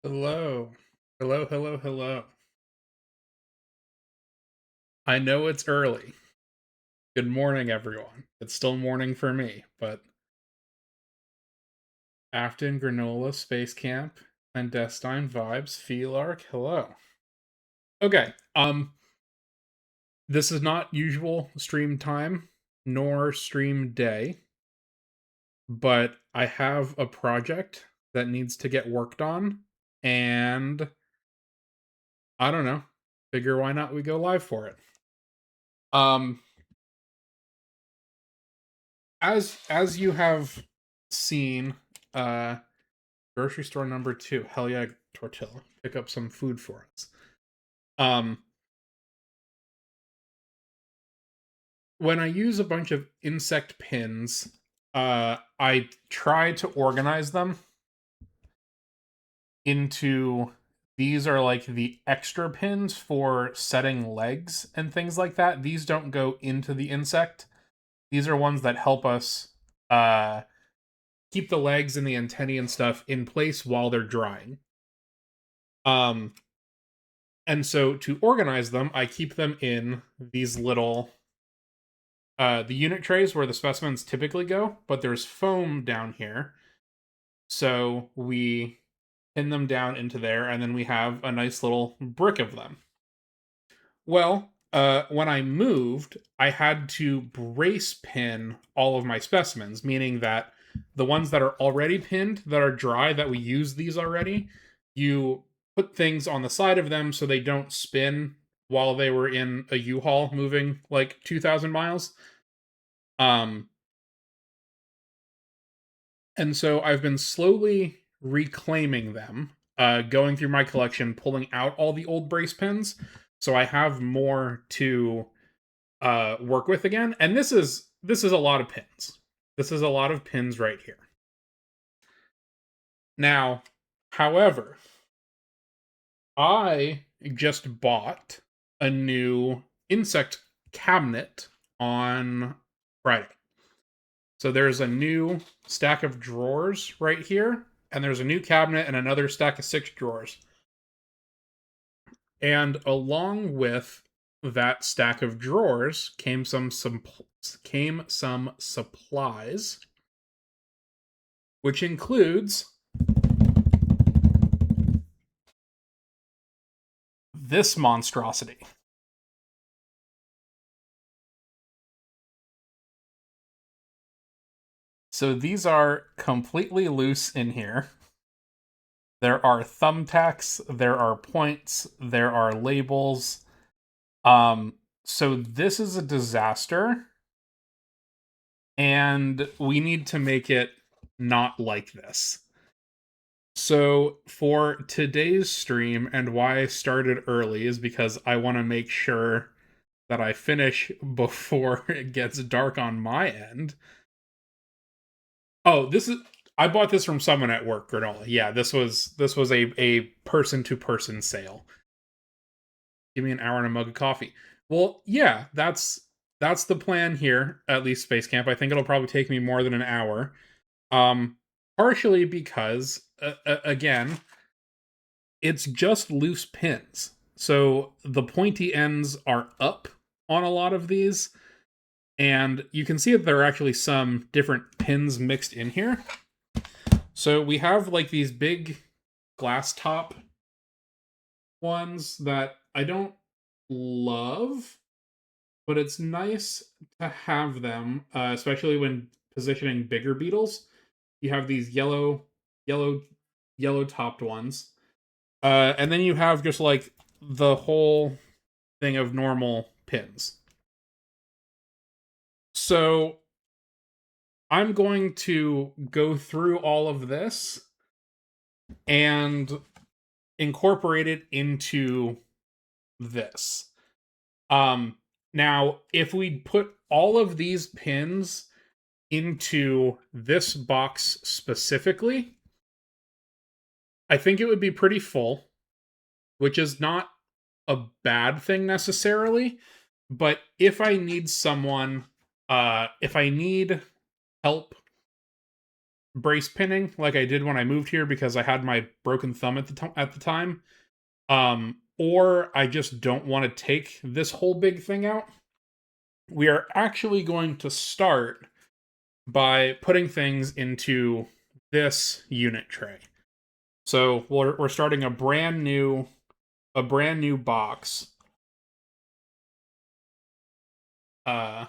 Hello. Hello, hello, hello. I know it's early. Good morning, everyone. It's still morning for me, but Afton Granola, Space Camp, Clandestine Vibes, Feelark, hello. Okay, this is not usual stream time, nor stream day, but I have a project that needs to get worked on, and I don't know, figure why not we go live for it. Um, as you have seen, uh grocery store number 2, hell yeah, tortilla, pick up some food for us. um when I use a bunch of insect pins, I try to organize them into, these are like the extra pins for setting legs and things like that. These don't go into the insect. These are ones that help us uh keep the legs and the antennae and stuff in place while they're drying. um and so to organize them, I keep them in these little the unit trays where the specimens typically go, but there's foam down here. So we pin them down into there, and then we have a nice little brick of them. Well, when I moved, I had to brace pin all of my specimens, meaning that the ones that are already pinned, that are dry, that we use these already, you put things on the side of them so they don't spin while they were in a U-Haul moving like 2,000 miles. Um, and so I've been slowly reclaiming them, going through my collection, pulling out all the old brace pins, so I have more to work with again. And this is a lot of pins. This is a lot of pins right here. Now, however, I just bought a new insect cabinet on Friday. So there's a new stack of drawers right here, and there's a new cabinet and another stack of 6 drawers. And along with that stack of drawers came some supplies, which includes this monstrosity. So these are completely loose in here. There are thumbtacks, there are points, there are labels. So this is a disaster, and we need to make it not like this. So for today's stream, and why I started early, is because I want to make sure that I finish before it gets dark on my end. Oh, this is, I bought this from someone at work, Granola. Yeah, this was a person to person sale. Give me an hour and a mug of coffee. Well, yeah, that's the plan here, at least Space Camp. I think it'll probably take me more than an hour. Um, Partially because, again, it's just loose pins. So the pointy ends are up on a lot of these, and you can see that there are actually some different pins mixed in here. So we have like these big glass top ones that I don't love, but it's nice to have them, especially when positioning bigger beetles. You have these yellow, yellow topped ones, and then you have just like the whole thing of normal pins. So I'm going to go through all of this and incorporate it into this. Um Now, if we put all of these pins into this box specifically, I think it would be pretty full, which is not a bad thing necessarily. But if I need someone, if I need help brace pinning like I did when I moved here because I had my broken thumb at the time. Or I just don't want to take this whole big thing out. We are actually going to start by putting things into this unit tray. So we're starting a brand new box. Uh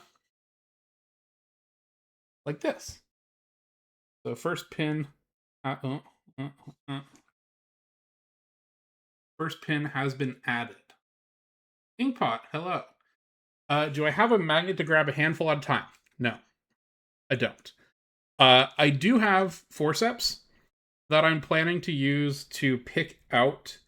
like this. So first pin uh, uh, uh, uh, first pin has been added. Inkpot, hello. Do I have a magnet to grab a handful at a time? No, I don't. I do have forceps that I'm planning to use to pick out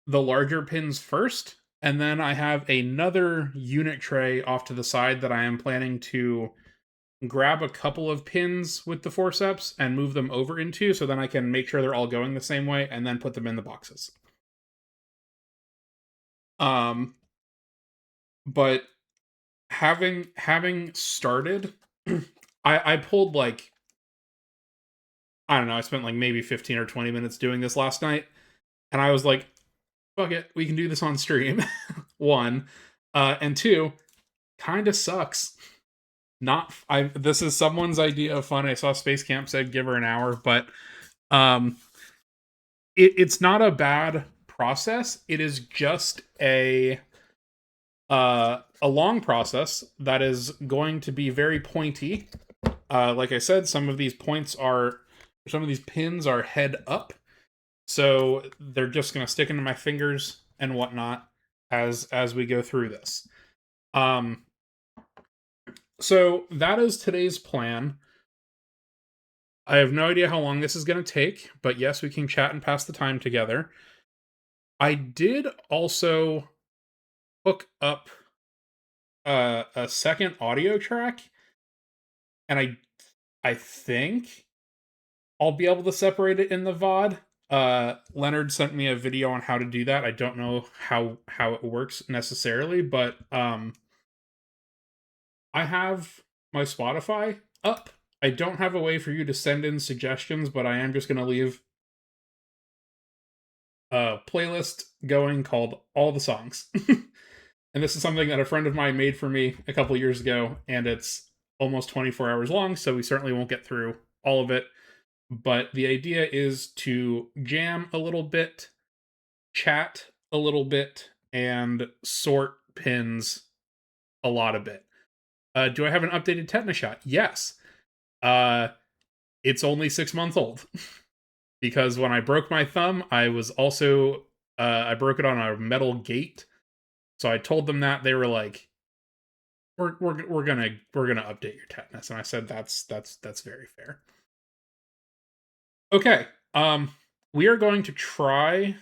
the larger pins first, and then I have another unit tray off to the side that I am planning to grab a couple of pins with the forceps and move them over into, so then I can make sure they're all going the same way and then put them in the boxes. Um, but having started, I pulled like, I don't know, I spent like maybe 15 or 20 minutes doing this last night, and I was like, fuck it, we can do this on stream. One, and two, kind of sucks. Not I. This is someone's idea of fun. I saw Space Camp said give her an hour, but um, it's not a bad process. It is just a long process that is going to be very pointy. Like I said, some of these pins are head up, so they're just going to stick into my fingers and whatnot as we go through this. So that is today's plan. I have no idea how long this is going to take, but yes, we can chat and pass the time together. I did also hook up a second audio track, and I think I'll be able to separate it in the VOD. Leonard sent me a video on how to do that. I don't know how it works necessarily, but I have my Spotify up. I don't have a way for you to send in suggestions, but I am just going to leave a playlist going called All the Songs. And this is something that a friend of mine made for me a couple years ago, and it's almost 24 hours long, so we certainly won't get through all of it. But the idea is to jam a little bit, chat a little bit, and sort pins a lot of bit. Do I have an updated tetanus shot? Yes. Uh, it's only 6 months old. Because when I broke my thumb, I was also I broke it on a metal gate. So I told them that. They were like, we're gonna update your tetanus, and I said that's very fair. Okay, we are going to try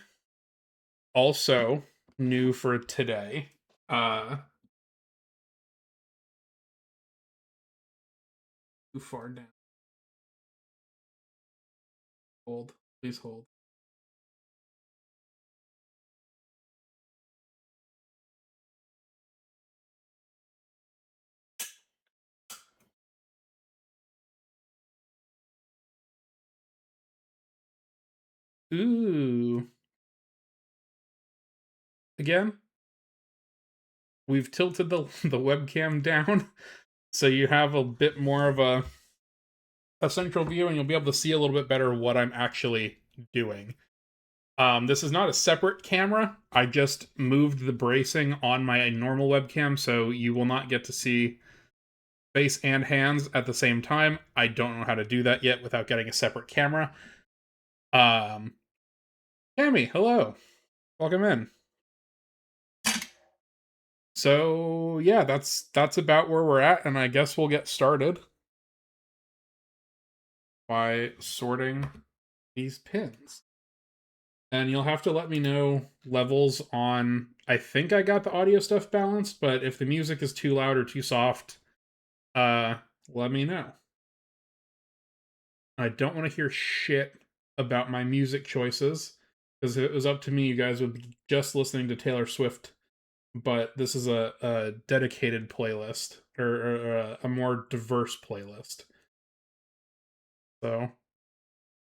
also new for today. Too far down. Hold, please hold. Ooh, again, we've tilted the the webcam down, so you have a bit more of a central view, and you'll be able to see a little bit better what I'm actually doing. This is not a separate camera. I just moved the bracing on my normal webcam, so you will not get to see face and hands at the same time. I don't know how to do that yet without getting a separate camera. Tammy, hello. Welcome in. So yeah, that's about where we're at, and I guess we'll get started by sorting these pins. And you'll have to let me know levels on, I think I got the audio stuff balanced, but if the music is too loud or too soft, let me know. I don't want to hear shit about my music choices, because if it was up to me, you guys would be just listening to Taylor Swift. But this is a dedicated playlist, or a more diverse playlist. So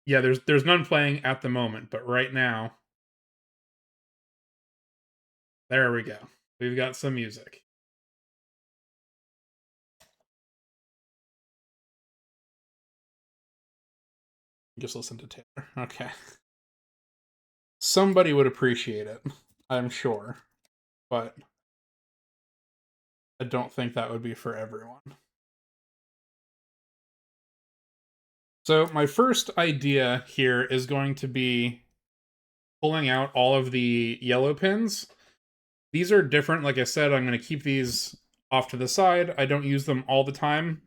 yeah, there's none playing at the moment, but right now, there we go. We've got some music. Just listen to Taylor. Okay. Somebody would appreciate it, I'm sure, but I don't think that would be for everyone. So my first idea here is going to be pulling out all of the yellow pins. These are different. Like I said, I'm going to keep these off to the side. I don't use them all the time.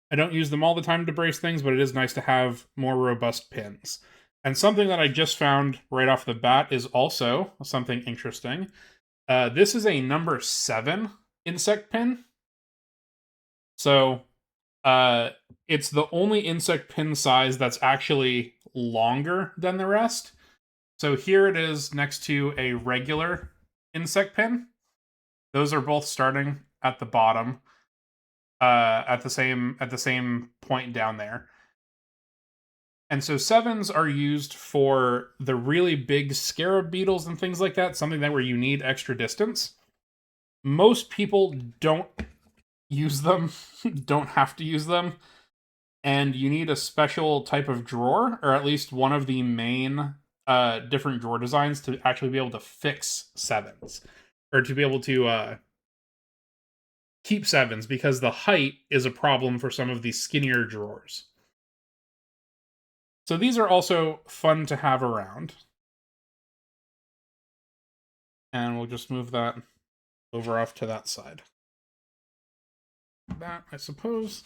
I don't use them all the time to brace things, but it is nice to have more robust pins. And something that I just found right off the bat is also something interesting. This is a number 7 insect pin. So it's the only insect pin size that's actually longer than the rest. So here it is next to a regular insect pin. Those are both starting at the bottom, at the same point down there. And so 7s are used for the really big scarab beetles and things like that, something that where you need extra distance. Most people don't use them, don't have to use them, and you need a special type of drawer, or at least one of the main different drawer designs to actually be able to fix 7s, or to be able to keep 7s, because the height is a problem for some of these skinnier drawers. So these are also fun to have around. And we'll just move that over off to that side. That, I suppose.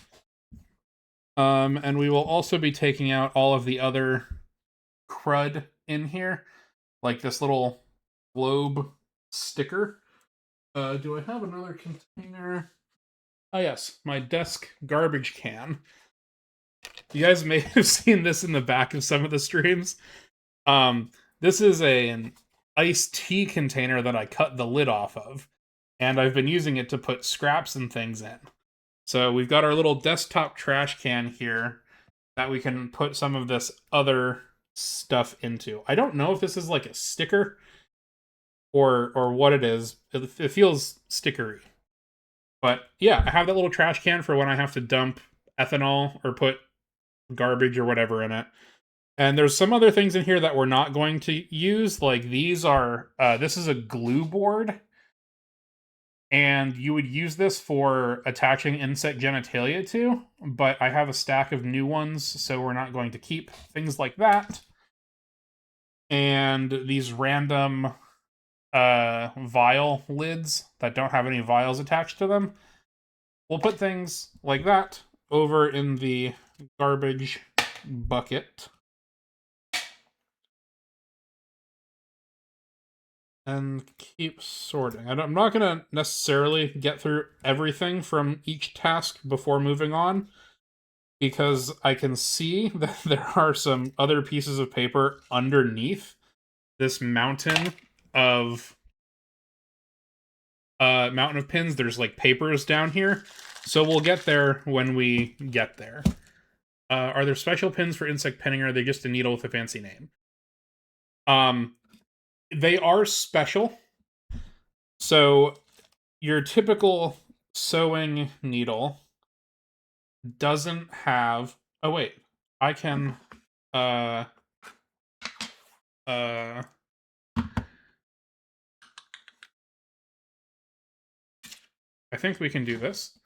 And we will also be taking out all of the other crud in here, like this little globe sticker. Do I have another container? Oh yes, my desk garbage can. You guys may have seen this in the back of some of the streams. This is an iced tea container that I cut the lid off of, and I've been using it to put scraps and things in. So we've got our little desktop trash can here that we can put some of this other stuff into. I don't know if this is like a sticker or what it is. It feels stickery. But yeah, I have that little trash can for when I have to dump ethanol or put garbage or whatever in it. And there's some other things in here that we're not going to use. Like these are, this is a glue board. And you would use this for attaching insect genitalia to, but I have a stack of new ones, so we're not going to keep things like that. And these random vial lids that don't have any vials attached to them. We'll put things like that over in the garbage bucket. And keep sorting. I'm not going to necessarily get through everything from each task before moving on, because I can see that there are some other pieces of paper underneath this mountain of pins. There's like papers down here, so we'll get there when we get there. Are there special pins for insect pinning, or are they just a needle with a fancy name? They are special. So your typical sewing needle doesn't have... Oh wait, I can I think we can do this.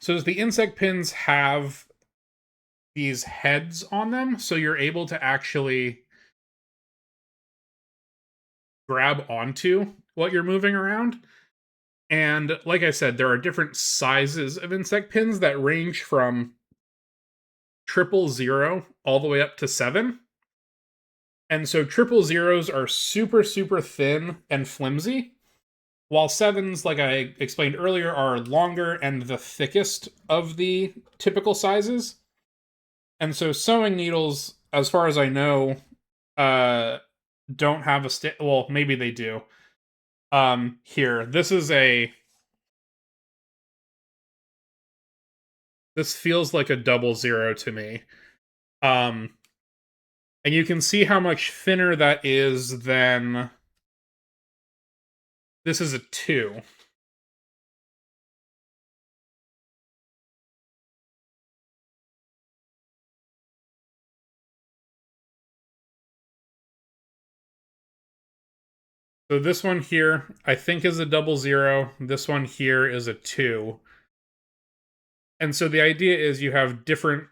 So does the insect pins have these heads on them, so you're able to actually grab onto what you're moving around? And like I said, there are different sizes of insect pins that range from 000 all the way up to 7. And so 000s are super, super thin and flimsy, while 7s, like I explained earlier, are longer and the thickest of the typical sizes. And so sewing needles, as far as I know, don't have a well, maybe they do. Here, this is a This feels like a 00 to me. And you can see how much thinner that is than this is a 2. So this one here, I think is a 00. This one here is a 2. And so the idea is you have different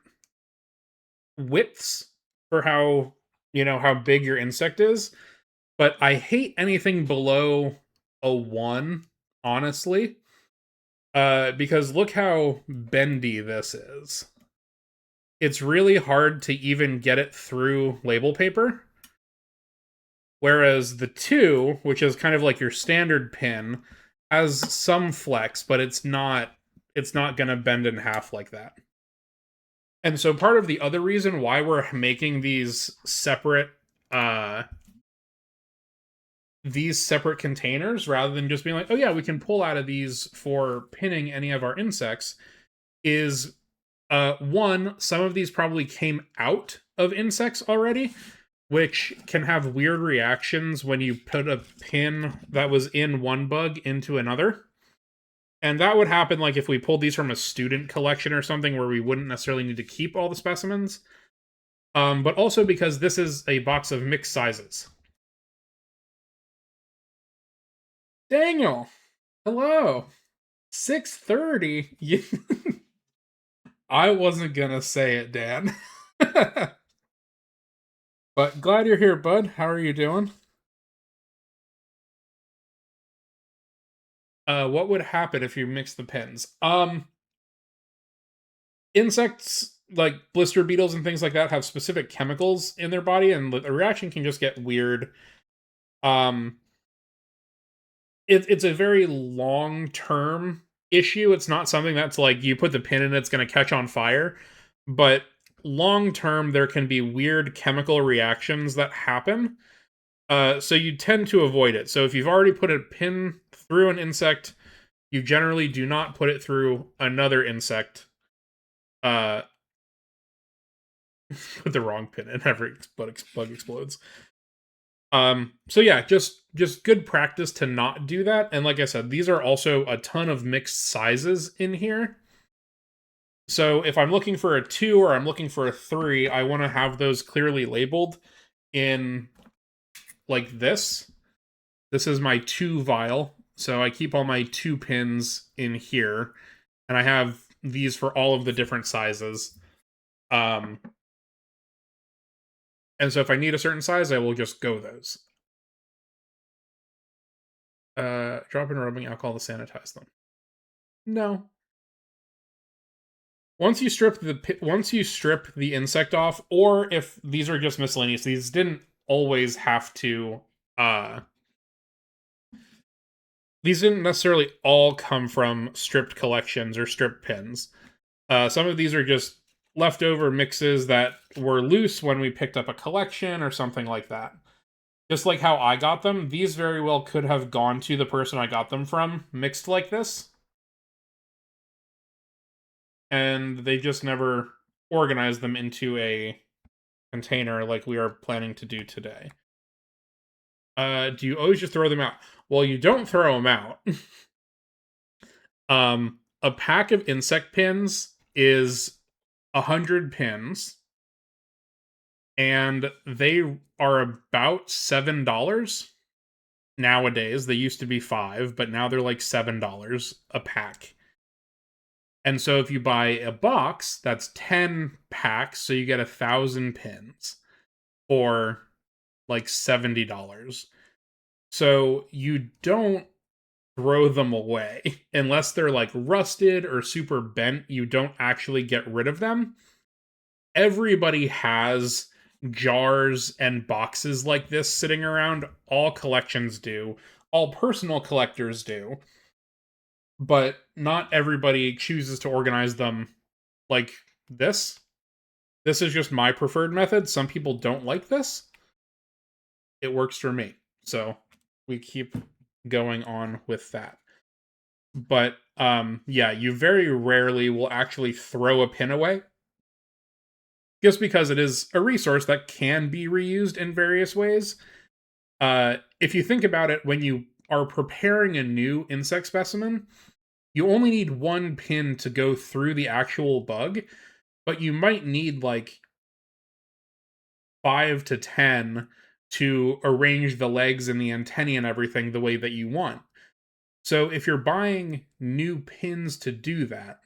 widths for how, how big your insect is. But I hate anything below a 1, honestly. Because look how bendy this is. It's really hard to even get it through label paper. Whereas the 2, which is kind of like your standard pin, has some flex, but it's not gonna bend in half like that. And so part of the other reason why we're making these separate containers rather than just being like, oh yeah, we can pull out of these for pinning any of our insects is one, some of these probably came out of insects already, which can have weird reactions when you put a pin that was in one bug into another. And that would happen like if we pulled these from a student collection or something where we wouldn't necessarily need to keep all the specimens. But also because this is a box of mixed sizes. Daniel, hello. 6:30. I wasn't gonna say it, Dan. But glad you're here, bud. How are you doing? What would happen if you mix the pins? Insects like blister beetles and things like that have specific chemicals in their body, and the reaction can just get weird. It's a very long-term issue. It's not something that's like you put the pin in, it's going to catch on fire. But long-term, there can be weird chemical reactions that happen. So you tend to avoid it. So if you've already put a pin through an insect, you generally do not put it through another insect. Put the wrong pin in, every bug explodes. So yeah, just good practice to not do that. And like I said, these are also a ton of mixed sizes in here. So if I'm looking for a 2 or I'm looking for a 3, I want to have those clearly labeled in like this. This is my 2 vial. So I keep all my 2 pins in here. And I have these for all of the different sizes. And so if I need a certain size, I will just go those. Drop in rubbing alcohol to sanitize them. No. Once you strip the insect off, or if these are just miscellaneous, these didn't always have to these didn't necessarily all come from stripped collections or stripped pins. Some of these are just leftover mixes that were loose when we picked up a collection or something like that. Just like how I got them, these very well could have gone to the person I got them from mixed like this. And they just never organized them into a container like we are planning to do today. Do you always just throw them out? Well, you don't throw them out. A pack of insect pins is 100 pins, and they are about $7 nowadays. They used to be $5, but now they're like $7 a pack. And so if you buy a box, that's 10 packs, so you get 1,000 pins for like $70. So you don't throw them away unless they're like rusted or super bent. You don't actually get rid of them. Everybody has jars and boxes like this sitting around. All collections do. All personal collectors do. But not everybody chooses to organize them like this. This is just my preferred method. Some people don't like this. It works for me. So we keep going on with that. but yeah, you very rarely will actually throw a pin away, just because it is a resource that can be reused in various ways. If you think about it, when you are preparing a new insect specimen, you only need one pin to go through the actual bug, but you might need like 5 to 10 to arrange the legs and the antennae and everything the way that you want. So if you're buying new pins to do that,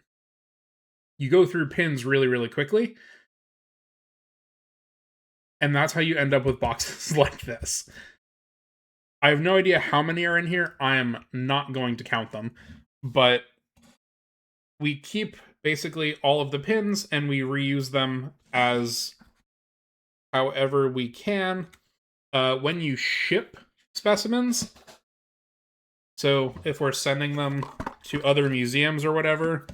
you go through pins really, really quickly. And that's how you end up with boxes like this. I have no idea how many are in here. I am not going to count them. But we keep basically all of the pins and we reuse them as however we can. When you ship specimens, so if we're sending them to other museums or whatever,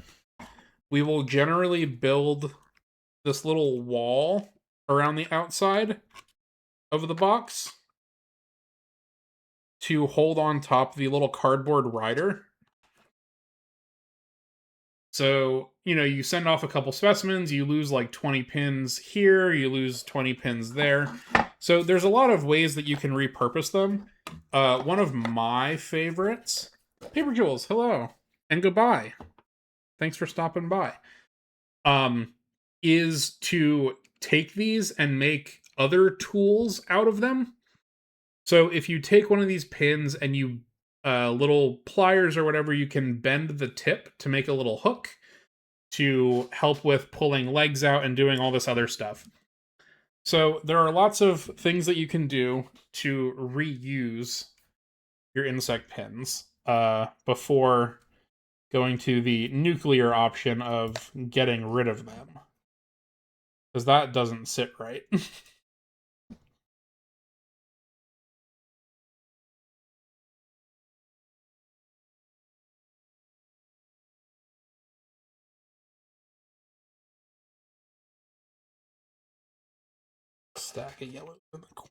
we will generally build this little wall around the outside of the box to hold on top the little cardboard rider. So, you send off a couple specimens, you lose like 20 pins here, you lose 20 pins there. So there's a lot of ways that you can repurpose them. One of my favorites, Paper Jules, hello, and goodbye. Thanks for stopping by. Is to take these and make other tools out of them. So if you take one of these pins and you little pliers or whatever, you can bend the tip to make a little hook to help with pulling legs out and doing all this other stuff. So there are lots of things that you can do to reuse your insect pins before going to the nuclear option of getting rid of them. Because that doesn't sit right. Stack of yellows in the corner.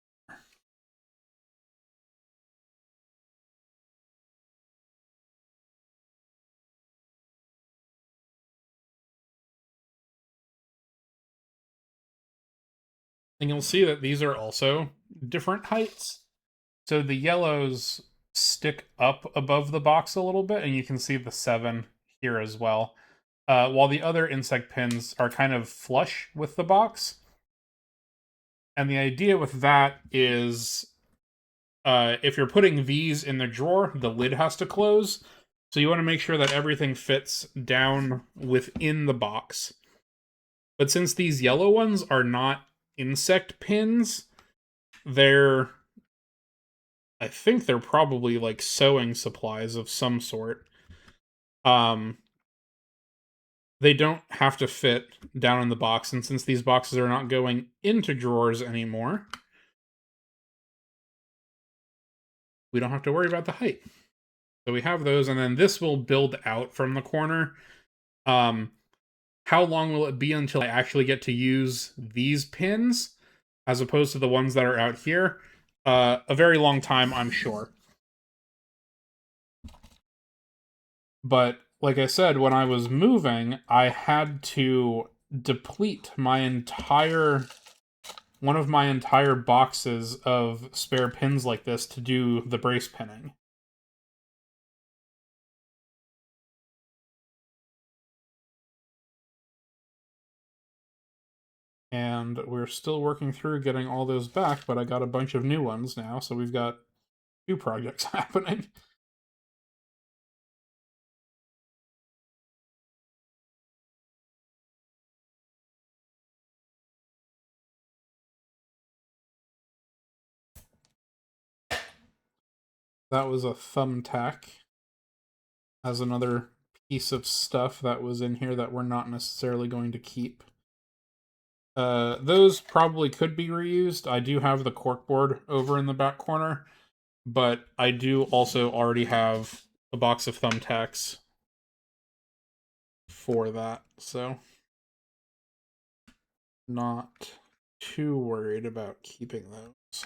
And you'll see that these are also different heights. So the yellows stick up above the box a little bit, and you can see the 7 here as well. While the other insect pins are kind of flush with the box. And the idea with that is if you're putting these in the drawer, the lid has to close. So you want to make sure that everything fits down within the box. But since these yellow ones are not insect pins, I think they're probably like sewing supplies of some sort. They don't have to fit down in the box, and since these boxes are not going into drawers anymore, we don't have to worry about the height. So we have those, and then this will build out from the corner. How long will it be until I actually get to use these pins as opposed to the ones that are out here? A very long time, I'm sure. But like I said, when I was moving, I had to deplete one of my entire boxes of spare pins like this to do the brace pinning. And we're still working through getting all those back, but I got a bunch of new ones now, so we've got 2 projects happening. That was a thumbtack as another piece of stuff that was in here that we're not necessarily going to keep. Those probably could be reused. I do have the corkboard over in the back corner, but I do also already have a box of thumbtacks for that, so not too worried about keeping those.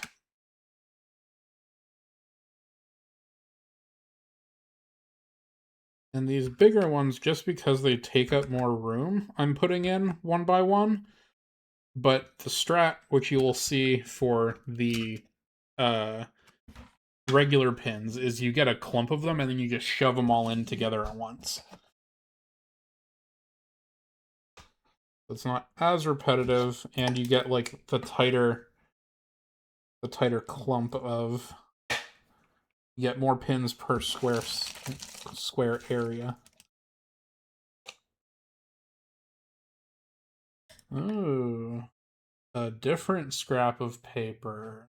And these bigger ones, just because they take up more room, I'm putting in one by one. But the strat, which you will see for the regular pins, is you get a clump of them and then you just shove them all in together at once. It's not as repetitive, and you get like the tighter clump of. You get more pins per square area. Ooh, a different scrap of paper.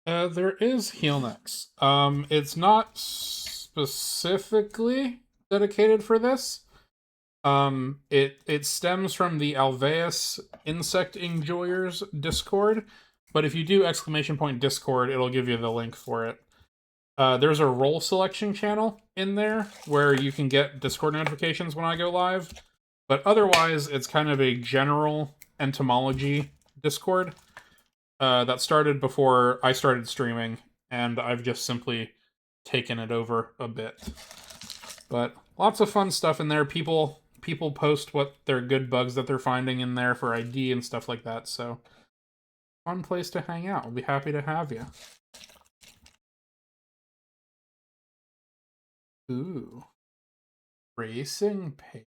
There is Helix. It's not specifically dedicated for this. It stems from the Alveus Insect Enjoyers Discord, but if you do !Discord, it'll give you the link for it. There's a role selection channel in there where you can get Discord notifications when I go live, but otherwise it's kind of a general entomology Discord that started before I started streaming, and I've just simply taken it over a bit. But lots of fun stuff in there. People post what their good bugs that they're finding in there for ID and stuff like that, so fun place to hang out. I'll be happy to have you. Ooh. Racing paper.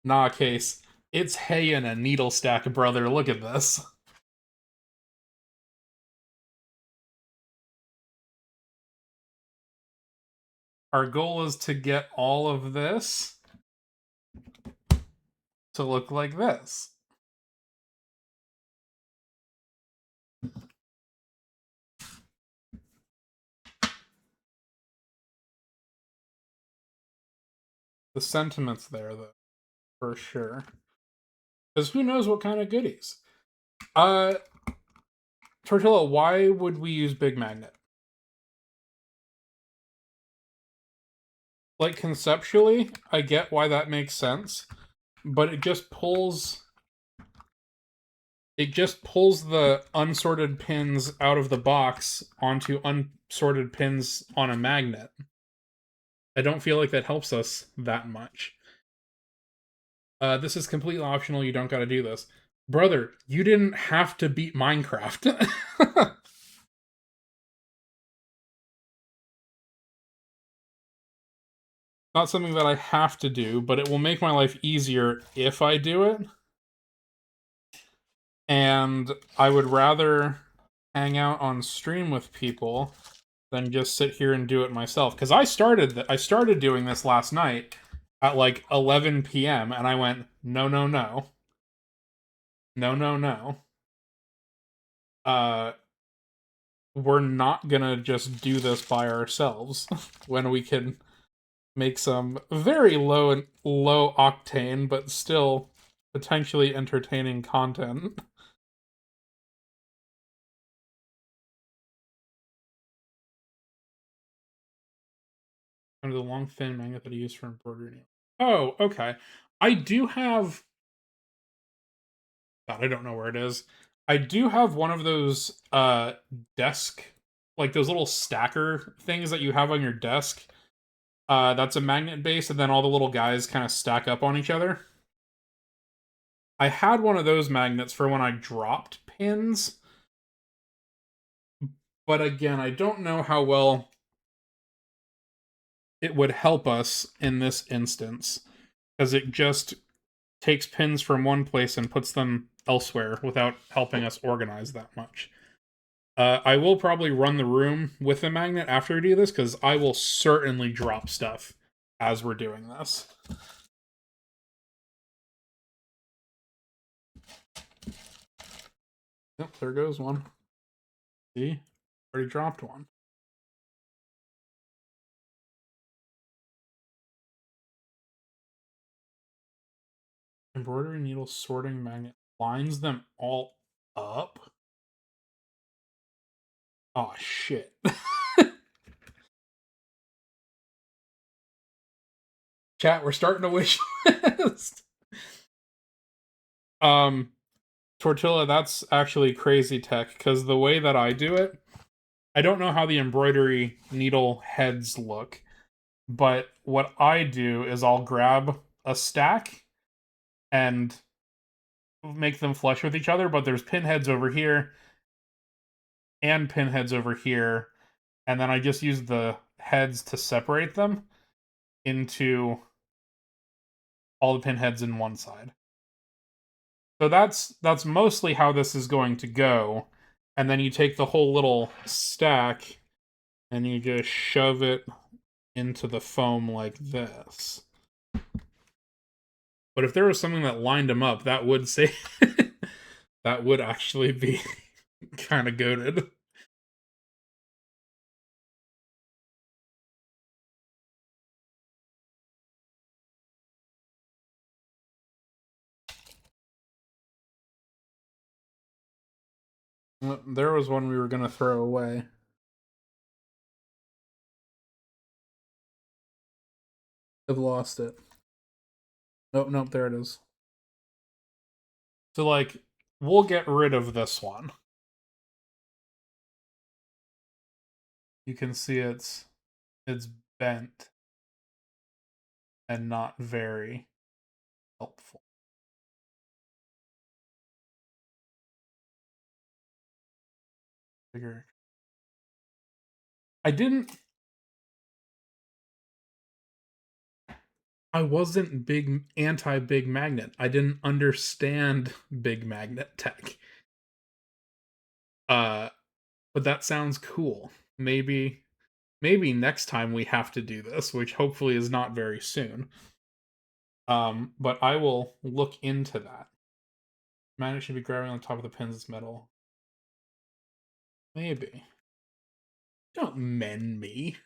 Nah, Case. It's hay and a needle stack, brother. Look at this. Our goal is to get all of this to look like this. The sentiment's there, though, for sure. Because who knows what kind of goodies. Tortilla, why would we use Big Magnet? Like, conceptually, I get why that makes sense, but it just pulls the unsorted pins out of the box onto unsorted pins on a magnet. I don't feel like that helps us that much. This is completely optional. You don't gotta do this. Brother, you didn't have to beat Minecraft. Not something that I have to do, but it will make my life easier if I do it. And I would rather hang out on stream with people than just sit here and do it myself. Because I started doing this last night at like 11 p.m. and I went, no, no, no. No, no, no. We're not gonna just do this by ourselves when we can make some very low octane but still potentially entertaining content. Under the long thin magnet that I use for embroidery. Oh, okay. I do have. God, I don't know where it is. I do have one of those desk, like those little stacker things that you have on your desk. That's a magnet base, and then all the little guys kind of stack up on each other. I had one of those magnets for when I dropped pins, but again, I don't know how well it would help us in this instance, because it just takes pins from one place and puts them elsewhere without helping us organize that much. I will probably run the room with the magnet after we do this, because I will certainly drop stuff as we're doing this. Yep, there goes one. See? Already dropped one. Embroidery needle sorting magnet lines them all up. Oh shit. Chat, we're starting a wish list. Tortilla, that's actually crazy tech, because the way that I do it, I don't know how the embroidery needle heads look, but what I do is I'll grab a stack and make them flush with each other, but there's pinheads over here and pinheads over here, and then I just use the heads to separate them into all the pinheads in one side. So that's mostly how this is going to go. And then you take the whole little stack and you just shove it into the foam like this. But if there was something that lined them up, that would say that would actually be kind of goated. There was one we were going to throw away. I've lost it. Nope, there it is. So, like, we'll get rid of this one. You can see it's bent and not very helpful. Bigger. I wasn't anti-big magnet. I didn't understand big magnet tech. But that sounds cool. Maybe next time we have to do this, which hopefully is not very soon. But I will look into that. Magnet should be grabbing on top of the pins. It's metal. Maybe. Don't mend me.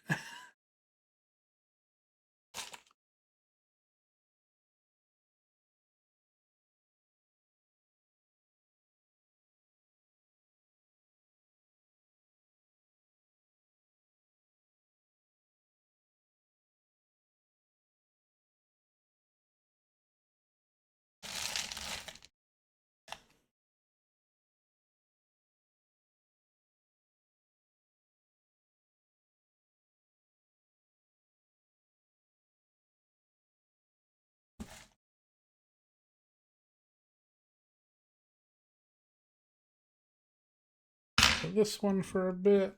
This one for a bit.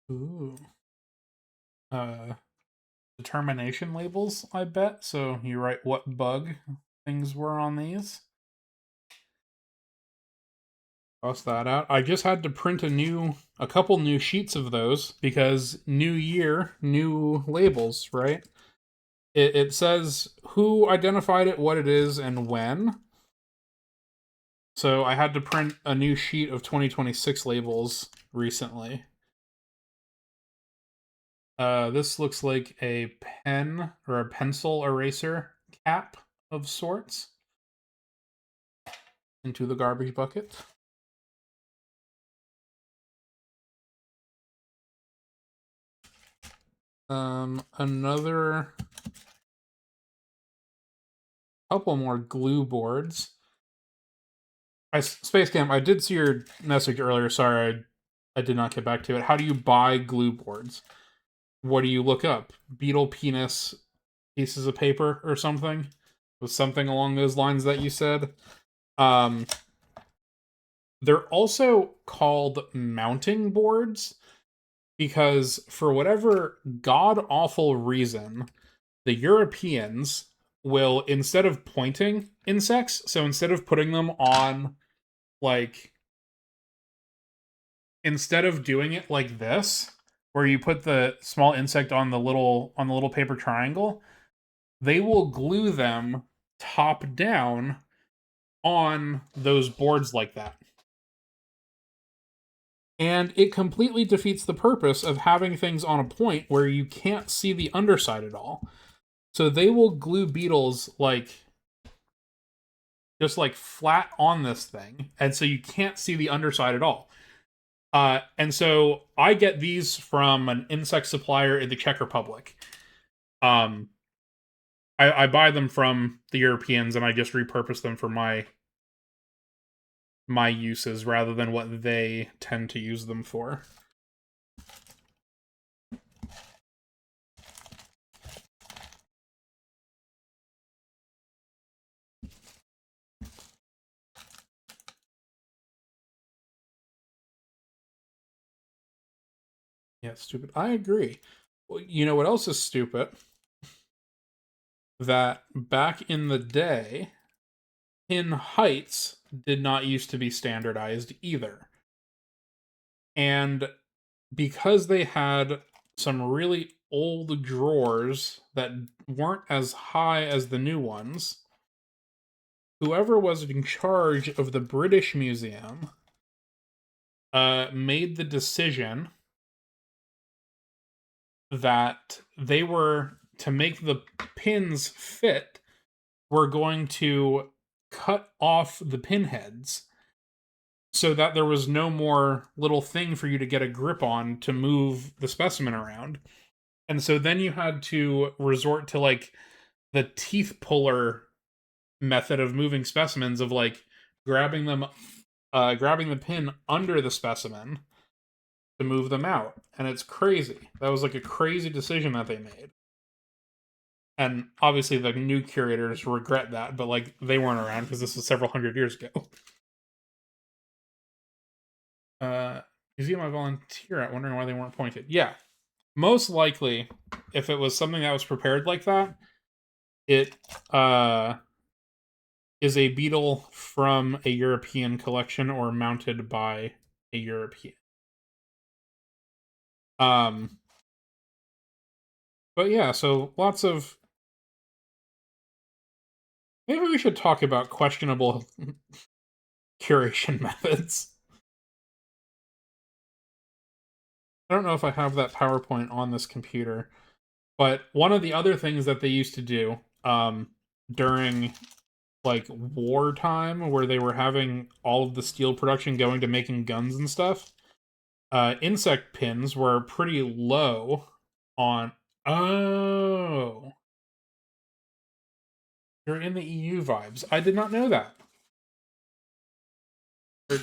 Ooh. Determination labels, I bet. So you write what bug things were on these. Cross that out. I just had to print a couple new sheets of those because new year, new labels, right? It says who identified it, what it is, and when. So I had to print a new sheet of 2026 labels recently. This looks like a pen or a pencil eraser cap of sorts into the garbage bucket. Another couple more glue boards. Space Camp, I did see your message earlier. Sorry, I did not get back to it. How do you buy glue boards? What do you look up? Beetle penis pieces of paper or something? Was something along those lines that you said? They're also called mounting boards, because for whatever god-awful reason, the Europeans will, instead of pointing insects, so instead of putting them on, like, instead of doing it like this, where you put the small insect on the little paper triangle, they will glue them top down on those boards like that. And it completely defeats the purpose of having things on a point where you can't see the underside at all. So they will glue beetles like just like flat on this thing, and so you can't see the underside at all. And so I get these from an insect supplier in the Czech Republic. Um, I buy them from the Europeans, and I just repurpose them for my uses rather than what they tend to use them for. Yeah, stupid. I agree. Well, you know what else is stupid? That back in the day, pin heights did not used to be standardized either. And because they had some really old drawers that weren't as high as the new ones, whoever was in charge of the British Museum made the decision that they were to make the pins fit, were going to cut off the pinheads so that there was no more little thing for you to get a grip on to move the specimen around. And so then you had to resort to like the teeth puller method of moving specimens, of like grabbing the pin under the specimen to move them out. And it's crazy. That was like a crazy decision that they made. And obviously the new curators regret that, but like they weren't around because this was several hundred years ago. Museum I volunteer at, wondering why they weren't pointed. Yeah. Most likely, if it was something that was prepared like that, it is a beetle from a European collection or mounted by a European. Um, but yeah, so lots of. Maybe we should talk about questionable curation methods. I don't know if I have that PowerPoint on this computer, but one of the other things that they used to do during like wartime, where they were having all of the steel production going to making guns and stuff, insect pins were pretty low on. Oh, you're in the EU vibes. I did not know that.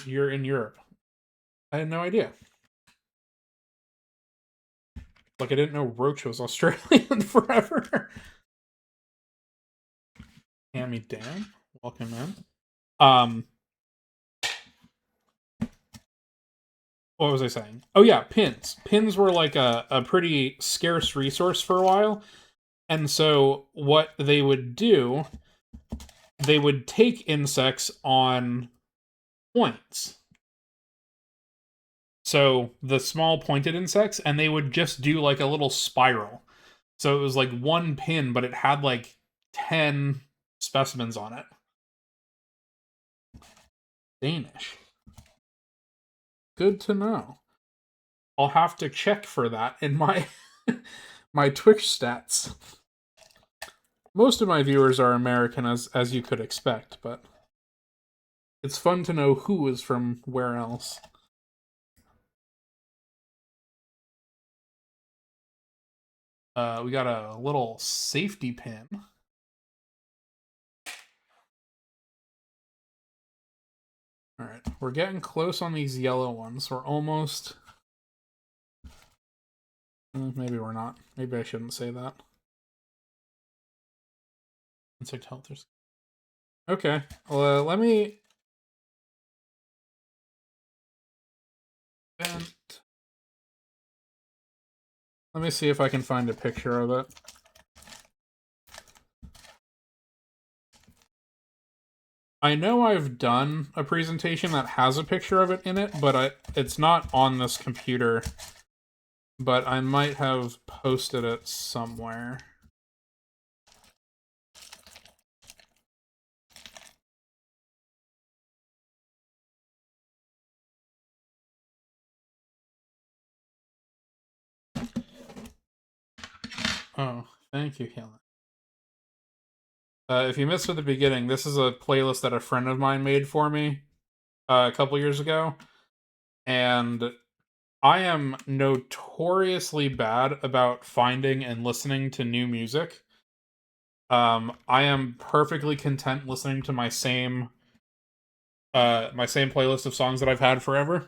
You're in Europe. I had no idea. Like I didn't know Roach was Australian forever. Hand me down. Welcome in. What was I saying? Oh yeah, pins. Pins were like a pretty scarce resource for a while. And so what they would do, they would take insects on points. So the small pointed insects, and they would just do like a little spiral. So it was like one pin, but it had like 10 specimens on it. Danish. Good to know. I'll have to check for that in my my Twitch stats. Most of my viewers are American, as you could expect, but it's fun to know who is from where else. We got a little safety pin. All right, we're getting close on these yellow ones. We're almost. Maybe we're not. Maybe I shouldn't say that. Insect health. Okay, let me. Vent. Let me see if I can find a picture of it. I know I've done a presentation that has a picture of it in it, but it's not on this computer. But I might have posted it somewhere. Oh, thank you, Helen. If you missed at the beginning, this is a playlist that a friend of mine made for me a couple years ago, and I am notoriously bad about finding and listening to new music. I am perfectly content listening to my same playlist of songs that I've had forever.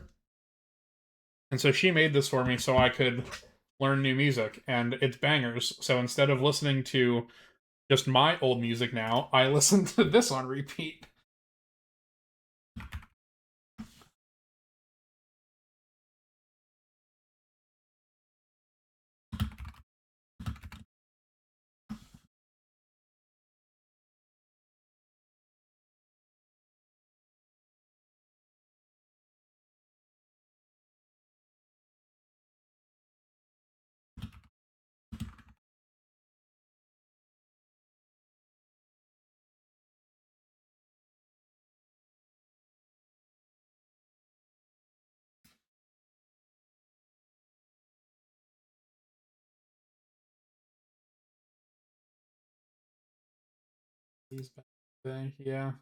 And so she made this for me so I could learn new music, and it's bangers. So instead of listening to just my old music now, I listen to this on repeat. Yeah.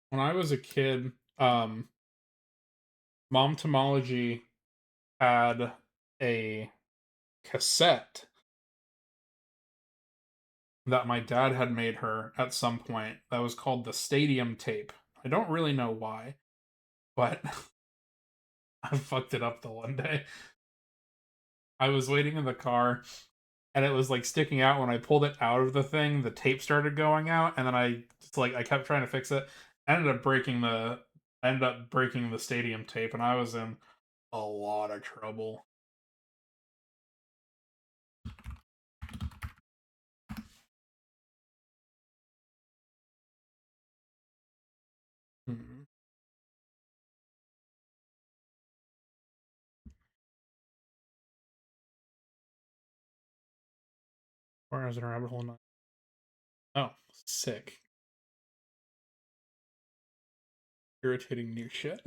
When I was a kid, Mom Tomology had a cassette that my dad had made her at some point that was called the Stadium Tape. I don't really know why, but I fucked it up the one day. I was waiting in the car and it was like sticking out. When I pulled it out of the thing, the tape started going out, and then I kept trying to fix it. I ended up breaking the Stadium Tape, and I was in a lot of trouble. Hmm. Where is it a rabbit hole? Oh, sick. Irritating new shit.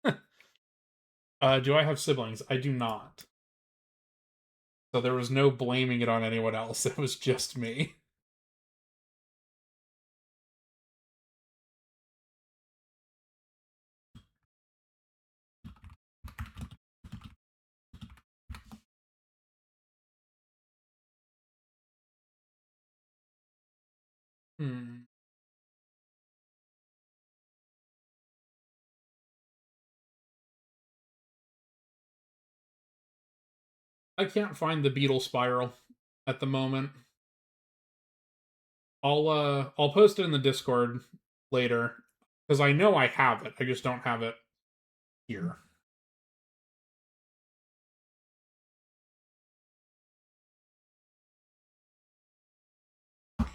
Do I have siblings? I do not. So there was no blaming it on anyone else. It was just me. Hmm. I can't find the beetle spiral at the moment. I'll post it in the Discord later because I know I have it. I just don't have it here. Okay.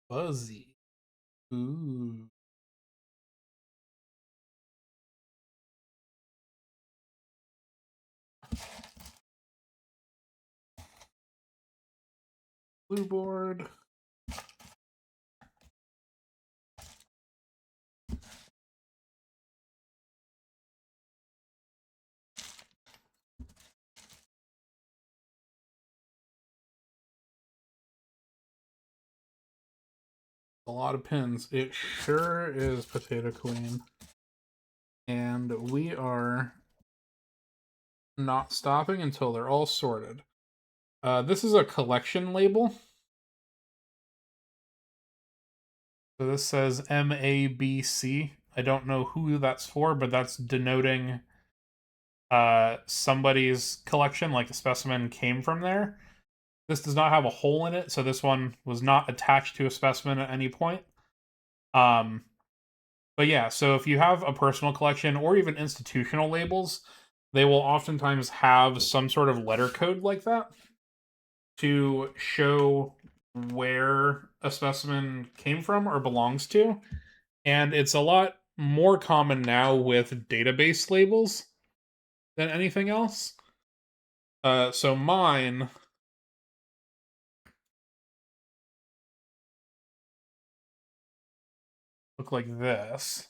Fuzzy. Ooh. Blue board. A lot of pins. It sure is Potato Queen. And we are not stopping until they're all sorted. This is a collection label. So this says MABC. I don't know who that's for, but that's denoting somebody's collection, like the specimen came from there. This does not have a hole in it, so this one was not attached to a specimen at any point. But yeah, so if you have a personal collection or even institutional labels, they will oftentimes have some sort of letter code like that to show where a specimen came from or belongs to. And it's a lot more common now with database labels than anything else. So mine look like this.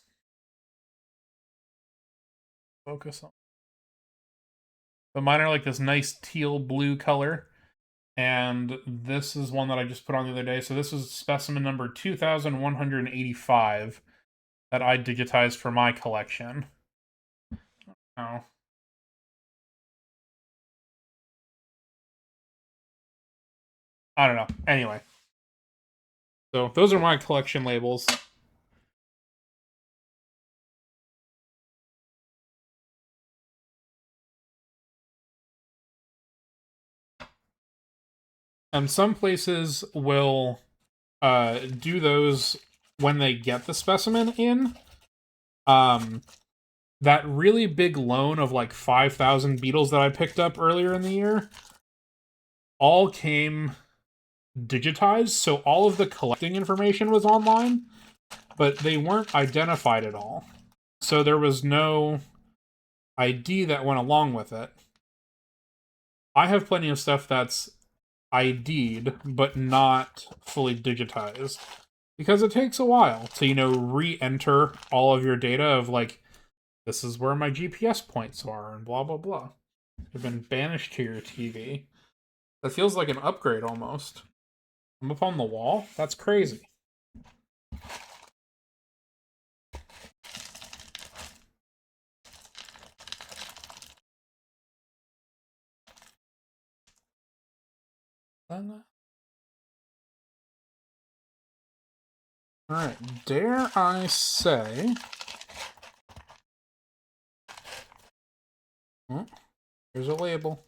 Focus on. But mine are like this nice teal blue color. And this is one that I just put on the other day. So this is specimen number 2185 that I digitized for my collection. Oh. I don't know. Anyway. So those are my collection labels. And some places will do those when they get the specimen in. That really big loan of like 5,000 beetles that I picked up earlier in the year all came digitized, so all of the collecting information was online, but they weren't identified at all. So there was no ID that went along with it. I have plenty of stuff that's ID'd, but not fully digitized. Because it takes a while to, re-enter all of your data of, like, this is where my GPS points are, and blah, blah, blah. You've been banished to your TV. That feels like an upgrade, almost. I'm up on the wall? That's crazy. Alright, dare I say... Oh, here's a label.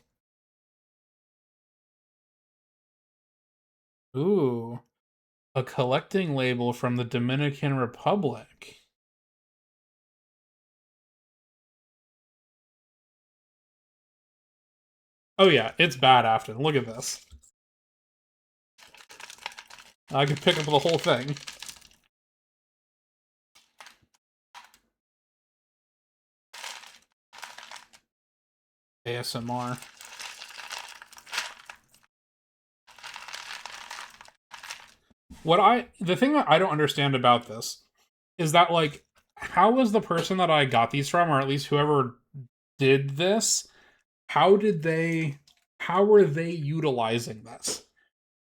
Ooh, a collecting label from the Dominican Republic. Oh yeah, it's bad after. Look at this. I could pick up the whole thing. ASMR. The thing that I don't understand about this is that, like, how was the person that I got these from, or at least whoever did this, how were they utilizing this?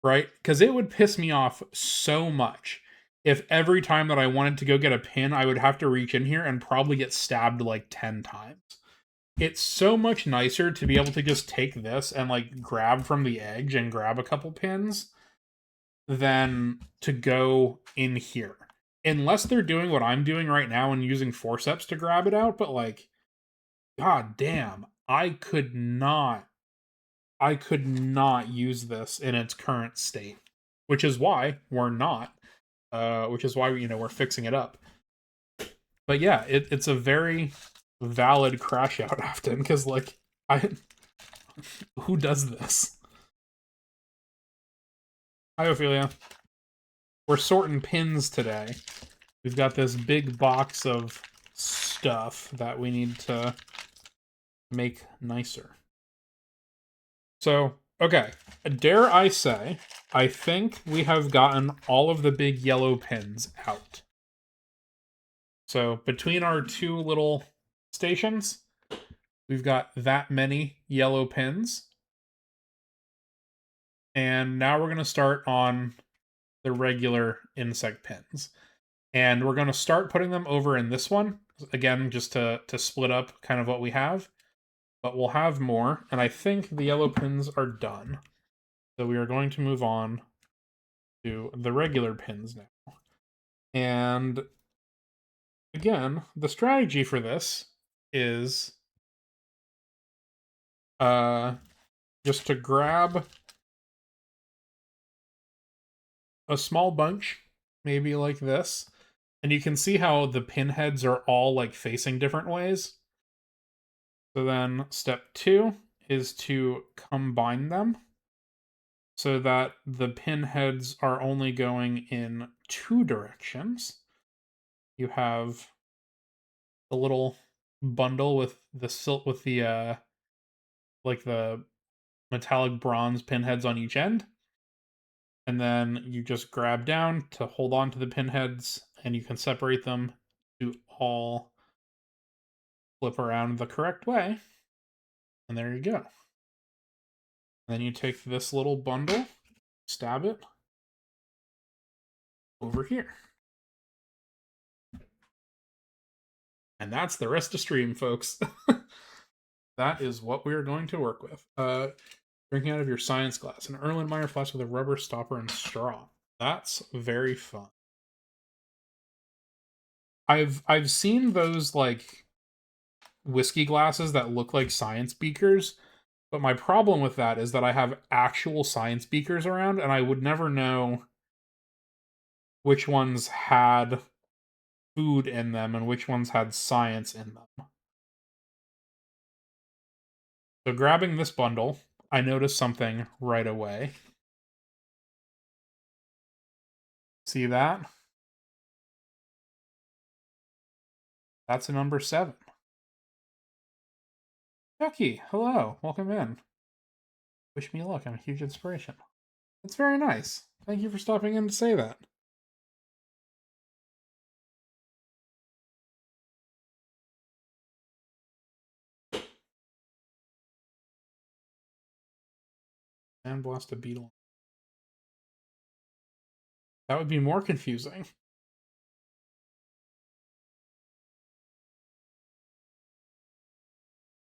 Right? Because it would piss me off so much if every time that I wanted to go get a pin, I would have to reach in here and probably get stabbed like 10 times. It's so much nicer to be able to just take this and, like, grab from the edge and grab a couple pins than to go in here. Unless they're doing what I'm doing right now and using forceps to grab it out, but, like, god damn, I could not use this in its current state. Which is why we're not. Which is why, we're fixing it up. But yeah, it's a very valid crash out often, because, like, who does this? Hi, Ophelia. We're sorting pins today. We've got this big box of stuff that we need to make nicer. So, okay. Dare I say, I think we have gotten all of the big yellow pins out. So, between our two little stations, we've got that many yellow pins. And now we're going to start on the regular insect pins. And we're going to start putting them over in this one. Again, just to split up kind of what we have. But we'll have more. And I think the yellow pins are done. So we are going to move on to the regular pins now. And again, the strategy for this is just to grab a small bunch, maybe like this, and you can see how the pin heads are all like facing different ways. So then step 2 is to combine them so that the pin heads are only going in 2 directions. You have the little bundle with the silk with the like the metallic bronze pinheads on each end. And then you just grab down to hold on to the pinheads, and you can separate them to all flip around the correct way. And there you go. Then you take this little bundle, stab it over here. And that's the rest of stream, folks. That is what we're going to work with. Drinking out of your science glass, an Erlenmeyer flask with a rubber stopper and straw. That's very fun. I've seen those like whiskey glasses that look like science beakers, but my problem with that is that I have actual science beakers around, and I would never know which ones had food in them and which ones had science in them. So grabbing this bundle, I noticed something right away. See that? That's a number 7. Becky, hello. Welcome in. Wish me luck. I'm a huge inspiration. That's very nice. Thank you for stopping in to say that. And blast a beetle. That would be more confusing.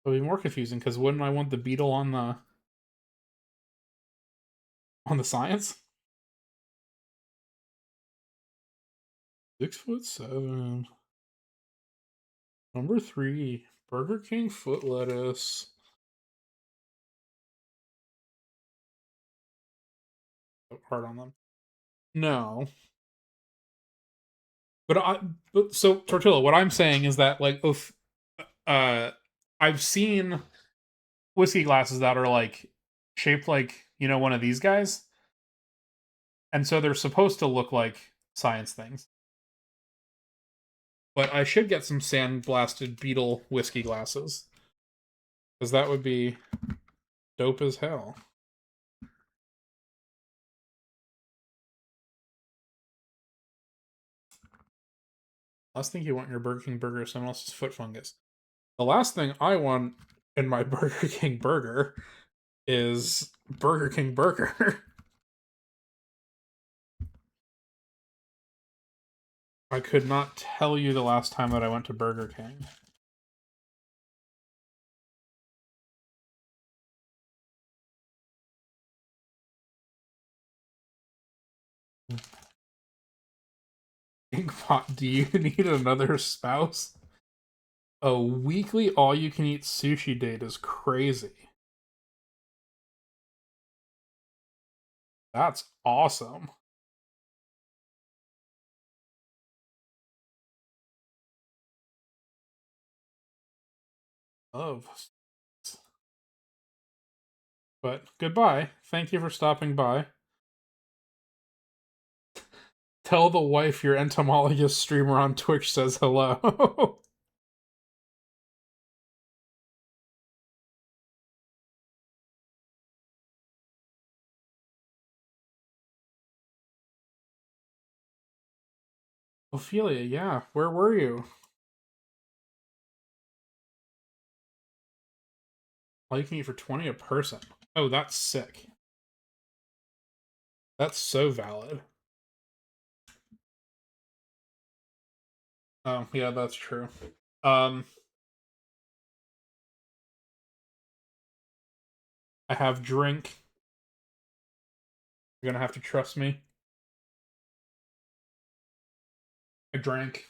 It would be more confusing because wouldn't I want the beetle on the science? 6'7". Number 3, Burger King foot lettuce. Hard on them. No. But so Tortilla, what I'm saying is that like if I've seen whiskey glasses that are like shaped like, one of these guys. And so they're supposed to look like science things. But I should get some sandblasted beetle whiskey glasses. Because that would be dope as hell. Last thing you want in your Burger King burger is someone else's foot fungus. The last thing I want in my Burger King burger is Burger King burger. I could not tell you the last time that I went to Burger King. Inkpot, do you need another spouse? A weekly all-you-can-eat sushi date is crazy. That's awesome. Love. But goodbye. Thank you for stopping by. Tell the wife your entomologist streamer on Twitch says hello. Ophelia, yeah. Where were you? All you can eat for 20 a person. Oh, that's sick. That's so valid. Oh, yeah, that's true. I have drink. You're gonna have to trust me. I drank.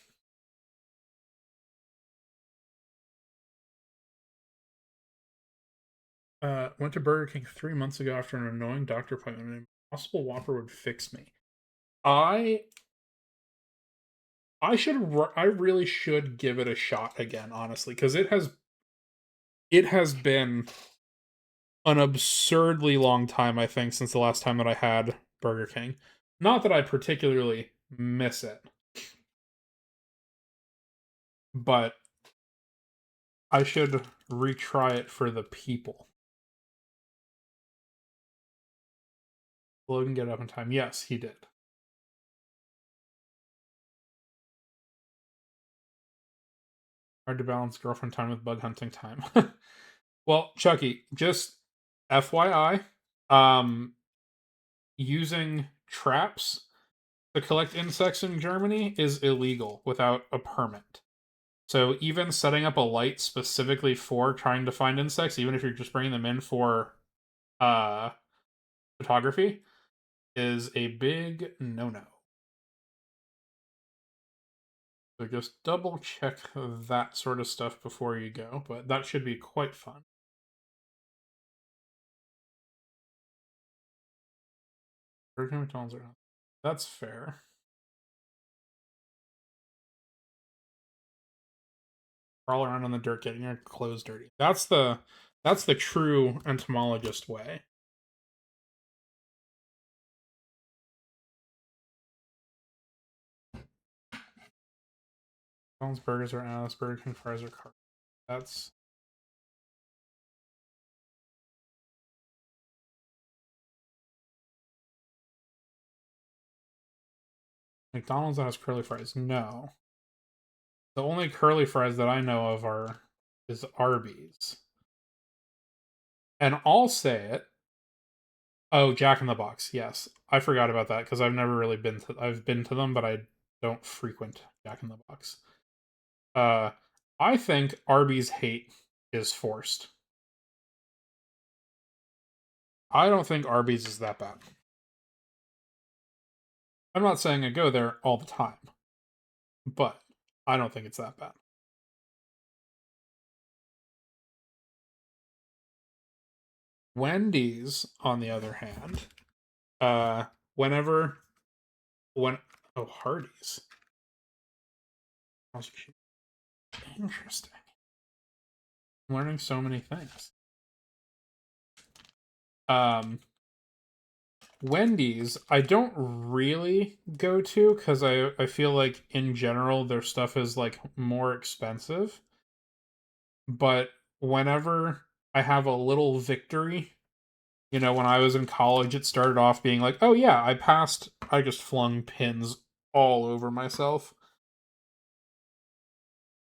Went to Burger King 3 months ago after an annoying doctor appointment. An impossible Whopper would fix me. I I really should give it a shot again, honestly, because it has been an absurdly long time, I think, since the last time that I had Burger King. Not that I particularly miss it, but I should retry it for the people. Logan get up in time. Yes, he did. Hard to balance girlfriend time with bug hunting time. Well, Chucky, just FYI, using traps to collect insects in Germany is illegal without a permit. So even setting up a light specifically for trying to find insects, even if you're just bringing them in for uh photography, is a big no-no. So just double check that sort of stuff before you go, but that should be quite fun. Burger King, McDonald's are That's fair. Crawl around on the dirt getting your clothes dirty. That's the true entomologist way. McDonald's burgers are ass, Burger King fries are car. That's McDonald's that has curly fries. No. The only curly fries that I know of is Arby's. And I'll say it. Oh, Jack in the Box. Yes. I forgot about that because I've never really I've been to them, but I don't frequent Jack in the Box. Uh I think Arby's hate is forced. I don't think Arby's is that bad. I'm not saying I go there all the time, but I don't think it's that bad. Wendy's, on the other hand, uh, whenever when oh Hardee's, interesting. I'm learning so many things. Um, Wendy's, I don't really go to because I feel like in general their stuff is like more expensive. But whenever I have a little victory, when I was in college, it started off being like, oh yeah, I passed. I just flung pins all over myself.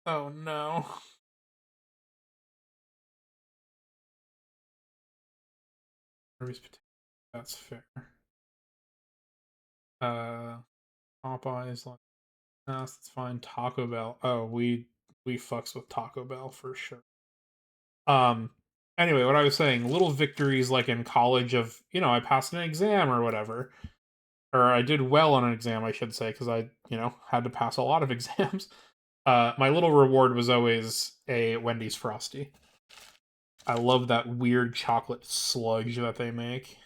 Oh no. That's fair. Uh, Popeyes, like, that's fine. Taco Bell. Oh, we fucks with Taco Bell for sure. Um. Anyway, what I was saying, little victories like in college of I passed an exam or whatever, or I did well on an exam, I should say, because I had to pass a lot of exams. My little reward was always a Wendy's Frosty. I love that weird chocolate sludge that they make.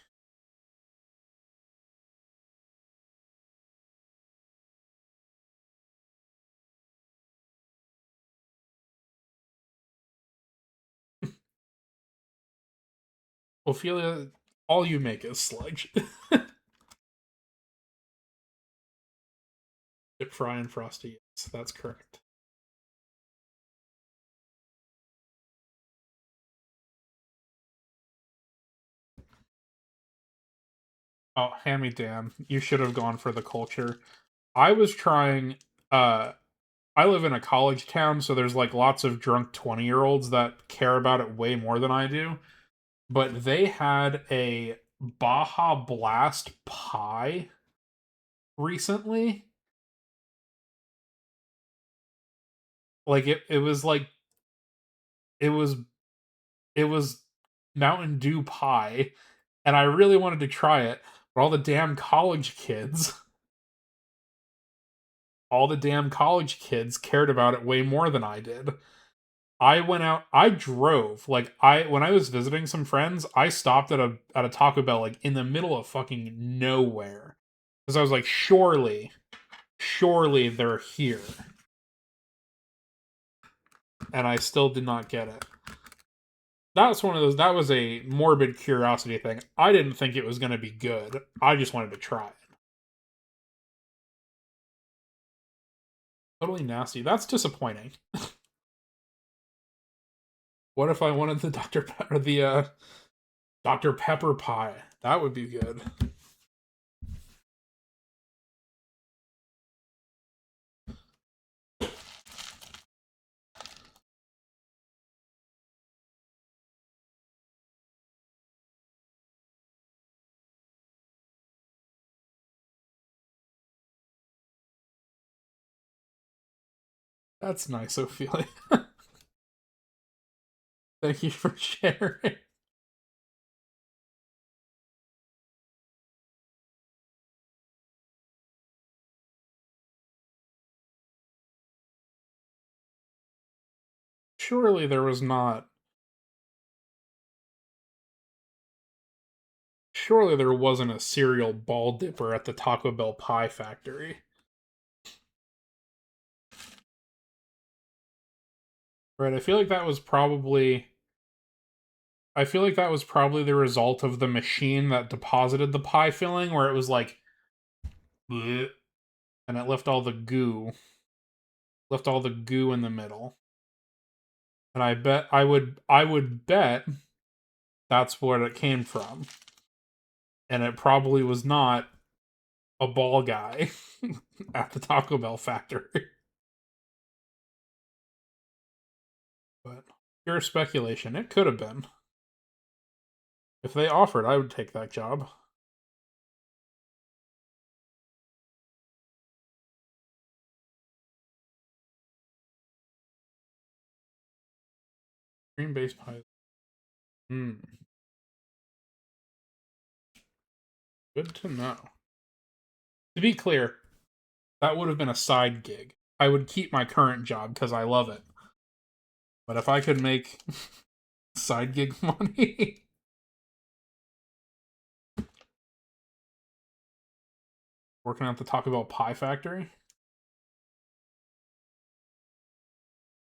Ophelia, all you make is sludge. Dip fry and Frosty, yes, that's correct. Oh, hand me down. You should have gone for the culture. I was trying I live in a college town, so there's like lots of drunk 20-year-olds that care about it way more than I do. But they had a Baja Blast pie recently. Like it was like it was it was Mountain Dew pie, and I really wanted to try it, But all the damn college kids, cared about it way more than I did. I went out, I drove, like when I was visiting some friends, I stopped at a Taco Bell like in the middle of fucking nowhere. Because I was like, surely they're here. And I still did not get it. That was one of those, that was a morbid curiosity thing. I didn't think it was going to be good. I just wanted to try it. Totally nasty. That's disappointing. What if I wanted the Dr. Pepper pie? That would be good. That's nice, Ophelia. Thank you for sharing. Surely there was not. Surely there wasn't a cereal ball dipper at the Taco Bell pie factory. Right, I feel like that was probably. I feel like that was probably the result of the machine that deposited the pie filling, where it was like, bleh, and it left all the goo in the middle. And I would bet that's what it came from. And it probably was not a ball guy at the Taco Bell factory. But pure speculation. It could have been. If they offered, I would take that job. Green base pie. Hmm. Good to know. To be clear, that would have been a side gig. I would keep my current job because I love it. But if I could make side gig money, working at the Taco Bell pie factory,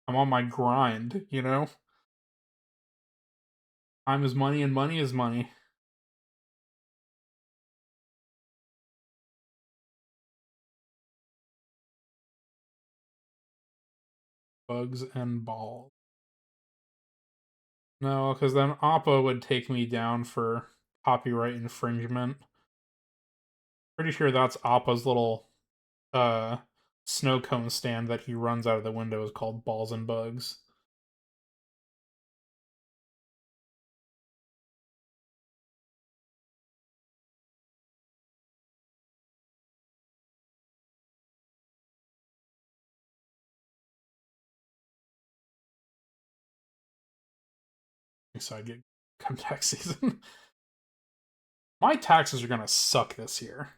I'm on my grind, you know? Time is money and money is money. Bugs and balls. No, because then Appa would take me down for copyright infringement. Pretty sure that's Appa's little uh snow cone stand that he runs out of the window is called Balls and Bugs. Side gig come tax season. My taxes are gonna suck this year.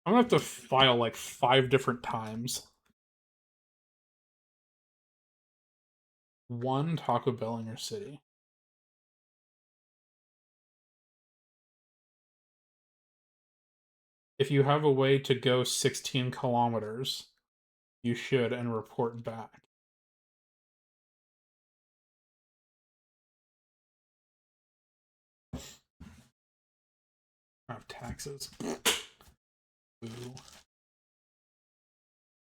I'm gonna have to file like 5 different times. One Taco Bell in your city. If you have a way to go 16 kilometers, you should and report back. I have taxes. Ooh.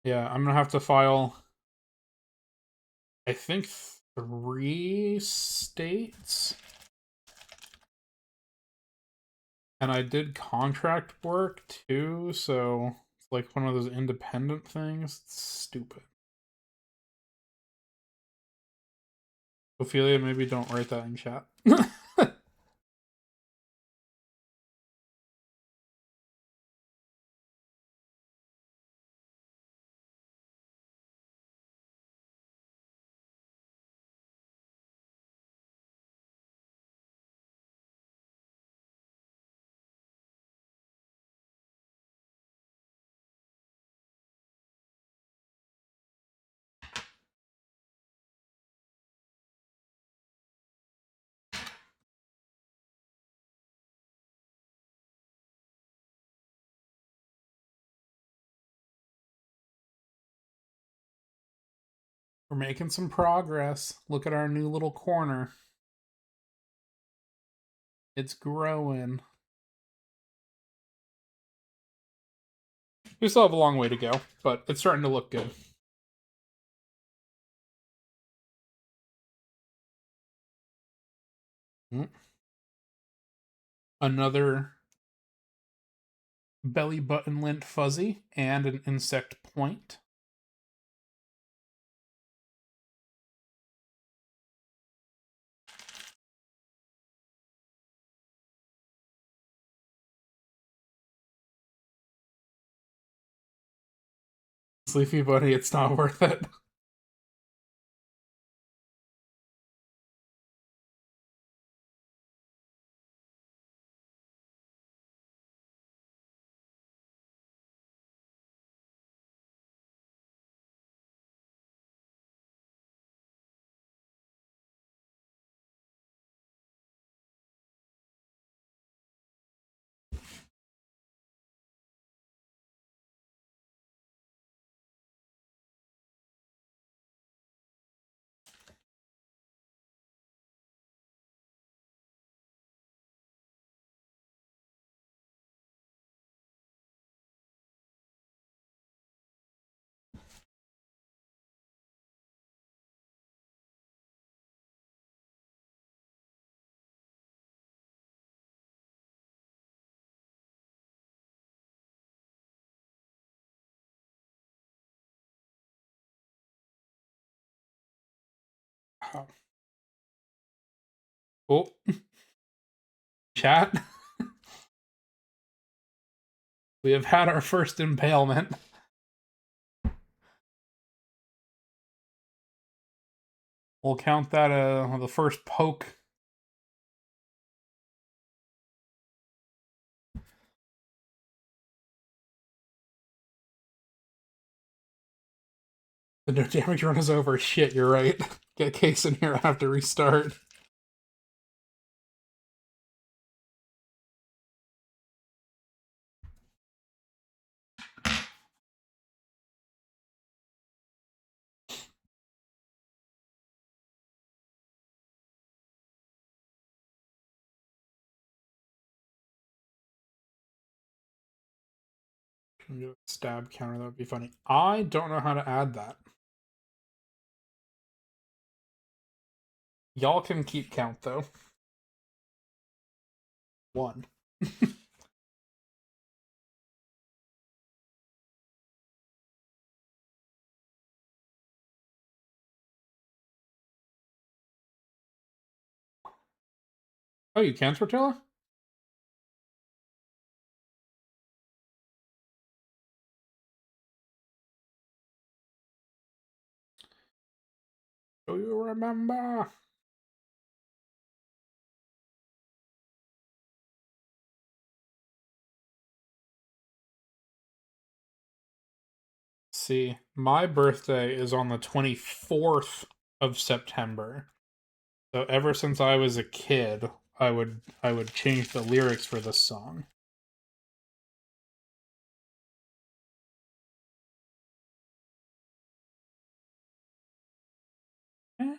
Yeah, I'm gonna have to file, I think, 3 states. And I did contract work too, so it's like one of those independent things. It's stupid. Ophelia, maybe don't write that in chat. We're making some progress. Look at our new little corner. It's growing. We still have a long way to go, but it's starting to look good. Another belly button lint fuzzy and an insect point. Sleepy buddy, it's not worth it. Oh, chat. We have had our first impalement. We'll count that the first poke. The no damage run is over. Shit, you're right. Get Case in here, I have to restart. Stab counter, that would be funny. I don't know how to add that. Y'all can keep count, though. 1. Oh, you can, Tortilla? Do you remember? See, my birthday is on the 24th of September. So ever since I was a kid, I would change the lyrics for this song. Eh.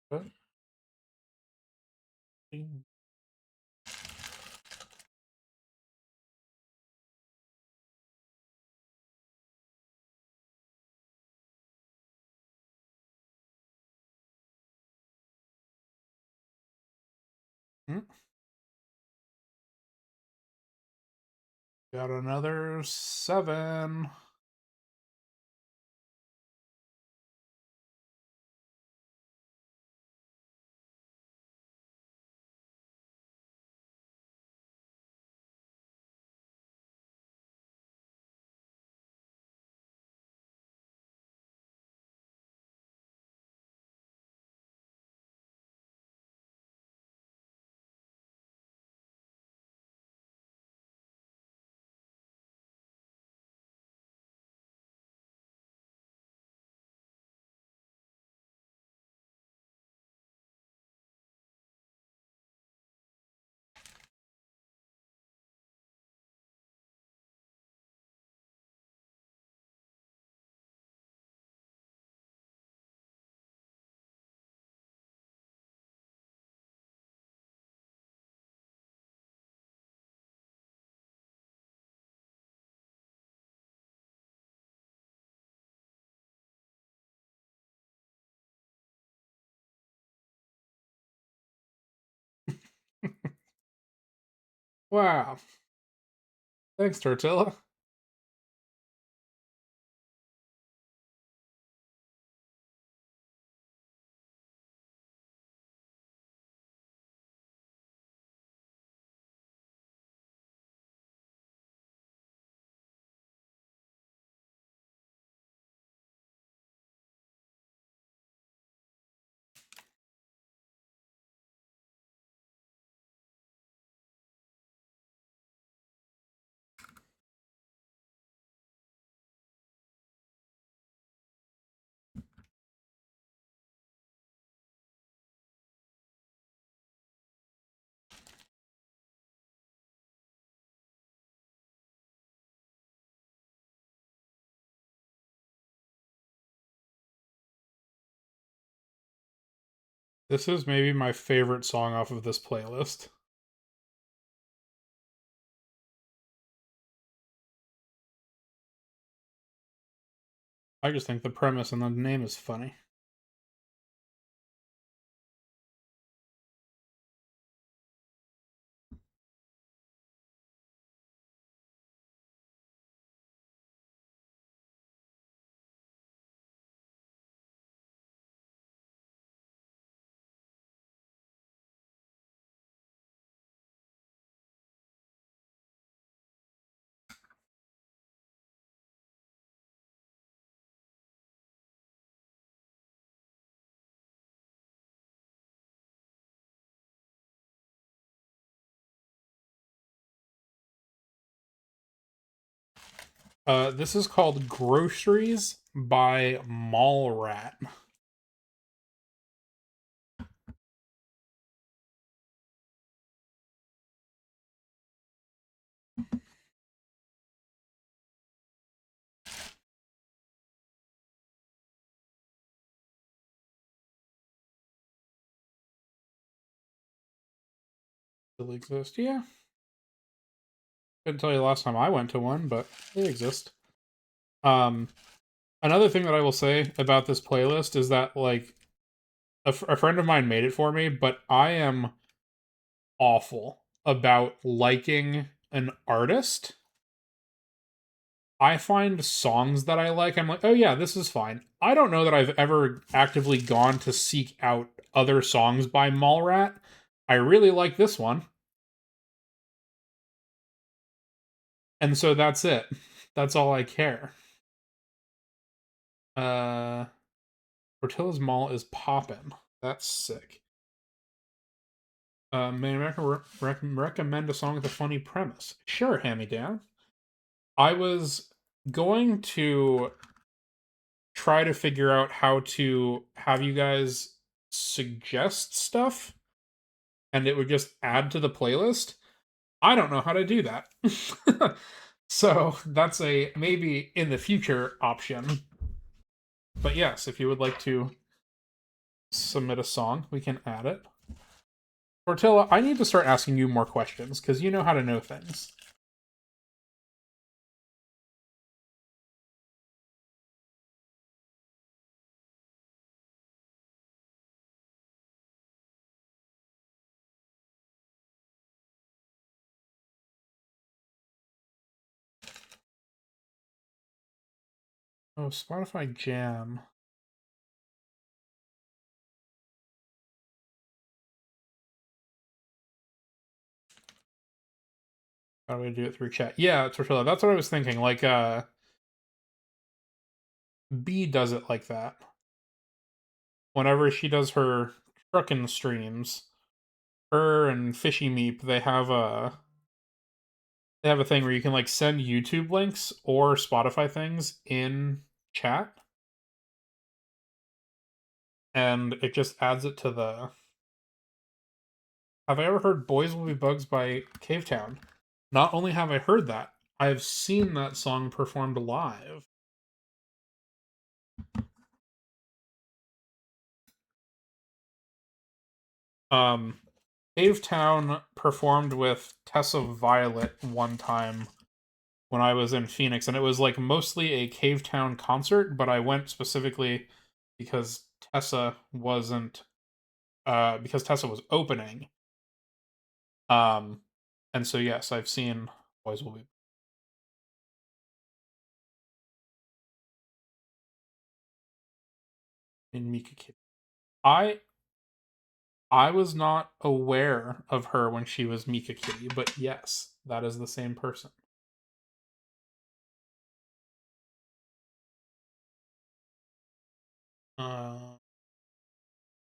What? Hmm? Got another 7. Wow. Thanks, Tortilla. This is maybe my favorite song off of this playlist. I just think the premise and the name is funny. This is called Groceries by Mallrat. Still exist? Yeah. Couldn't tell you the last time I went to one, but they exist. Um, Another thing that I will say about this playlist is that, like, a friend of mine made it for me, but I am awful about liking an artist. I find songs that I like, I'm like, oh yeah, this is fine. I don't know that I've ever actively gone to seek out other songs by Mallrat. I really like this one. And so that's it. That's all I care. Uh Portillo's Mall is poppin'. That's sick. May I recommend a song with a funny premise? Sure, hand me down. I was going to try to figure out how to have you guys suggest stuff and it would just add to the playlist. I don't know how to do that. So that's a maybe in the future option. But yes, if you would like to submit a song, we can add it. Portilla, I need to start asking you more questions because you know how to know things. Oh, Spotify Jam. How do I do it through chat? Yeah, Tortilla, that's what I was thinking. Like, B does it like that. Whenever she does her trucking streams, her and Fishy Meep, they have a thing where you can like send YouTube links or Spotify things in chat, and it just adds it to the. Have I ever heard "Boys Will Be Bugs" by Cavetown? Not only have I heard that, I have seen that song performed live. Um, Cavetown performed with Tessa Violet one time when I was in Phoenix, and it was like mostly a Cavetown concert, but I went specifically because Tessa wasn't because Tessa was opening. Um And so yes, I've seen Boys Will Be in Mika Kitty. I I was not aware of her when she was Mika Kitty, but yes, that is the same person. Uh,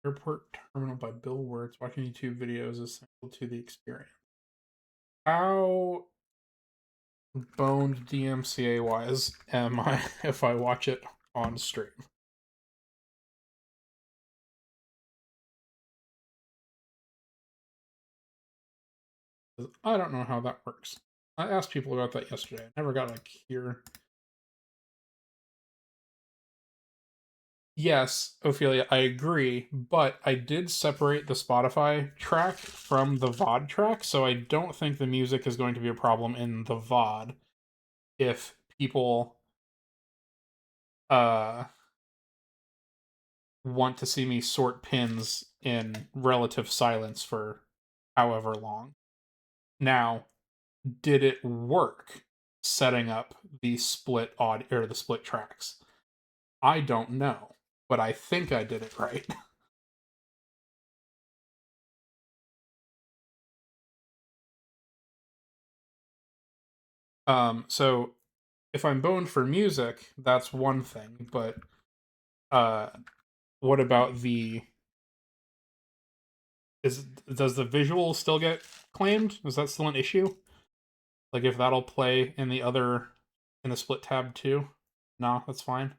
Airport Terminal by Bill Wirtz. Watching YouTube videos is central to the experience. How boned DMCA wise am I if I watch it on stream? I don't know how that works. I asked people about that yesterday. I never got like here. Yes, Ophelia, I agree, but I did separate the Spotify track from the VOD track, so I don't think the music is going to be a problem in the VOD if people uh want to see me sort pins in relative silence for however long. Now, did it work setting up the split odd or the split tracks? I don't know, but I think I did it right. So if I'm boned for music, that's one thing, but uh what about the is does the visual still get claimed? Is that still an issue? Like if that'll play in the other in the split tab too? No, that's fine.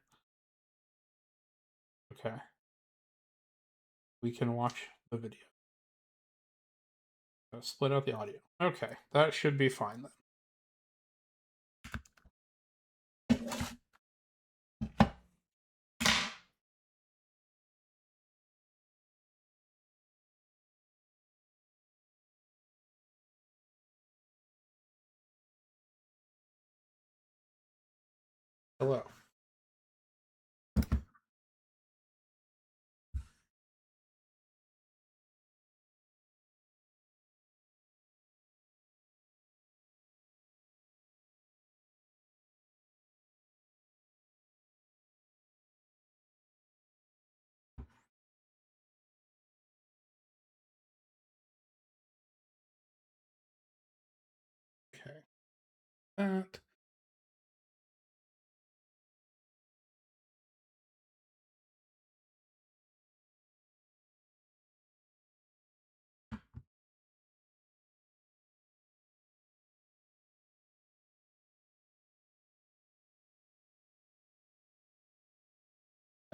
Okay. We can watch the video. Split out the audio. Okay, that should be fine then. Hello. Okay. That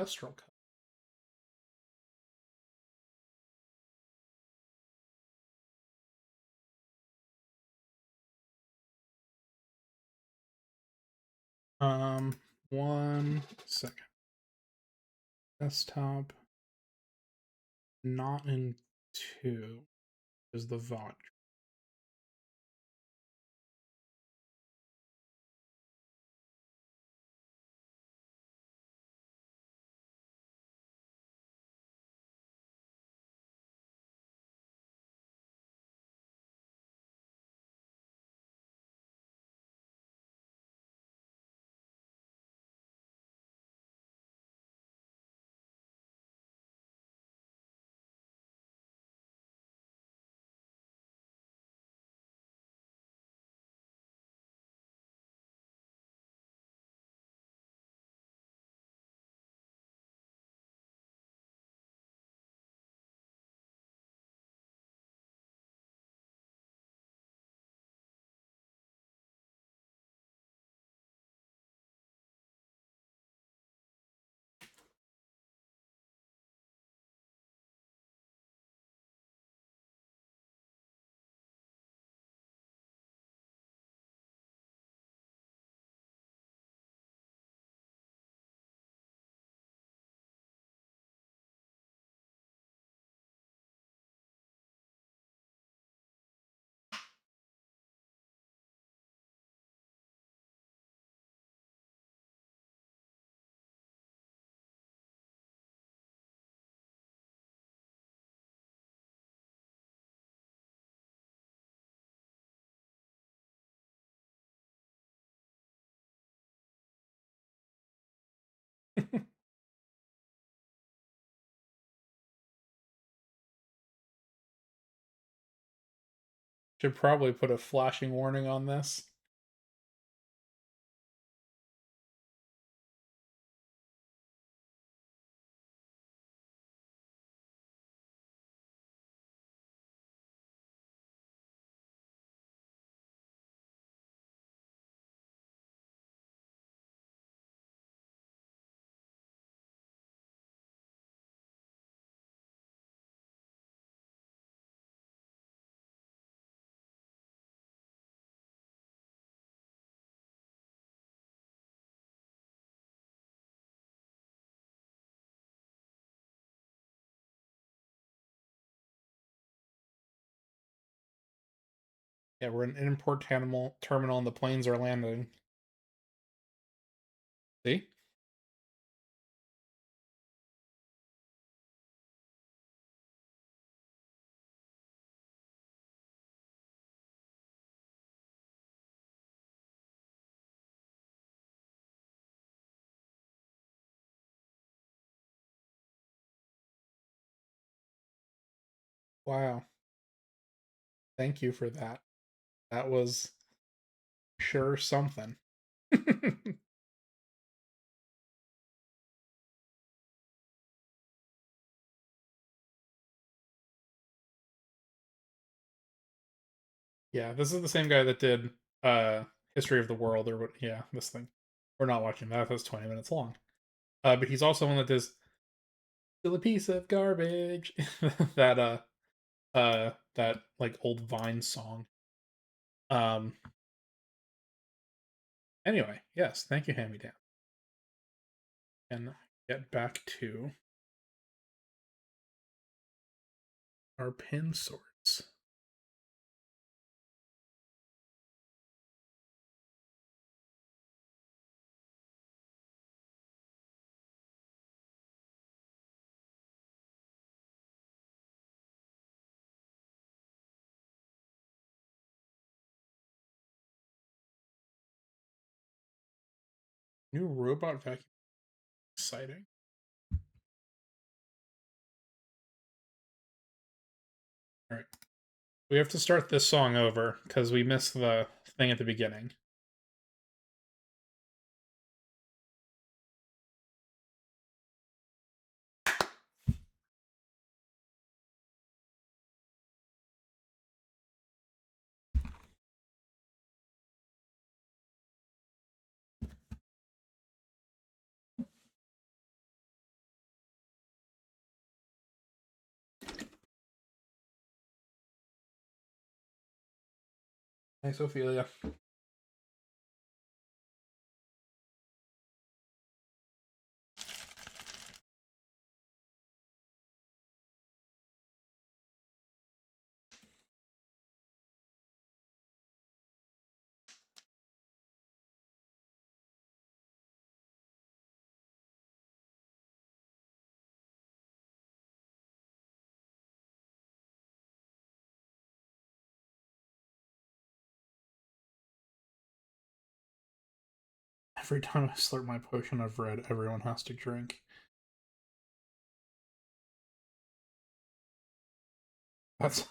Kestrel. Um, 1 second. Desktop. Not in two. Is the VOD. Should probably put a flashing warning on this. Yeah, we're in an import terminal and the planes are landing. See? Wow. Thank you for that. That was sure something. Yeah, this is the same guy that did History of the World or what yeah, this thing. We're not watching that, that's 20 minutes long. But he's also one that does Still a Piece of Garbage. that that like old Vine song. Um anyway, yes, thank you, Hand Me Down. And get back to our pin sorts. New robot vacuum. Exciting. All right. We have to start this song over because we missed the thing at the beginning. Thanks, Ophelia. Every time I slurp my potion of red, everyone has to drink. That's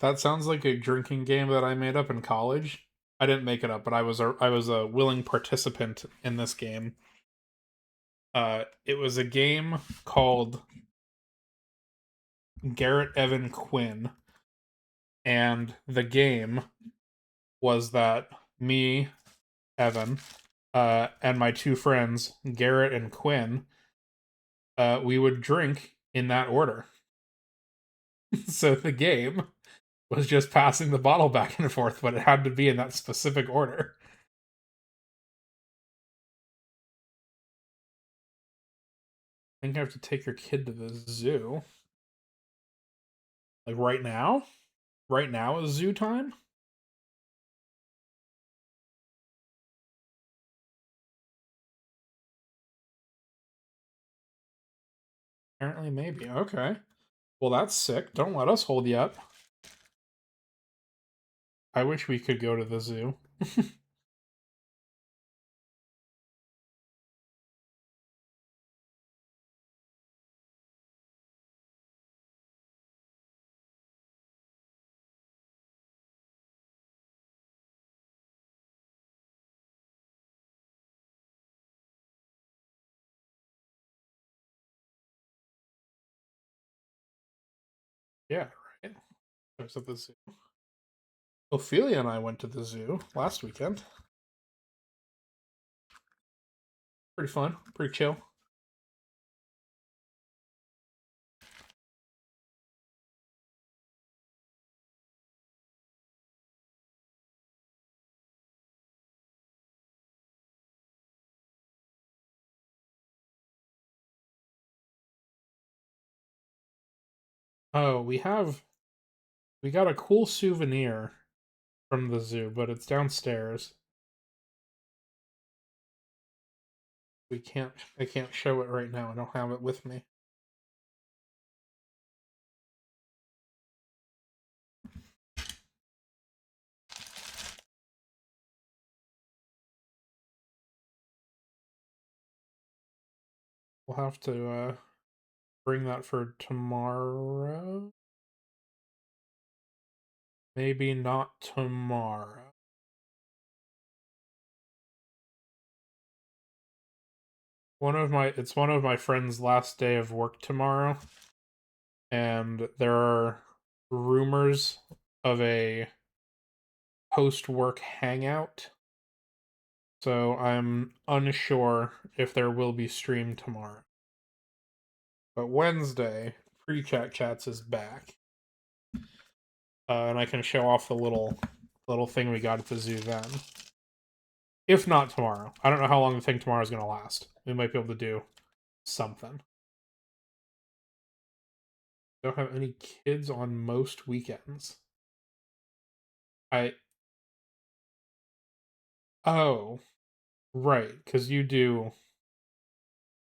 that sounds like a drinking game that I made up in college. I didn't make it up, but I was a willing participant in this game. It was a game called Garrett Evan Quinn, and the game was that me, Evan, and my two friends, Garrett and Quinn, we would drink in that order. So the game was just passing the bottle back and forth, but it had to be in that specific order. I think I have to take your kid to the zoo. Like right now? Right now is zoo time? Apparently, maybe. Okay. Well, that's sick. Don't let us hold you up. I wish we could go to the zoo. Yeah, right. I was at the zoo. Ophelia and I went to the zoo last weekend. Pretty fun, pretty chill. Oh, we got a cool souvenir from the zoo, but it's downstairs. I can't show it right now. I don't have it with me. We'll have to bring that for tomorrow. Maybe not tomorrow. It's one of my friend's last day of work tomorrow, and there are rumors of a post work hangout. So I'm unsure if there will be stream tomorrow. But Wednesday, pre-chat chats is back. And I can show off the little thing we got at the zoo then. If not tomorrow. I don't know how long the thing tomorrow is gonna last. We might be able to do something. Don't have any kids on most weekends. I Oh, right, because you do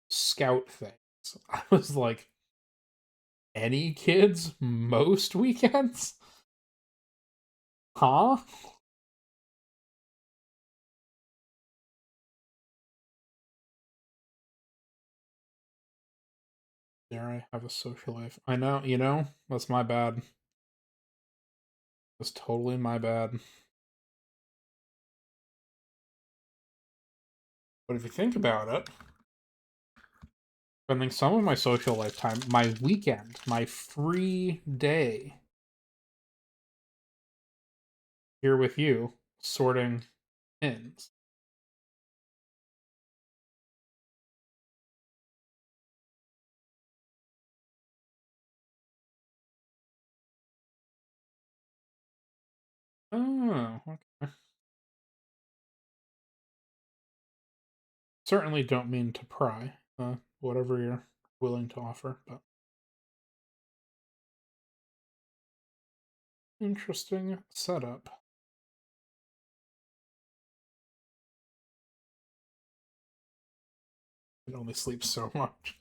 scout things. I was like, any kids most weekends? Huh? There I have a social life. I know, that's my bad. That's totally my bad. But if you think about it, spending some of my social lifetime, my weekend, my free day here with you, sorting pins. Oh, okay. Certainly don't mean to pry. Whatever you're willing to offer, but interesting setup. It only sleeps so much.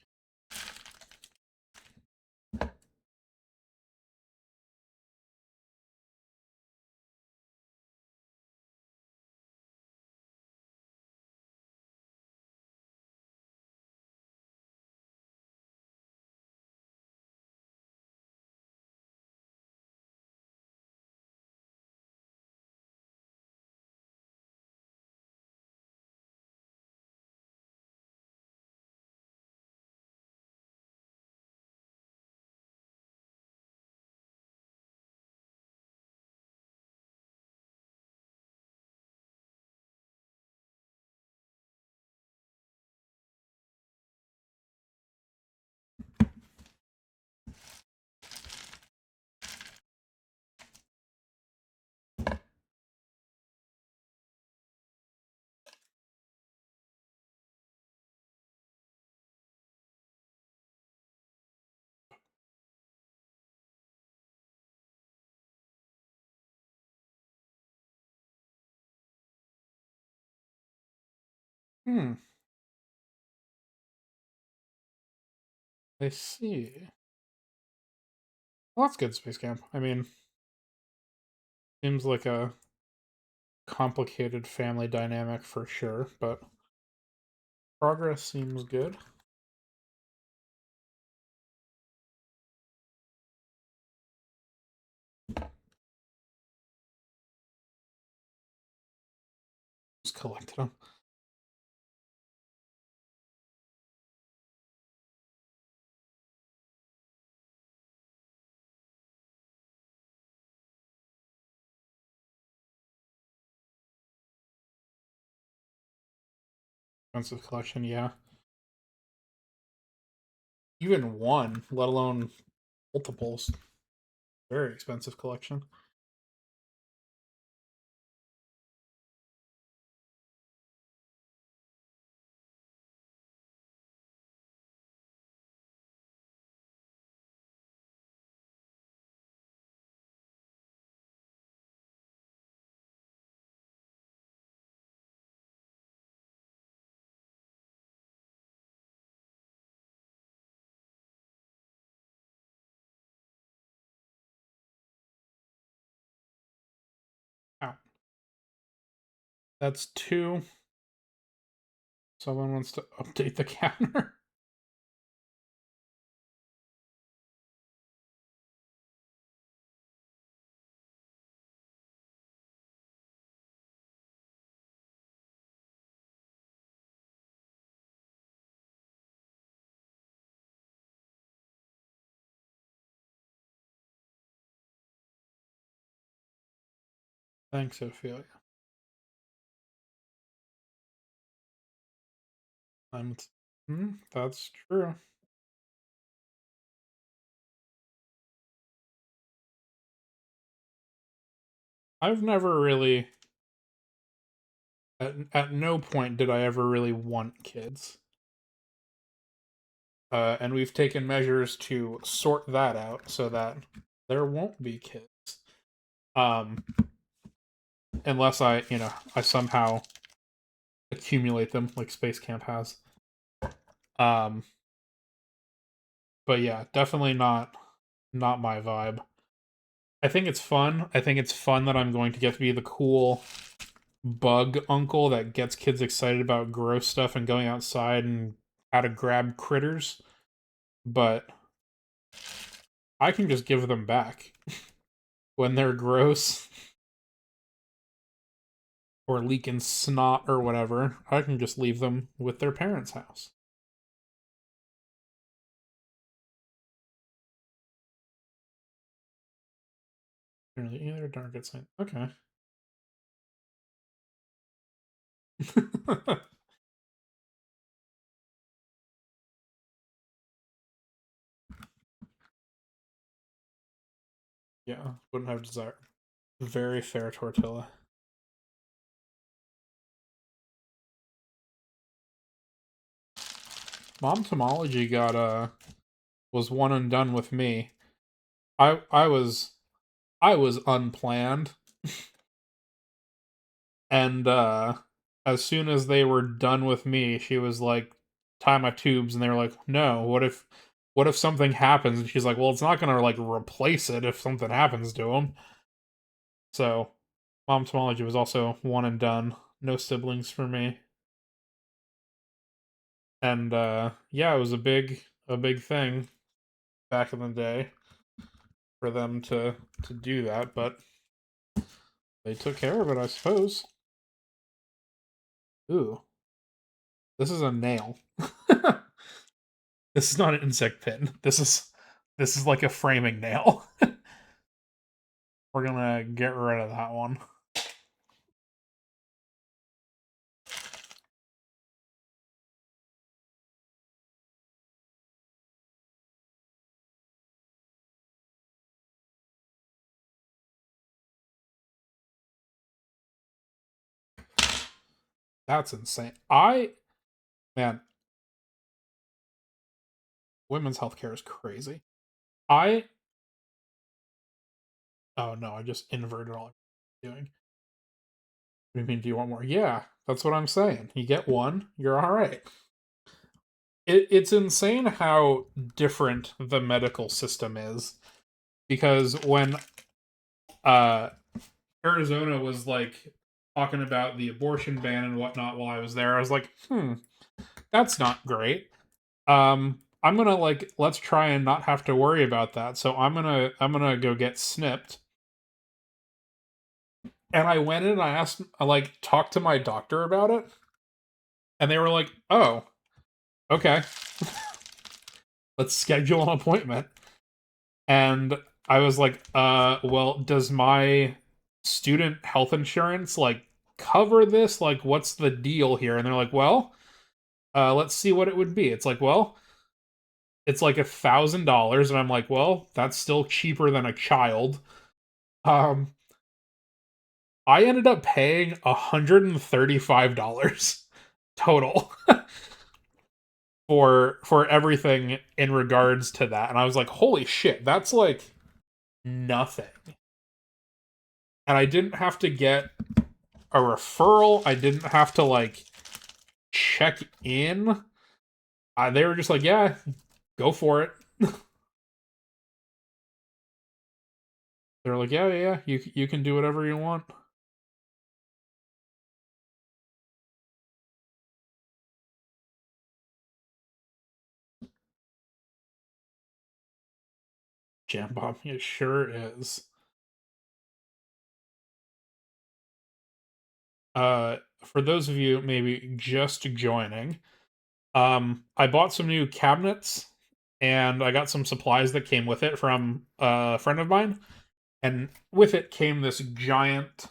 Hmm. I see. Well, that's good, Space Camp. I mean, seems like a complicated family dynamic for sure, but progress seems good. Just collected them. Expensive collection, yeah. Even one, let alone multiples. Very expensive collection. Ow. That's 2. Someone wants to update the counter. Thanks, Ophelia. That's true. I've never really, at no point did I ever really want kids. And we've taken measures to sort that out so that there won't be kids. Um, unless I somehow accumulate them like Space Camp has. Um, but yeah, definitely not my vibe. I think it's fun. I think it's fun that I'm going to get to be the cool bug uncle that gets kids excited about gross stuff and going outside and how to grab critters. But I can just give them back when they're gross or leaking snot or whatever. I can just leave them with their parents' house. Either dark at sign. Okay. Yeah, wouldn't have desire. Very fair, Tortilla. Mom Tomology was one and done with me. I was unplanned. And as soon as they were done with me, she was like, tie my tubes, and they were like, no, what if something happens? And she's like, well, it's not gonna like replace it if something happens to him. So Mom Tomology was also one and done. No siblings for me. And yeah, it was a big thing back in the day for them to do that, but they took care of it, I suppose. Ooh, this is a nail. This is not an insect pin. This is like a framing nail. We're gonna get rid of that one. That's insane. Man, women's healthcare is crazy. I oh no, I just inverted all I'm doing. What do you mean? Do you want more? Yeah, that's what I'm saying. You get one, you're all right. It's insane how different the medical system is, because when uh Arizona was like talking about the abortion ban and whatnot while I was there, I was like, that's not great. I'm gonna like let's try and not have to worry about that. So I'm gonna go get snipped. And I went in and I like talked to my doctor about it, and they were like, "Oh, okay, let's schedule an appointment." And I was like, well, does my student health insurance like cover this? Like, what's the deal here?" And they're like, "Well, Let's see what it would be. It's like, well, it's like $1,000, and I'm like, well, that's still cheaper than a child. Um, I ended up paying $135 total for everything in regards to that, and I was like, holy shit, that's like nothing. And I didn't have to get a referral. I didn't have to like check in. They were just like, yeah, go for it. They're like, yeah, yeah, yeah, you can do whatever you want. Jam Bomb, it sure is. For those of you maybe just joining, I bought some new cabinets and I got some supplies that came with it from a friend of mine. And with it came this giant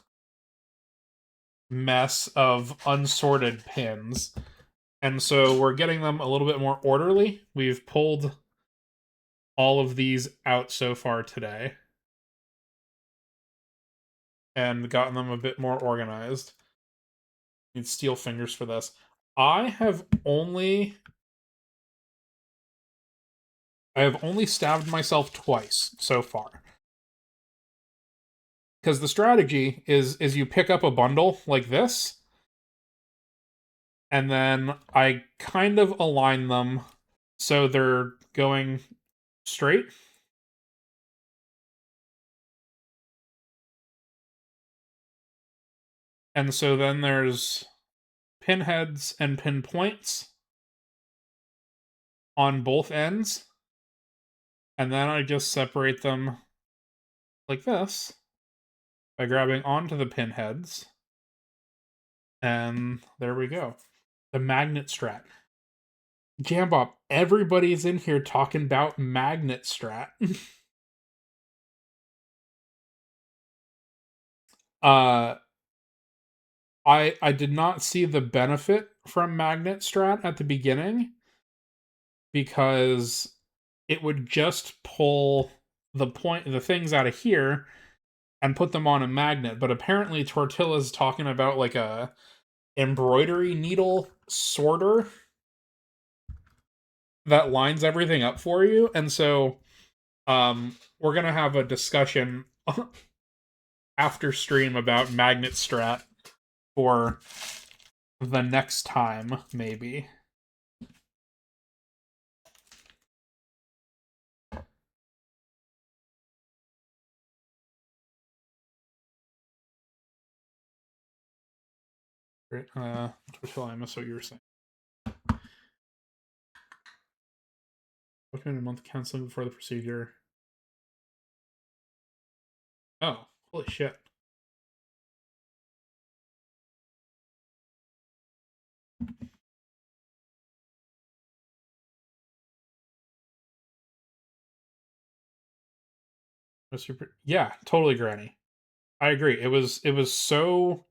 mess of unsorted pins. And so we're getting them a little bit more orderly. We've pulled all of these out so far today and gotten them a bit more organized. Need steel fingers for this. I have only stabbed myself twice so far. Because the strategy is you pick up a bundle like this, and then I kind of align them so they're going straight. And so then there's pinheads and pinpoints on both ends. And then I just separate them like this by grabbing onto the pinheads. And there we go. The magnet strat. Jambop, everybody's in here talking about magnet strat. uh I did not see the benefit from magnet strat at the beginning because it would just pull the things out of here and put them on a magnet. But apparently Tortilla's talking about like a embroidery needle sorter that lines everything up for you. And so we're gonna have a discussion after stream about magnet strat for the next time, maybe. Tortilla, I missed what you were saying. Recommended a month counseling before the procedure. Oh, holy shit. Yeah, totally, Granny. I agree. It was so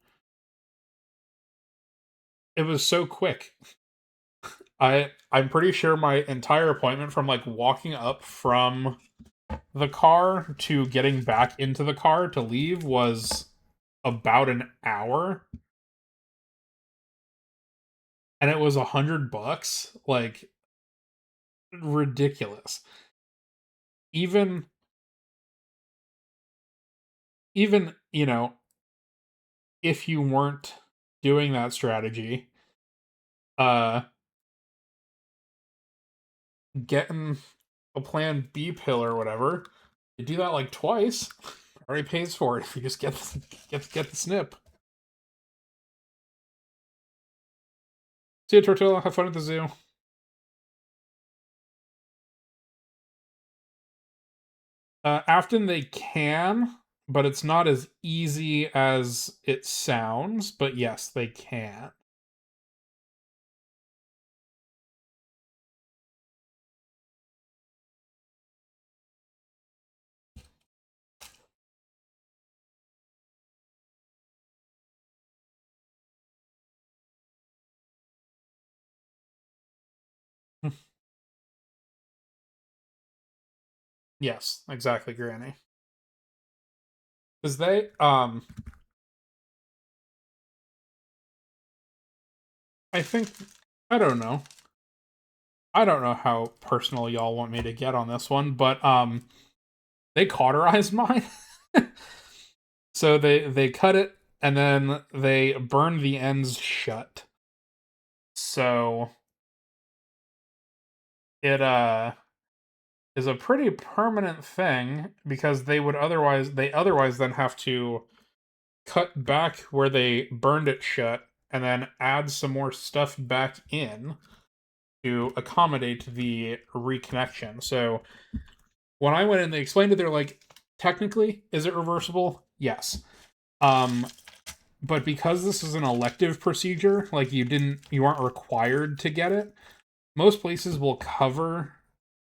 quick. I'm pretty sure my entire appointment from like walking up from the car to getting back into the car to leave was about an hour. And it was $100. Like ridiculous. Even you know, if you weren't doing that strategy, uh getting a plan B pill or whatever, you do that like twice, already pays for it if you just get the snip. See you, Tortilla. Have fun at the zoo. Often they can, but it's not as easy as it sounds. But yes, they can. Yes, exactly, Granny. Because they I think I don't know. I don't know how personal y'all want me to get on this one, but they cauterized mine. So they cut it and then they burned the ends shut. So it is a pretty permanent thing because they otherwise then have to cut back where they burned it shut and then add some more stuff back in to accommodate the reconnection. So when I went in, they explained it. They're like, technically, is it reversible? Yes. Um, but because this is an elective procedure, like you aren't required to get it. Most places will cover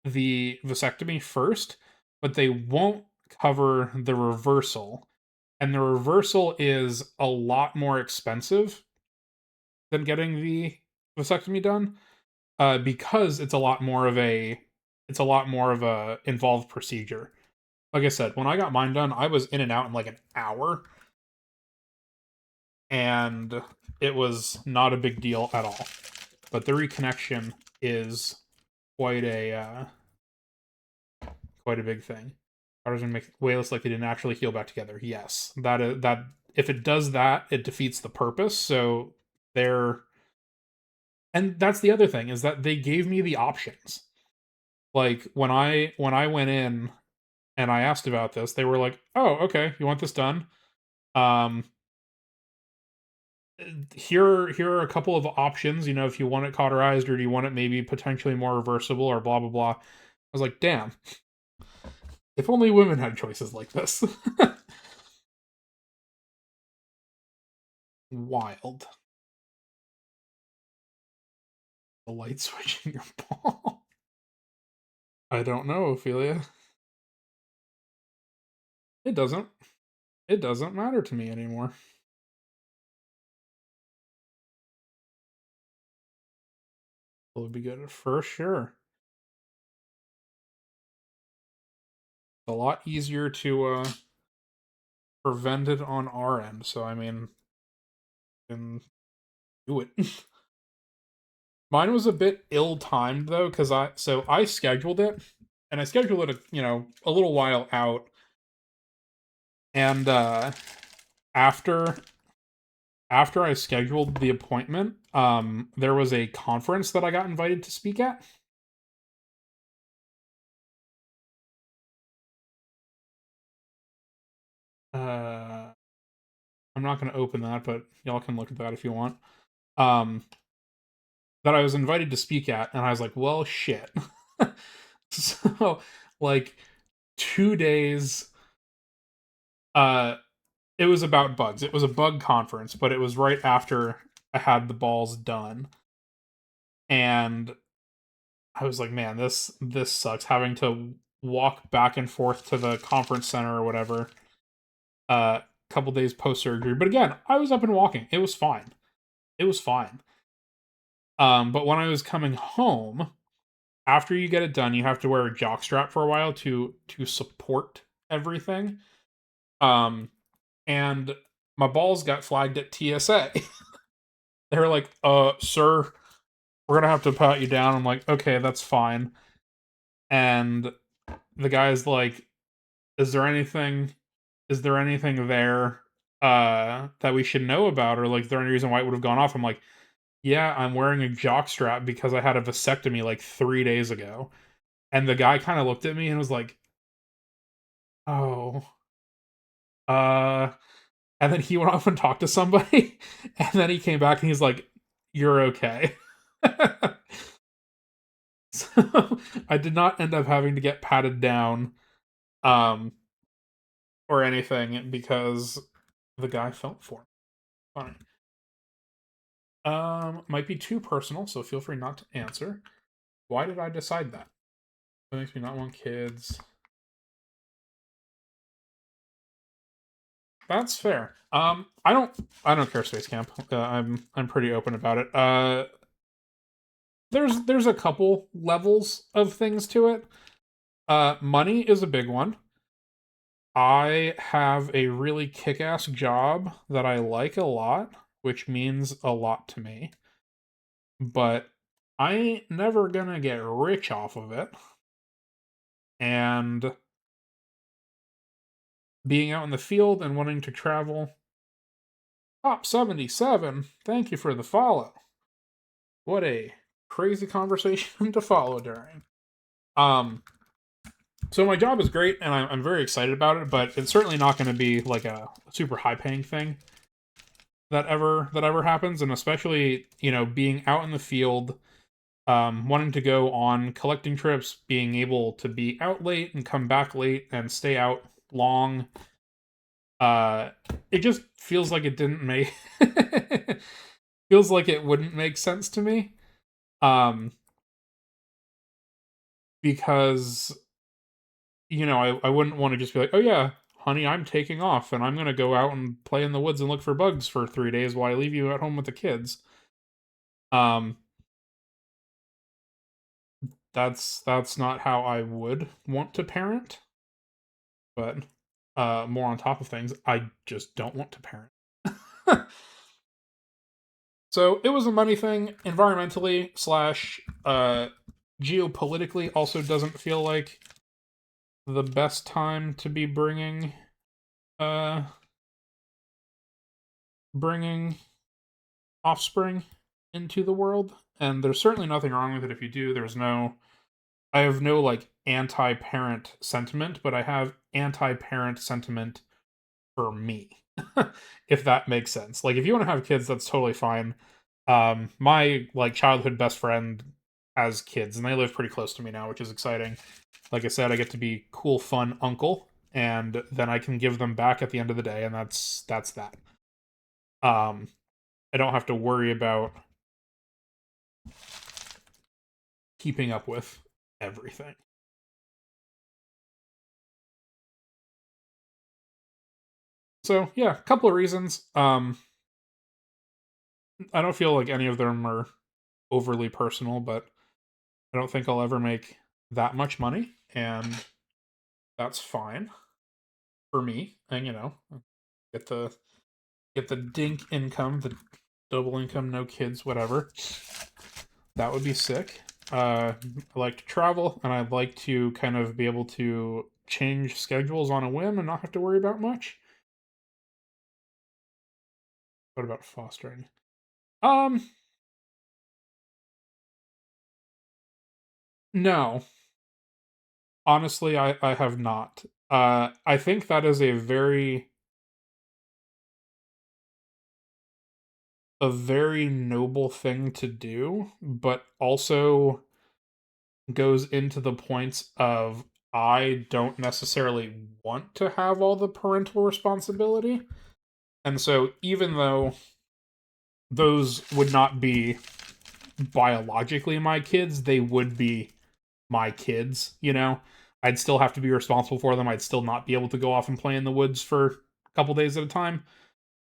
the vasectomy first, but they won't cover the reversal. And the reversal is a lot more expensive than getting the vasectomy done, because it's a lot more of a involved procedure. Like I said, when I got mine done, I was in and out in like an hour, and it was not a big deal at all. But the reconnection is quite a quite a big thing. Ours gonna make whales like they didn't actually heal back together. Yes, that if it does that, it defeats the purpose. So they're and that's the other thing is that they gave me the options. Like when I went in and I asked about this, they were like, "Oh, okay, you want this done? Um, here are a couple of options. You know, if you want it cauterized or do you want it maybe potentially more reversible or blah blah blah." I was like, "Damn, if only women had choices like this." Wild. The light switch in your ball. I don't know, Ophelia. It doesn't. It doesn't matter to me anymore. It would be good for sure. A lot easier to prevent it on our end. So I mean, can do it. Mine was a bit ill-timed though, because I scheduled it, and I scheduled it, a little while out, and after after I scheduled the appointment, there was a conference that I got invited to speak at. Uh, I'm not going to open that, but y'all can look at that if you want. Um, that I was invited to speak at, and I was like, well, shit. So, like, 2 days. Uh, it was about bugs. It was a bug conference, but it was right after I had the balls done, and I was like, man, this sucks. Having to walk back and forth to the conference center or whatever. A couple days post surgery, but again, I was up and walking. It was fine. It was fine. But when I was coming home, after you get it done, you have to wear a jock strap for a while to support everything. Um, and my balls got flagged at TSA. They were like, sir, we're gonna have to pat you down." I'm like, "Okay, that's fine." And the guy's like, "Is there anything? Is there anything there that we should know about, or like, is there any reason why it would have gone off?" I'm like, "Yeah, I'm wearing a jock strap because I had a vasectomy like 3 days ago." And the guy kind of looked at me and was like, "Oh, uh," and then he went off and talked to somebody, and then he came back and he's like, "You're okay." So I did not end up having to get patted down, um, or anything because the guy felt for me. Fine. Might be too personal, so feel free not to answer. Why did I decide that? What makes me not want kids? That's fair. I don't care, Space Camp. I'm pretty open about it. There's a couple levels of things to it. Money is a big one. I have a really kick-ass job that I like a lot, which means a lot to me. But I ain't never gonna get rich off of it. And being out in the field and wanting to travel. Top 77, thank you for the follow. What a crazy conversation to follow during. Um, so my job is great, and I'm very excited about it, but it's certainly not going to be like a super high paying thing that ever happens, and especially being out in the field, wanting to go on collecting trips, being able to be out late and come back late and stay out long. Uh, it just feels like it didn't make feels like it wouldn't make sense to me. Um, because I wouldn't want to just be like, oh yeah, honey, I'm taking off and I'm gonna go out and play in the woods and look for bugs for 3 days while I leave you at home with the kids. Um, that's not how I would want to parent. But more on top of things, I just don't want to parent. So it was a money thing. Environmentally slash geopolitically, also doesn't feel like the best time to be uh bringing offspring into the world. And there's certainly nothing wrong with it if you do. I have no like anti-parent sentiment, but I have anti-parent sentiment for me. If that makes sense. Like if you want to have kids, that's totally fine. My like childhood best friend has kids and they live pretty close to me now, which is exciting. Like I said, I get to be cool, fun uncle, and then I can give them back at the end of the day, and that's that. Um, I don't have to worry about keeping up with everything. So yeah, a couple of reasons. I don't feel like any of them are overly personal, but I don't think I'll ever make that much money, and that's fine for me. And get the get the dink income, the double income, no kids, whatever. That would be sick. I like to travel, and I'd like to kind of be able to change schedules on a whim and not have to worry about much. What about fostering? Um, no. Honestly, I have not. I think that is a very noble thing to do, but also goes into the points of I don't necessarily want to have all the parental responsibility. And so even though those would not be biologically my kids, they would be my kids. I'd still have to be responsible for them. I'd still not be able to go off and play in the woods for a couple days at a time.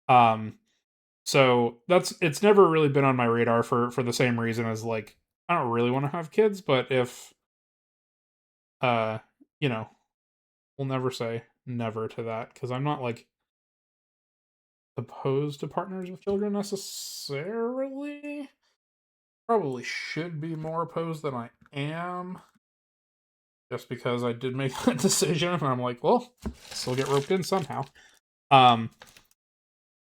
Um, so it's never really been on my radar for the same reason as like I don't really want to have kids, but if uh you know, we'll never say never to that because I'm not like opposed to partners with children necessarily. Probably should be more opposed than I am. Just because I did make that decision, and I'm like, well, still get roped in somehow. Um,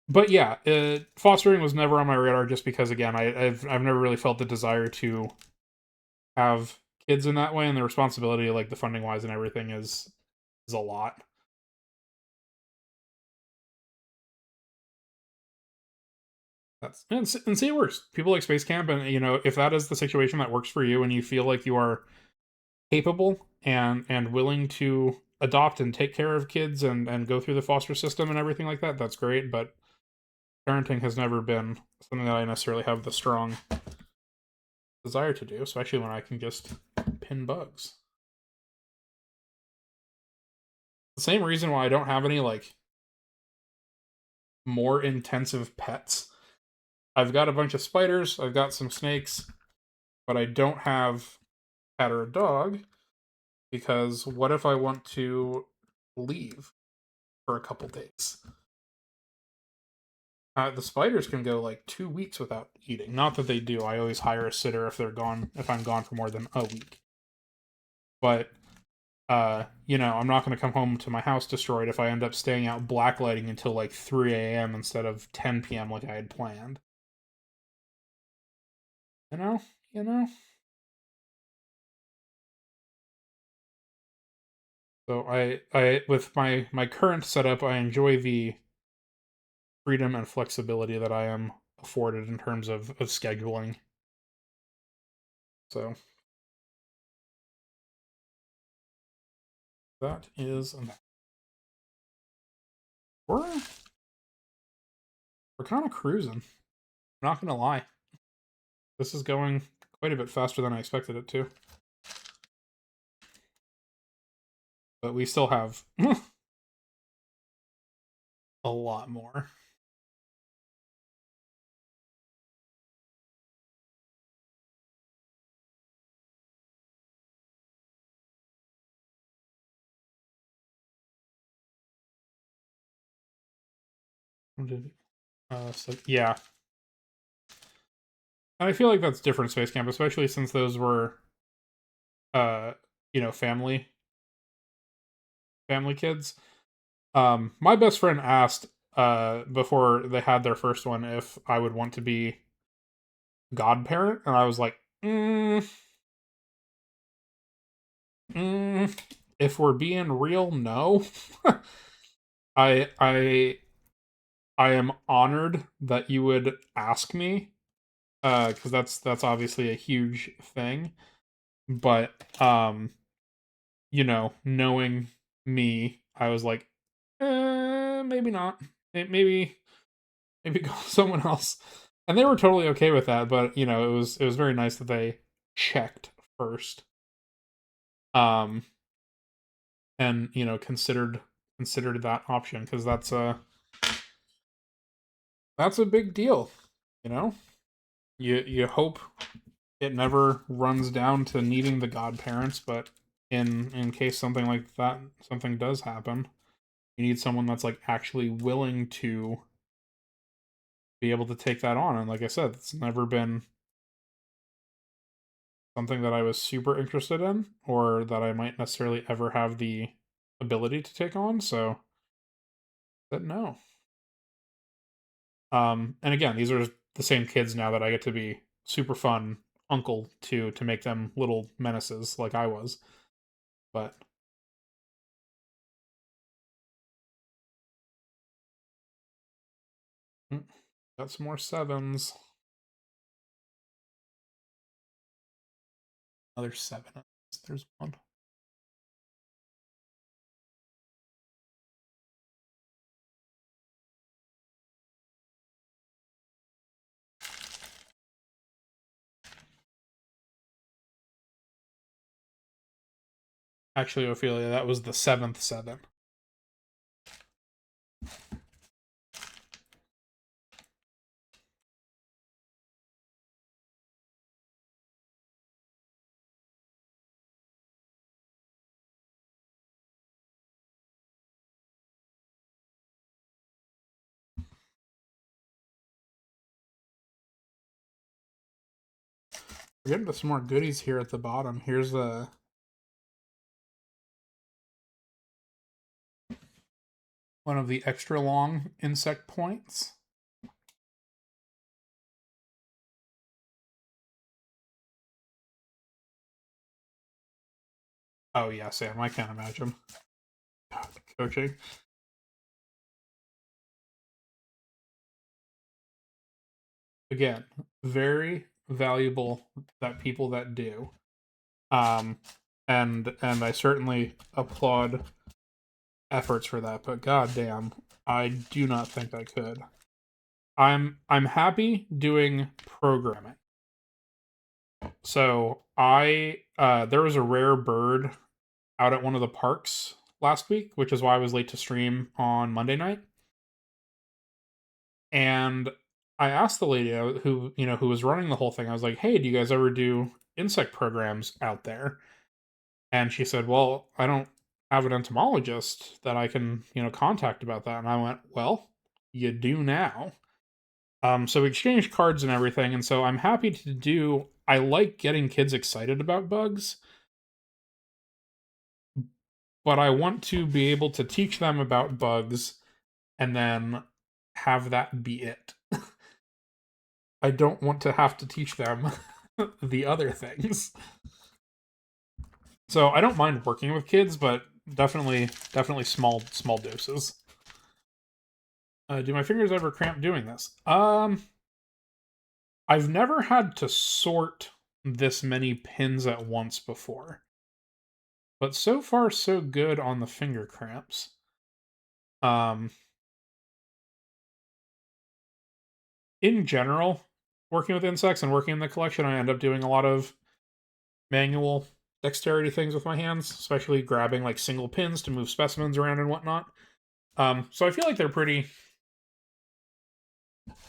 but yeah, fostering was never on my radar, just because again, I've never really felt the desire to have kids in that way, and the responsibility, like the funding wise and everything, is a lot. And see, it works. People like Space Camp, and if that is the situation that works for you, and you feel like you are capable and willing to adopt and take care of kids and go through the foster system and everything like that, that's great. But parenting has never been something that I necessarily have the strong desire to do, especially when I can just pin bugs. The same reason why I don't have any like more intensive pets. I've got a bunch of spiders, I've got some snakes, but I don't have a cat or a dog because what if I want to leave for a couple days? The spiders can go like 2 weeks without eating. Not that they do. I always hire a sitter if they're gone, if I'm gone for more than a week. But I'm not going to come home to my house destroyed if I end up staying out blacklighting until like 3 a.m. instead of 10 p.m. like I had planned. You know, you know. So I with my current setup, I enjoy the freedom and flexibility that I am afforded in terms of scheduling. So that is we're we're kind of cruising. I'm not gonna lie. This is going quite a bit faster than I expected it to. But we still have a lot more. So yeah, I feel like that's different Space Camp, especially since those were, uh, family kids. My best friend asked, before they had their first one, if I would want to be godparent, and I was like, if we're being real, no. I I I am honored that you would ask me, because that's obviously a huge thing. But knowing me, I was like, maybe not. Maybe go with someone else. And they were totally okay with that, but it was very nice that they checked first. Um and considered that option, because that's a big deal, you know? You hope it never runs down to needing the godparents, but in case something like that something does happen, you need someone that's like actually willing to be able to take that on. And like I said, it's never been something that I was super interested in, or that I might necessarily ever have the ability to take on. So I said no. And again, these are the same kids now that I get to be super fun uncle to make them little menaces like I was. But got some more sevens. Another seven. There's one. Actually, Ophelia, that was the seventh seven. We're getting to some more goodies here at the bottom. Here's one of the extra long insect points. Oh yeah, Sam, I can't imagine. God, coaching. Again, very valuable that people that do. Um and I certainly applaud efforts for that, but goddamn, I do not think I could. I'm happy doing programming. So there was a rare bird out at one of the parks last week, which is why I was late to stream on Monday night. And I asked the lady who was running the whole thing. I was like, "Hey, do you guys ever do insect programs out there?" And she said, well, I don't have an entomologist that I can, contact about that. And I went, well, you do now. So we exchanged cards and everything. And so I'm happy to do, I like getting kids excited about bugs, but I want to be able to teach them about bugs and then have that be it. I don't want to have to teach them the other things. So I don't mind working with kids, but definitely small doses. Do my fingers ever cramp doing this? I've never had to sort this many pins at once before, but so far so good on the finger cramps. Um, in general, working with insects and working in the collection, I end up doing a lot of manual dexterity things with my hands, especially grabbing like single pins to move specimens around and whatnot. So I feel like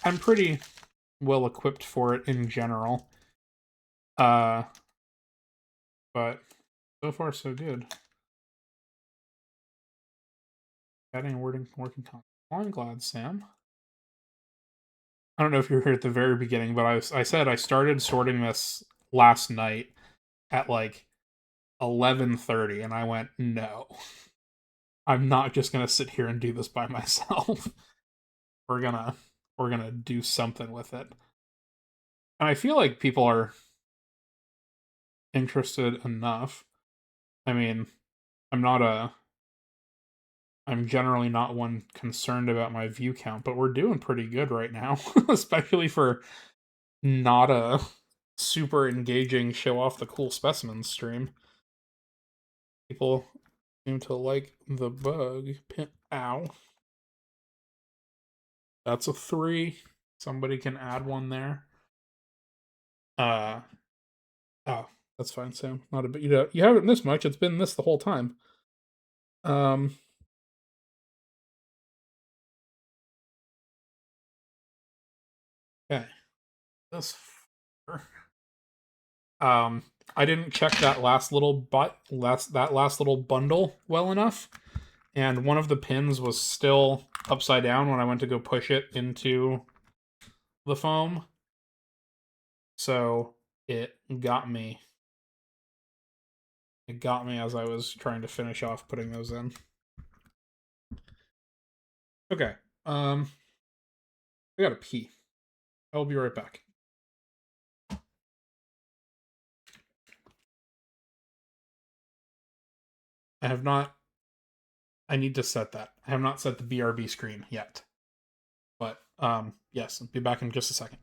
I'm pretty well equipped for it in general. Uh, but so far so good. Adding working content. Well, I'm glad, Sam. I don't know if you were here at the very beginning, but I said I started sorting this last night at like 11:30, and I went, no, I'm not just gonna sit here and do this by myself. we're gonna we're gonna do something with it. And I feel like people are interested enough. I mean, I'm not a I'm generally not one concerned about my view count, but we're doing pretty good right now, especially for not a super engaging show off the cool specimens stream. People seem to like the bug. Ow. That's a 3. Somebody can add one there. Uh oh, that's fine, Sam. Not a bit. You haven't missed much. It's been this the whole time. Um. Okay. This. Um. I didn't check that last little bundle well enough, and one of the pins was still upside down when I went to go push it into the foam. So it got me. It got me as I was trying to finish off putting those in. Okay. I gotta pee. I'll be right back. I have not. I need to set that. I have not set the BRB screen yet. But yes, I'll be back in just a second.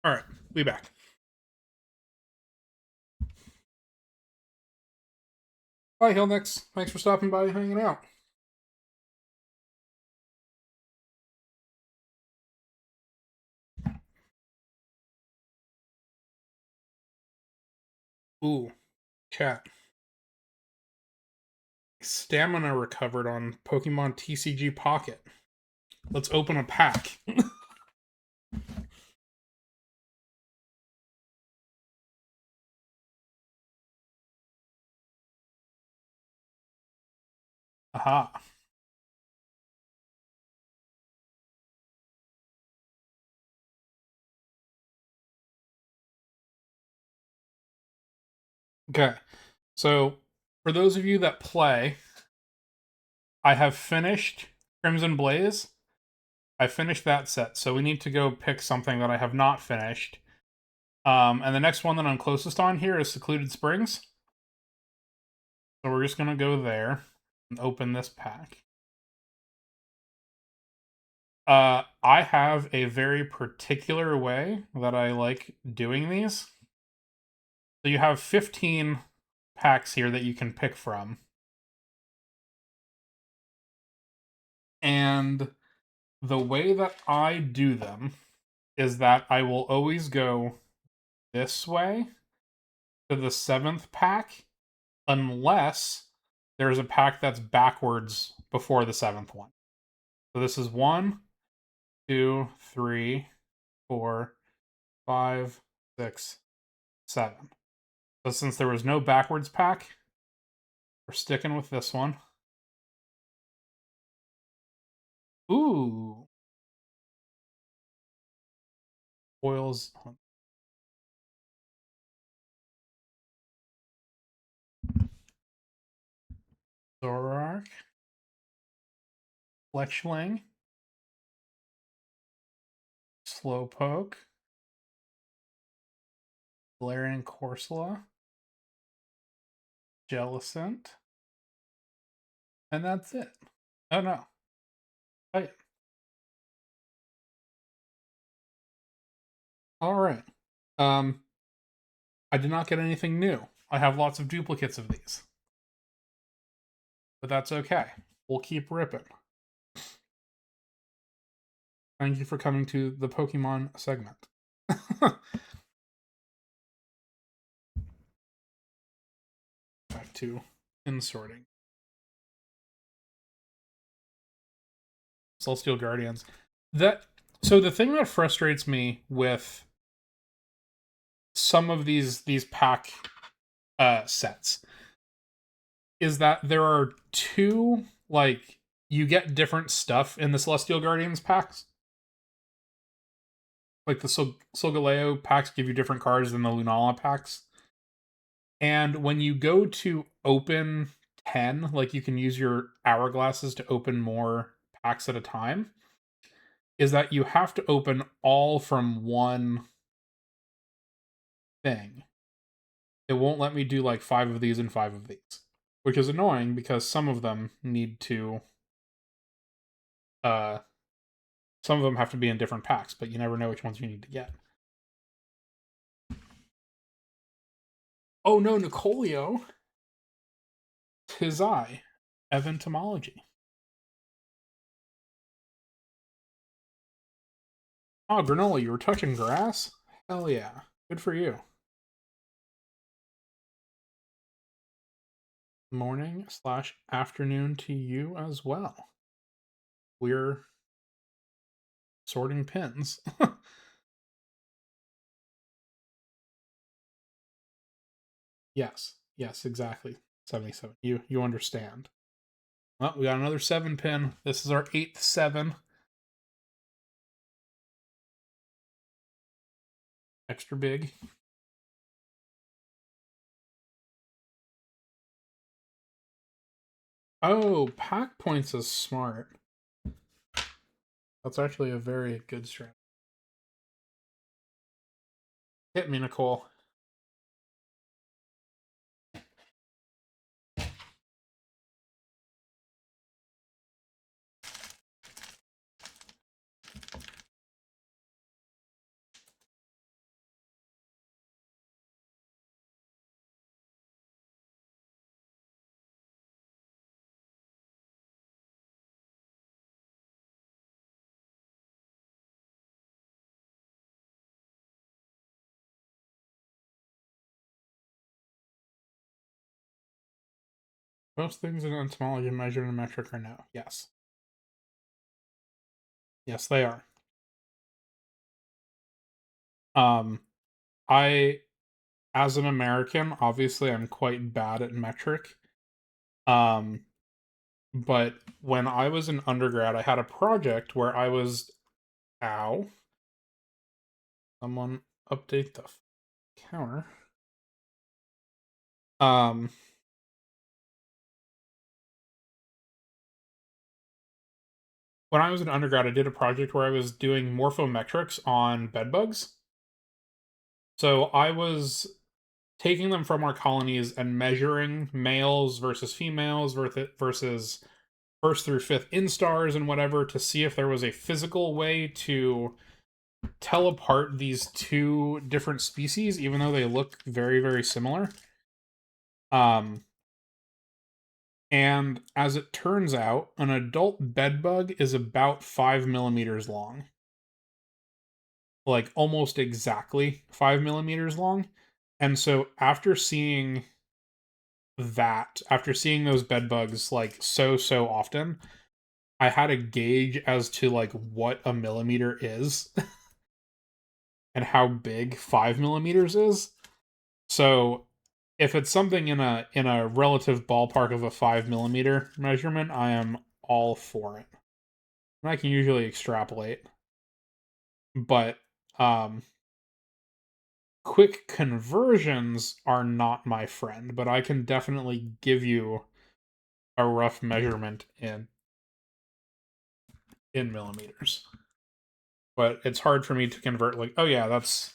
All right, we back. Hi, Hillnix. Thanks for stopping by and hanging out. Ooh, chat. Stamina recovered on Pokemon TCG Pocket. Let's open a pack. Aha. Okay. So, for those of you that play, I have finished Crimson Blaze. I finished that set, so we need to go pick something that I have not finished. And the next one that I'm closest on here is Secluded Springs. So we're just going to go there and open this pack. I have a very particular way that I like doing these. So you have 15 packs here that you can pick from. And the way that I do them is that I will always go this way to the 7th pack unless there's a pack that's backwards before the 7th one. So this is 1, 2, 3, 4, 5, 6, 7. So since there was no backwards pack, we're sticking with this one. Ooh. Foils. Zoroark. Fletchling. Slowpoke. Galarian Corsola. Jellicent. And that's it. Oh no. Right. Alright. I did not get anything new. I have lots of duplicates of these. But that's okay. We'll keep ripping. Thank you for coming to the Pokemon segment. Back to insorting. Celestial Guardians. So the thing that frustrates me with some of these pack sets is that there are two, like, you get different stuff in the Celestial Guardians packs. Like the Solgaleo packs give you different cards than the Lunala packs. And when you go to open 10, like you can use your hourglasses to open more packs at a time, is that you have to open all from one thing. It won't let me do like 5 of these and 5 of these, which is annoying because some of them need to uh some of them have to be in different packs, but you never know which ones you need to get. Oh no, Nicolio. 'Tis I, Eventomology. Oh, Granola, you were touching grass? Hell yeah. Good for you. Morning/afternoon to you as well. We're sorting pins. Yes, exactly. 77. You understand. Well, we got another 7 pin. This is our 8th 7. Extra big. Oh, pack points is smart. That's actually a very good strat. Hit me, Nicole. Most things in entomology measured in metric are no. Yes. Yes, they are. Um, I, as an American, obviously I'm quite bad at metric. Um, but when I was in undergrad, I had a project where I was, ow, someone update the counter. Um, when I was an undergrad, I did a project where I was doing morphometrics on bedbugs. So I was taking them from our colonies and measuring males versus females versus first through fifth instars and whatever to see if there was a physical way to tell apart these two different species, even though they look very, very similar. Um, and as it turns out, an adult bedbug is about 5 millimeters long, like almost exactly 5 millimeters long. And so after seeing those bedbugs like so often, I had a gauge as to like what a millimeter is and how big 5 millimeters is. So if it's something in a relative ballpark of a 5 millimeter measurement, I am all for it. And I can usually extrapolate. But um quick conversions are not my friend, but I can definitely give you a rough measurement in millimeters. But it's hard for me to convert like, oh yeah, that's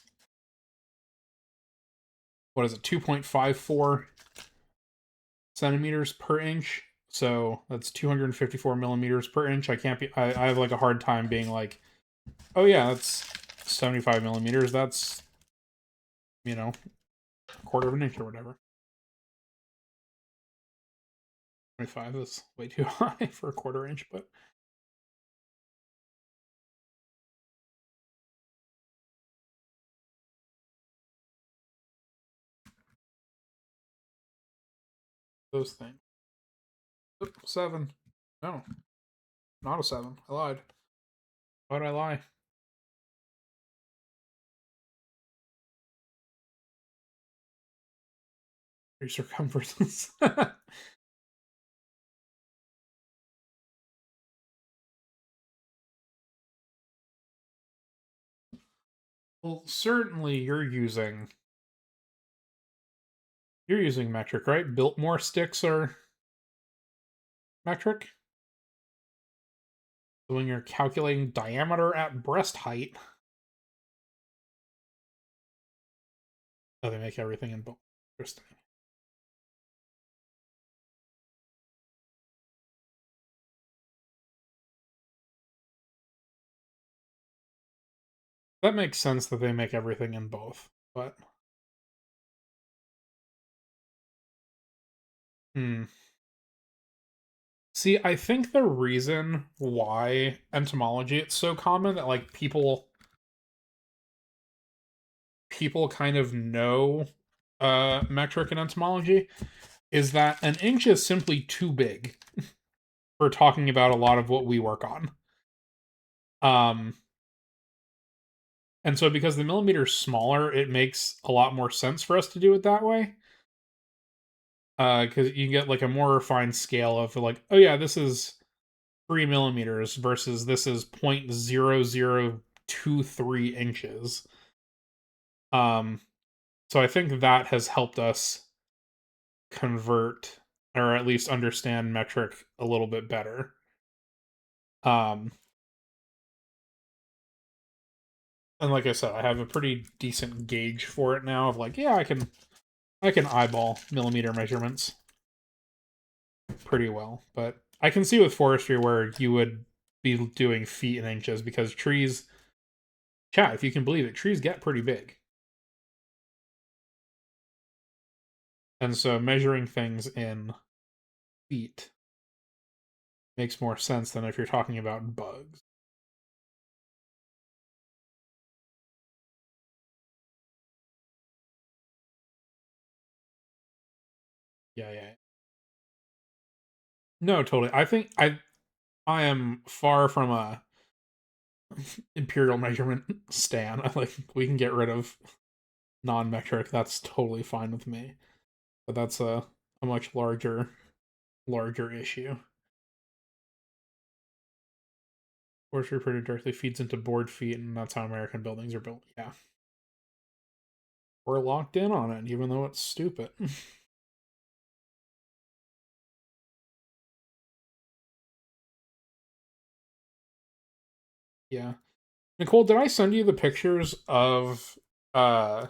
what is it, 2.54 centimeters per inch. So that's 254 millimeters per inch. I have like a hard time being like, oh yeah, that's 75 millimeters. That's, a quarter of an inch or whatever. 25 is way too high for a quarter inch, but those things. Oop, 7. No, not a 7. I lied. Why'd I lie? Your circumference. Well, certainly you're using metric, right? Biltmore sticks are metric. So when you're calculating diameter at breast height, oh, they make everything in bulk. Interesting. That makes sense that they make everything in both, but hmm. See, I think the reason why entomology it's so common that like people kind of know metric and entomology is that an inch is simply too big for talking about a lot of what we work on. Um and so because the millimeter's smaller, it makes a lot more sense for us to do it that way. Because you get like a more refined scale of like, oh yeah, this is 3 millimeters versus this is 0.0023 inches. Um, so I think that has helped us convert or at least understand metric a little bit better. Um, and like I said, I have a pretty decent gauge for it now of like, yeah, I can eyeball millimeter measurements pretty well, but I can see with forestry where you would be doing feet and inches because trees, chat, if you can believe it, trees get pretty big. And so measuring things in feet makes more sense than if you're talking about bugs. Yeah, yeah. No, totally. I think I am far from a imperial measurement stan. I like we can get rid of non-metric. That's totally fine with me. But that's a much larger issue. Forestry pretty directly feeds into board feet, and that's how American buildings are built. Yeah. We're locked in on it, even though it's stupid. Yeah. Nicole, did I send you the pictures of uh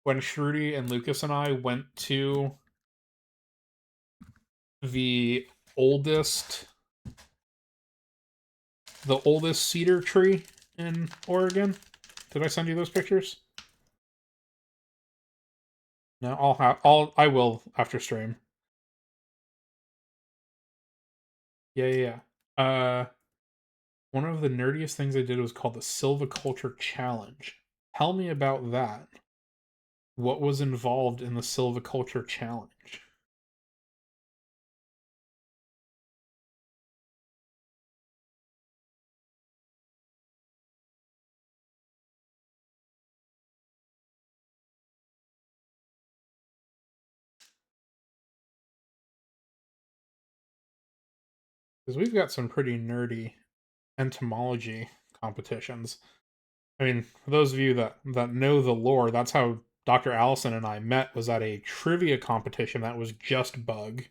when Shruti and Lucas and I went to the oldest cedar tree in Oregon? Did I send you those pictures? No, I will after stream. Yeah, yeah, yeah. One of the nerdiest things I did was called the Silviculture Challenge. Tell me about that. What was involved in the Silviculture Challenge? Because we've got some pretty nerdy entomology competitions. I mean, for those of you that know the lore, that's how Dr. Allison and I met, was at a trivia competition that was just bug.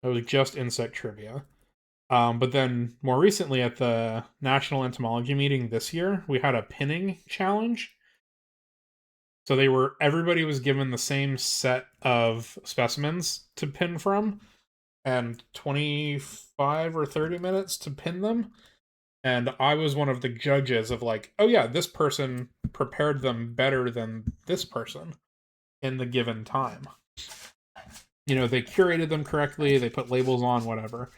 It was just insect trivia. But then more recently at the National Entomology meeting this year, we had a pinning challenge. So everybody was given the same set of specimens to pin from and 25 or 30 minutes to pin them. And I was one of the judges of like, oh yeah, this person prepared them better than this person in the given time. They curated them correctly, they put labels on, whatever.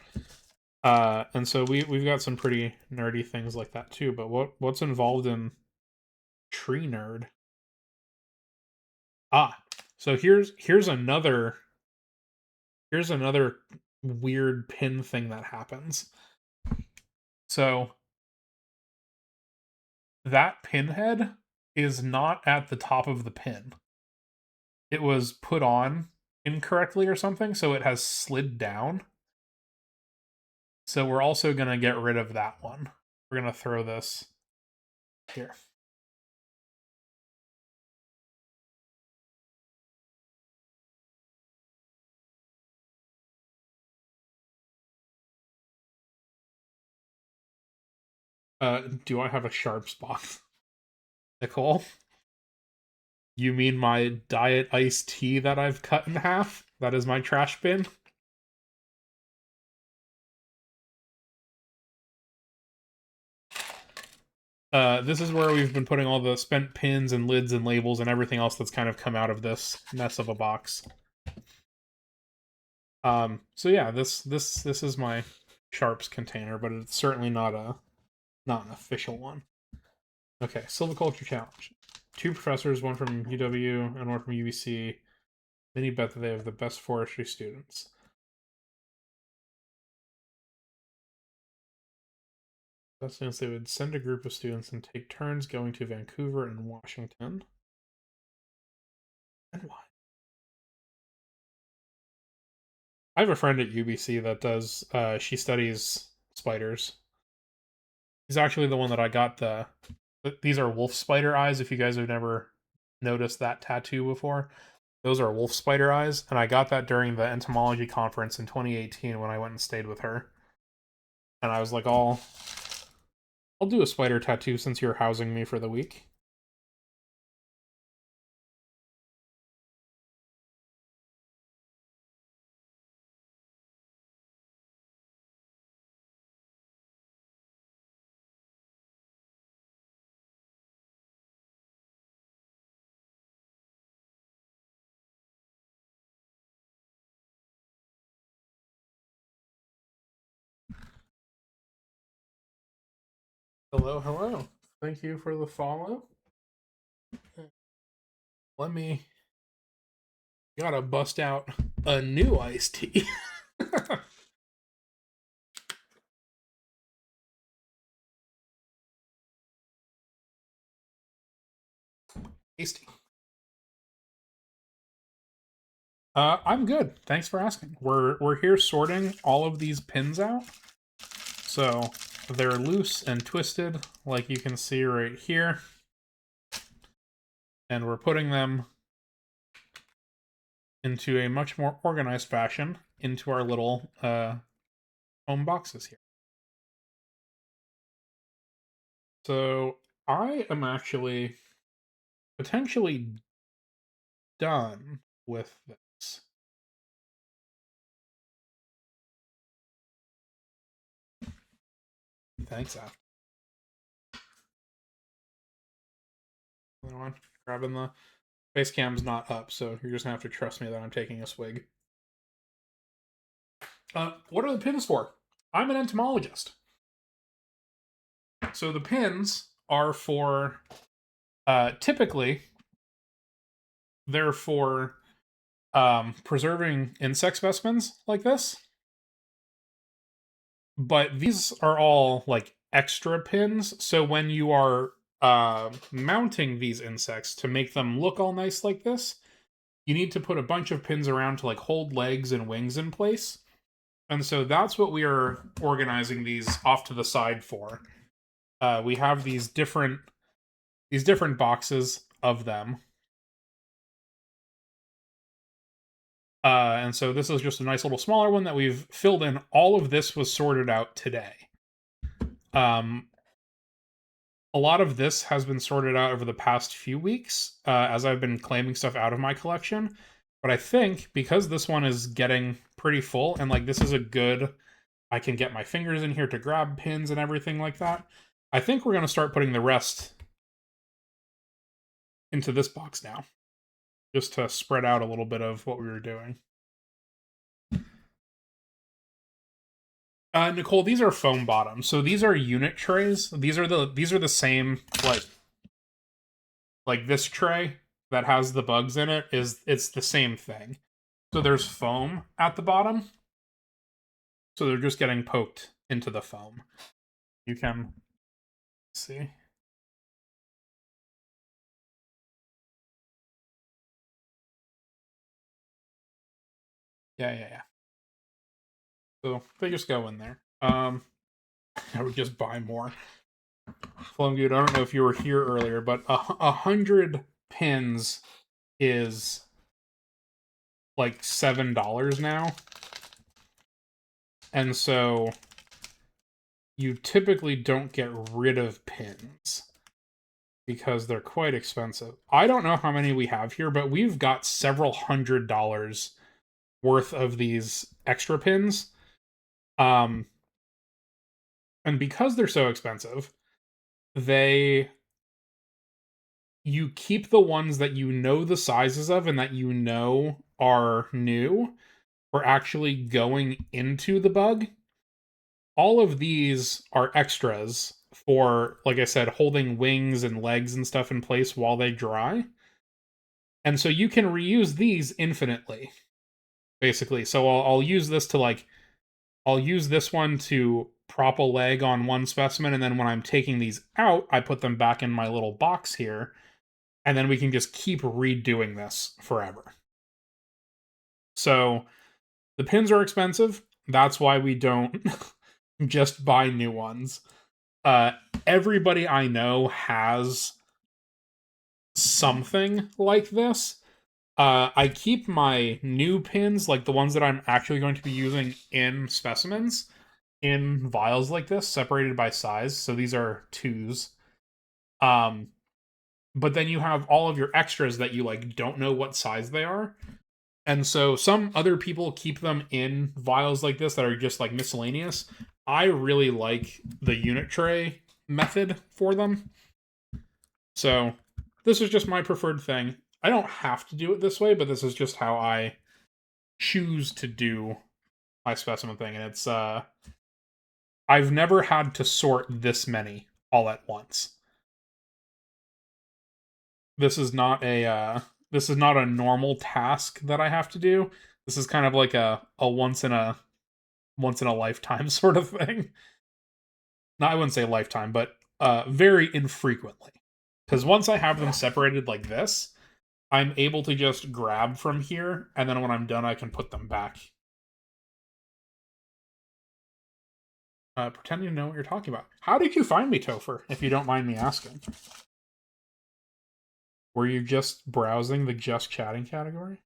And so we've got some pretty nerdy things like that too. But what's involved in tree nerd? Ah, so here's another weird pin thing that happens. So that pinhead is not at the top of the pin. It was put on incorrectly or something, so it has slid down. So we're also going to get rid of that one. We're going to throw this here. Do I have a sharps box? Nicole? You mean my diet iced tea that I've cut in half? That is my trash bin? This is where we've been putting all the spent pins and lids and labels and everything else that's kind of come out of this mess of a box. So yeah, this is my sharps container, but it's certainly not an official one. Okay, Silviculture Challenge. Two professors, one from UW and one from UBC. Many bet that they have the best forestry students. That students they would send a group of students and take turns going to Vancouver and Washington. And why? I have a friend at UBC that does. She studies spiders. He's actually the one that I got the. These are wolf spider eyes. If you guys have never noticed that tattoo before, those are wolf spider eyes, and I got that during the entomology conference in 2018 when I went and stayed with her. And I was like, I'll do a spider tattoo since you're housing me for the week. Hello, hello. Thank you for the follow. Let me gotta bust out a new iced tea. Tasty. I'm good. Thanks for asking. We're here sorting all of these pins out. So they're loose and twisted, like you can see right here. And we're putting them into a much more organized fashion into our little home boxes here. So I am actually potentially done with this. Thanks, Af. Another one. Grabbing the face cam's not up, so you're just gonna have to trust me that I'm taking a swig. What are the pins for? I'm an entomologist. So the pins are for typically they're for preserving insect specimens like this. But these are all like extra pins. So when you are mounting these insects to make them look all nice like this, you need to put a bunch of pins around to like hold legs and wings in place. And so that's what we are organizing these off to the side for. We have these different boxes of them. And so this is just a nice little smaller one that we've filled in. All of this was sorted out today. A lot of this has been sorted out over the past few weeks as I've been claiming stuff out of my collection. But I think because this one is getting pretty full and like this is a good, I can get my fingers in here to grab pins and everything like that. I think we're going to start putting the rest into this box now, just to spread out a little bit of what we were doing. Nicole, these are foam bottoms, so these are unit trays. These are the same like this tray that has the bugs in it it's the same thing. So there's foam at the bottom, so they're just getting poked into the foam. You can see. Yeah. So they just go in there. I would just buy more. Flumgood, I don't know if you were here earlier, but 100 pins is like $7 now. And so you typically don't get rid of pins because they're quite expensive. I don't know how many we have here, but we've got several $100 worth of these extra pins. And because they're so expensive, you keep the ones that you know the sizes of and that you know are new for actually going into the bug. All of these are extras for, like I said, holding wings and legs and stuff in place while they dry. And so you can reuse these infinitely, basically. So I'll use this to like, I'll use this one to prop a leg on one specimen, and then when I'm taking these out, I put them back in my little box here, and then we can just keep redoing this forever. So the pins are expensive. That's why we don't just buy new ones. Everybody I know has something like this. I keep my new pins, like the ones that I'm actually going to be using in specimens, in vials like this, separated by size. So these are 2s. But then you have all of your extras that you like don't know what size they are. And so some other people keep them in vials like this that are just like miscellaneous. I really like the unit tray method for them. So this is just my preferred thing. I don't have to do it this way, but this is just how I choose to do my specimen thing. And it's I've never had to sort this many all at once. This is not a normal task that I have to do. This is kind of like a once in a lifetime sort of thing. No, I wouldn't say lifetime, but very infrequently Because once I have them separated like this, I'm able to just grab from here, and then when I'm done, I can put them back. Pretending to know what you're talking about. How did you find me, Topher, if you don't mind me asking? Were you just browsing the just chatting category?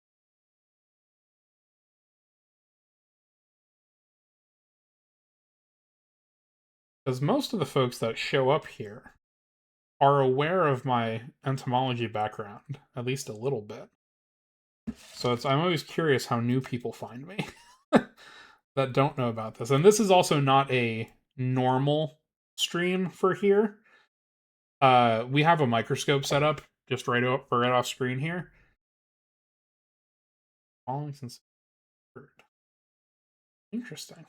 Because most of the folks that show up here are aware of my entomology background, at least a little bit. So I'm always curious how new people find me that don't know about this. And this is also not a normal stream for here. We have a microscope set up just right off screen here. Following since interesting.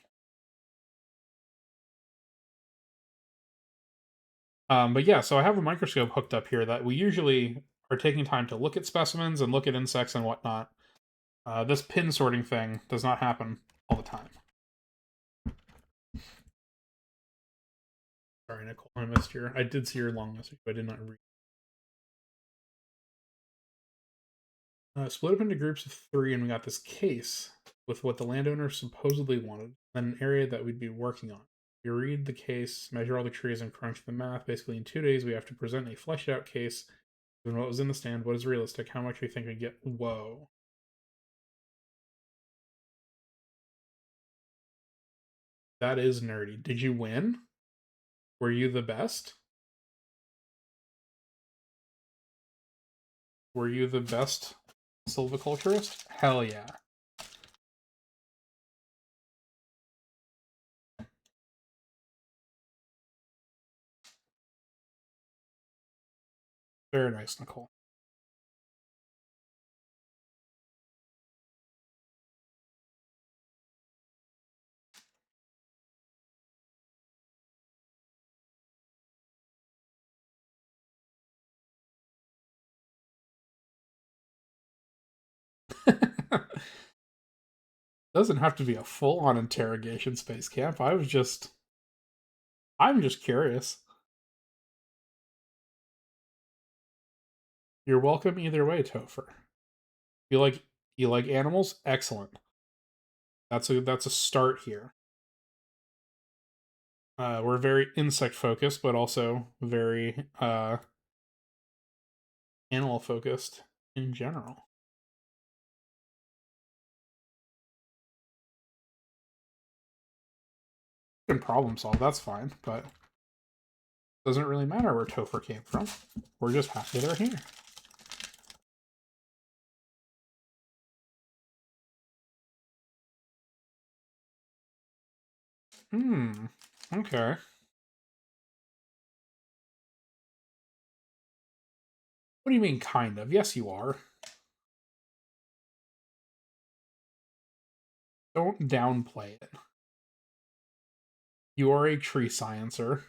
But yeah, so I have a microscope hooked up here that we usually are taking time to look at specimens and look at insects and whatnot. This pin sorting thing does not happen all the time. Sorry, Nicole, I missed I did see your long message, but I did not read. Split up into groups of 3, and we got this case with what the landowner supposedly wanted, then an area that we'd be working on. You read the case, measure all the trees, and crunch the math. Basically, in 2 days, we have to present a fleshed out case. And what was in the stand, what is realistic, how much we think we get. Whoa. That is nerdy. Did you win? Were you the best? Were you the best silviculturist? Hell yeah. Very nice, Nicole. Doesn't have to be a full-on interrogation space camp. I'm just curious. You're welcome either way, Topher. You like animals? Excellent. That's a start here. We're very insect focused, but also very animal focused in general. You can problem solve, that's fine, but doesn't really matter where Topher came from. We're just happy they're here. Okay. What do you mean, kind of? Yes, you are. Don't downplay it. You are a tree sciencer.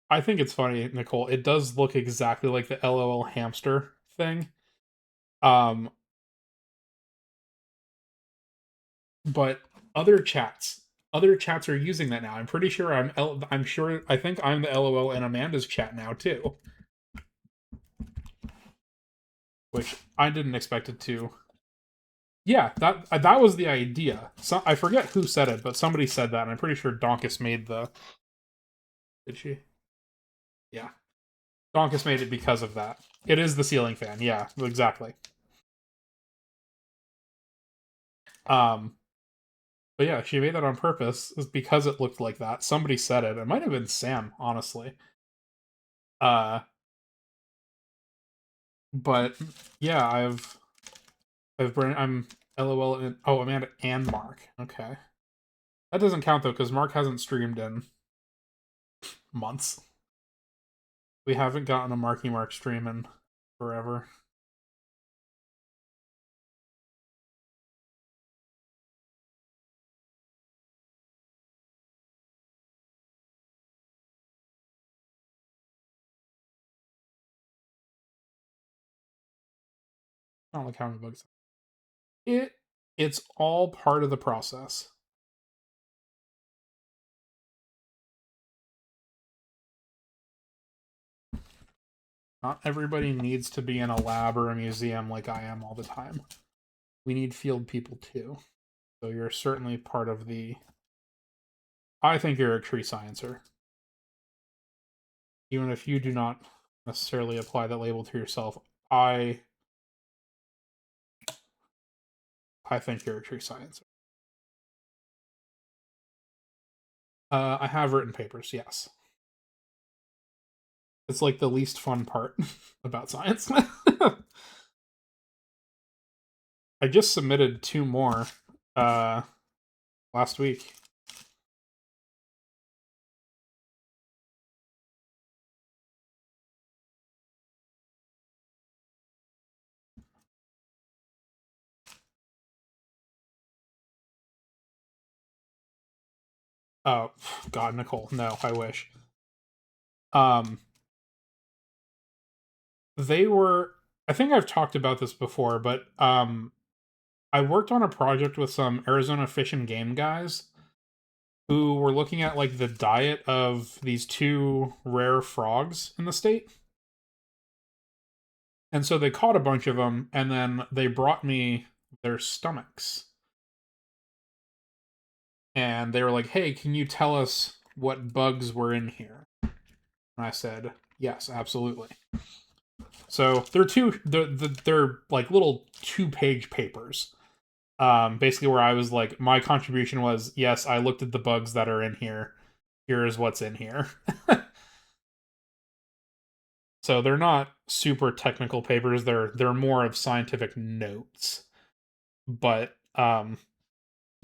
I think it's funny, Nicole. It does look exactly like the LOL hamster thing. Um, but other chats are using that now. I'm pretty sure I think I'm the LOL in Amanda's chat now too. Which I didn't expect it to. Yeah, that was the idea. So I forget who said it, but somebody said that, and I'm pretty sure Donkus made the. Did she? Yeah, Donkus made it because of that. It is the ceiling fan. Yeah, exactly. Um, but yeah, she made that on purpose because it looked like that. Somebody said it. It might have been Sam, honestly. Uh, but yeah, I'm LOL. Oh, Amanda and Mark. Okay, that doesn't count though because Mark hasn't streamed in months. We haven't gotten a Marky Mark stream in forever. Not like how many bugs. It's all part of the process. Not everybody needs to be in a lab or a museum like I am all the time. We need field people too. So you're certainly part of the... I think you're a tree sciencer. Even if you do not necessarily apply that label to yourself, I think you're a tree sciencer. I have written papers, yes. It's like the least fun part about science. I just submitted 2 more last week. Oh, God, Nicole, no, I wish. They were... I think I've talked about this before, but I worked on a project with some Arizona Fish and Game guys who were looking at like the diet of these 2 rare frogs in the state. And so they caught a bunch of them, and then they brought me their stomachs. And they were like, hey, can you tell us what bugs were in here? And I said, yes, absolutely. So they're like little 2-page papers. Basically where I was like, my contribution was, yes, I looked at the bugs that are in here. Here's what's in here. So they're not super technical papers. They're more of scientific notes. But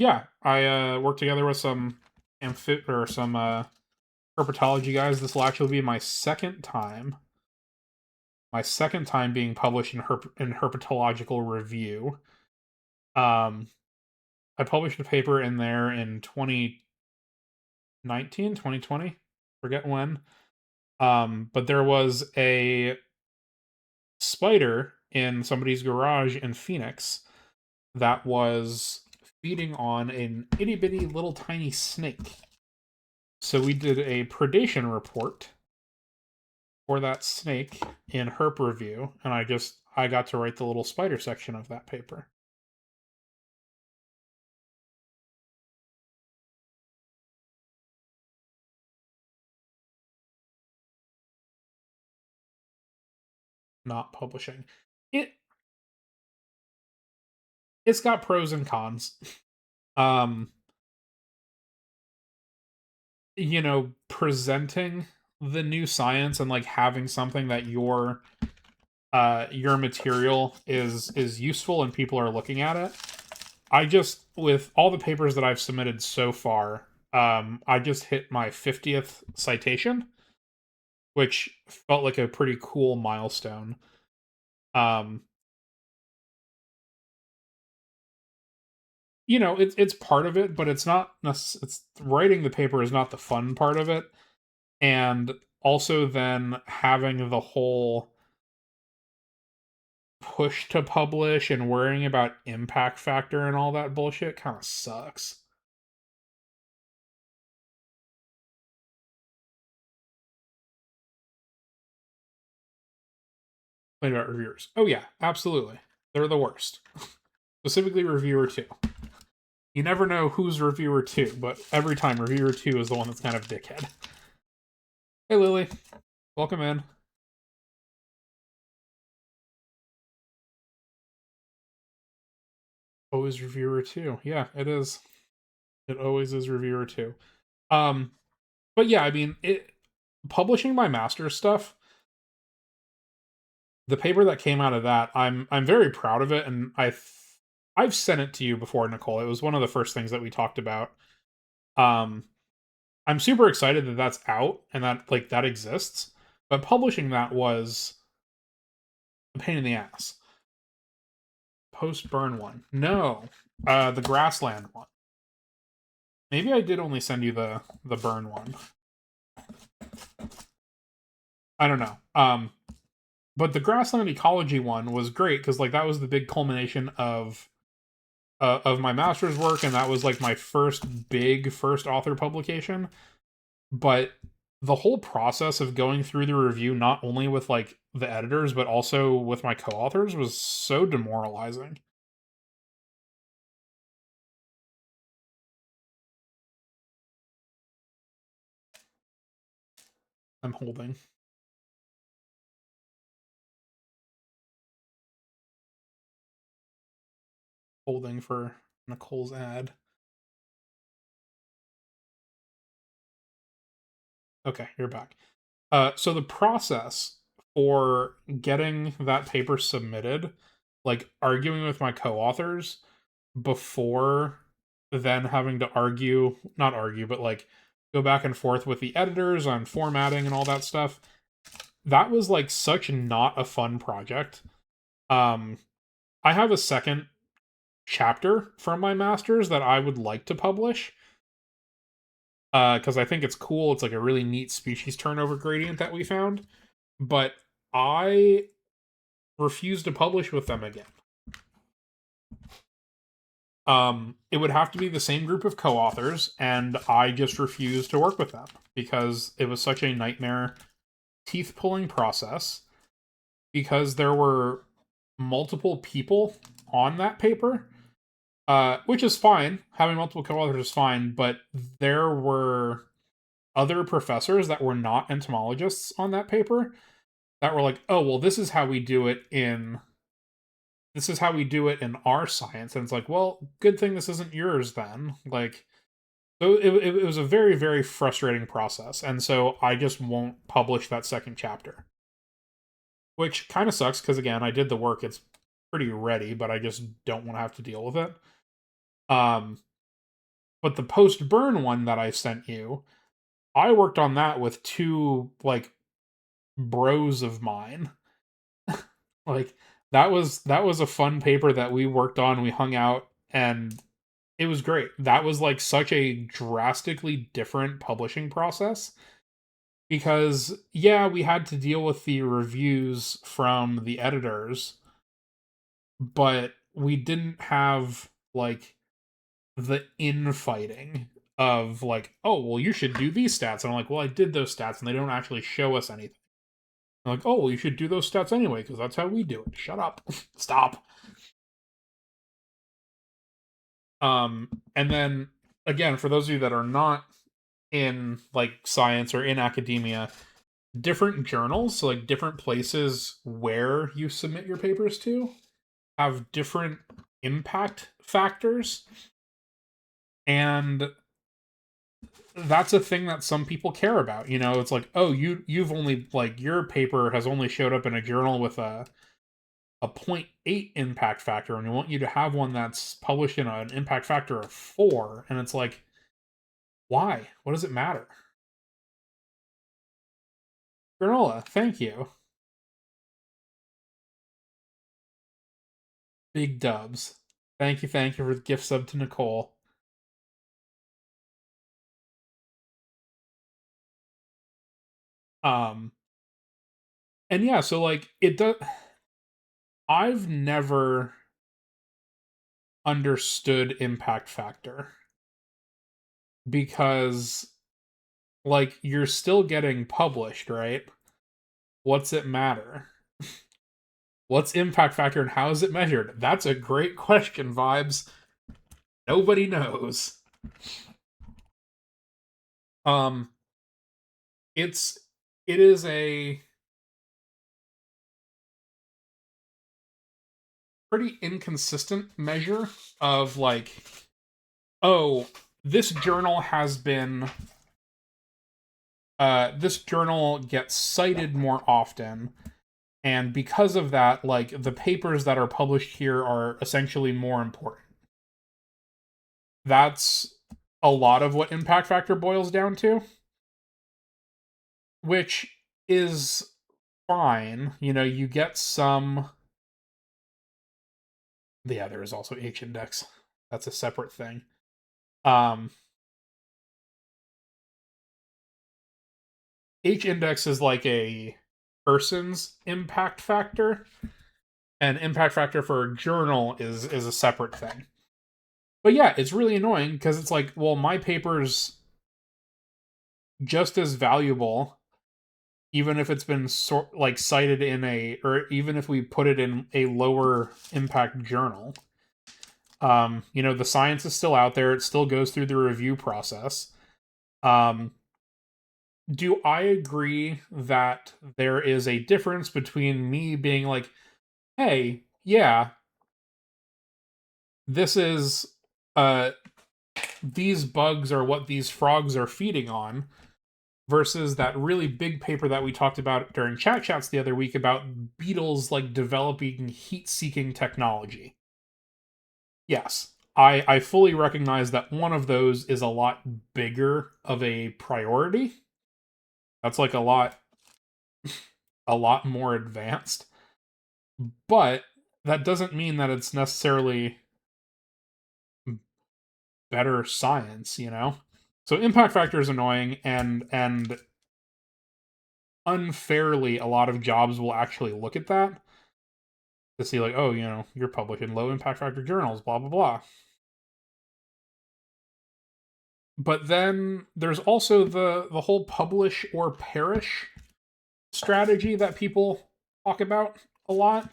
yeah, I worked together with some herpetology guys. This will actually be my second time. My second time being published in Herpetological Review. I published a paper in there in 2019, 2020, forget when. But there was a spider in somebody's garage in Phoenix that was feeding on an itty bitty little tiny snake. So we did a predation report for that snake in Herp Review, and I got to write the little spider section of that paper. Not publishing. It's got pros and cons. You know, presenting the new science and like having something that your material is useful and people are looking at it. I just, with all the papers that I've submitted so far, I just hit my 50th citation, which felt like a pretty cool milestone. You know, it's part of it, but it's not. It's writing the paper is not the fun part of it, and also then having the whole push to publish and worrying about impact factor and all that bullshit kind of sucks. Complain about reviewers. Oh yeah, absolutely. They're the worst. Specifically reviewer 2. You never know who's reviewer 2, but every time reviewer 2 is the one that's kind of dickhead. Hey Lily, welcome in. Always reviewer 2. Yeah, it is. It always is reviewer 2. But yeah, I mean, publishing my master's stuff, the paper that came out of that, I'm very proud of it, and I've sent it to you before, Nicole. It was one of the first things that we talked about. Um, I'm super excited that that's out and that like that exists, but publishing that was a pain in the ass. Post burn one, no, the grassland one. Maybe I did only send you the burn one. I don't know. But the grassland ecology one was great because like that was the big culmination of my master's work, and that was like my first author publication. But the whole process of going through the review, not only with like the editors but also with my co-authors, was so demoralizing. I'm holding for Nicole's ad. Okay, you're back. So the process for getting that paper submitted, like arguing with my co-authors before then having to argue, not argue, but like go back and forth with the editors on formatting and all that stuff. That was like such not a fun project. Um, I have a second chapter from my master's that I would like to publish because I think it's cool. It's like a really neat species turnover gradient that we found, but I refuse to publish with them again. It would have to be the same group of co-authors, and I just refused to work with them because it was such a nightmare, teeth-pulling process. Because there were multiple people on that paper, which is fine. Having multiple co-authors is fine, but there were other professors that were not entomologists on that paper that were like, "Oh, well, this is how we do it in our science," and it's like, well, good thing this isn't yours then. Like, so it was a very, very frustrating process, and so I just won't publish that second chapter, which kind of sucks because again, I did the work; it's pretty ready, but I just don't want to have to deal with it. Um, but the post burn one that I sent you, I worked on that with two like bros of mine. Like that was a fun paper that we worked on. We hung out and it was great. That was like such a drastically different publishing process because yeah, we had to deal with the reviews from the editors, but we didn't have like the infighting of like, oh, well, you should do these stats. And I'm like, well, I did those stats and they don't actually show us anything. I'm like, oh, well, you should do those stats anyway because that's how we do it. Shut up. Stop. And then again, for those of you that are not in like science or in academia, different journals, so like different places where you submit your papers to, have different impact factors. And that's a thing that some people care about. You know, it's like, oh, you've only like your paper has only showed up in a journal with a zero point 0.8 impact factor, and we want you to have one that's published in an impact factor of 4. And it's like, why? What does it matter? Granola, thank you. Big dubs. Thank you for the gift sub to Nicole. Um, and yeah, so like it does. I've never understood impact factor because like you're still getting published, right? What's it matter? What's impact factor and how is it measured? That's a great question, Vibes. Nobody knows. Um it's it is a pretty inconsistent measure of like, oh, this journal has been this journal gets cited more often, and because of that, like the papers that are published here are essentially more important. That's a lot of what impact factor boils down to, which is fine. You know, you get some. Yeah, there is also H index. That's a separate thing. Um, H index is like a person's impact factor, and impact factor for a journal is a separate thing. But yeah, it's really annoying because it's like, well, my paper's just as valuable, even if it's been cited in or even if we put it in a lower impact journal. The science is still out there. It still goes through the review process. Do I agree that there is a difference between me being like, hey, yeah, this is these bugs are what these frogs are feeding on, versus that really big paper that we talked about during chat chats the other week about beetles like developing heat-seeking technology. Yes, I fully recognize that one of those is a lot bigger of a priority. That's like a lot more advanced. But that doesn't mean that it's necessarily better science, you know? So impact factor is annoying, and unfairly a lot of jobs will actually look at that to see like, oh, you're publishing low impact factor journals, blah blah blah. But then there's also the whole publish or perish strategy that people talk about a lot,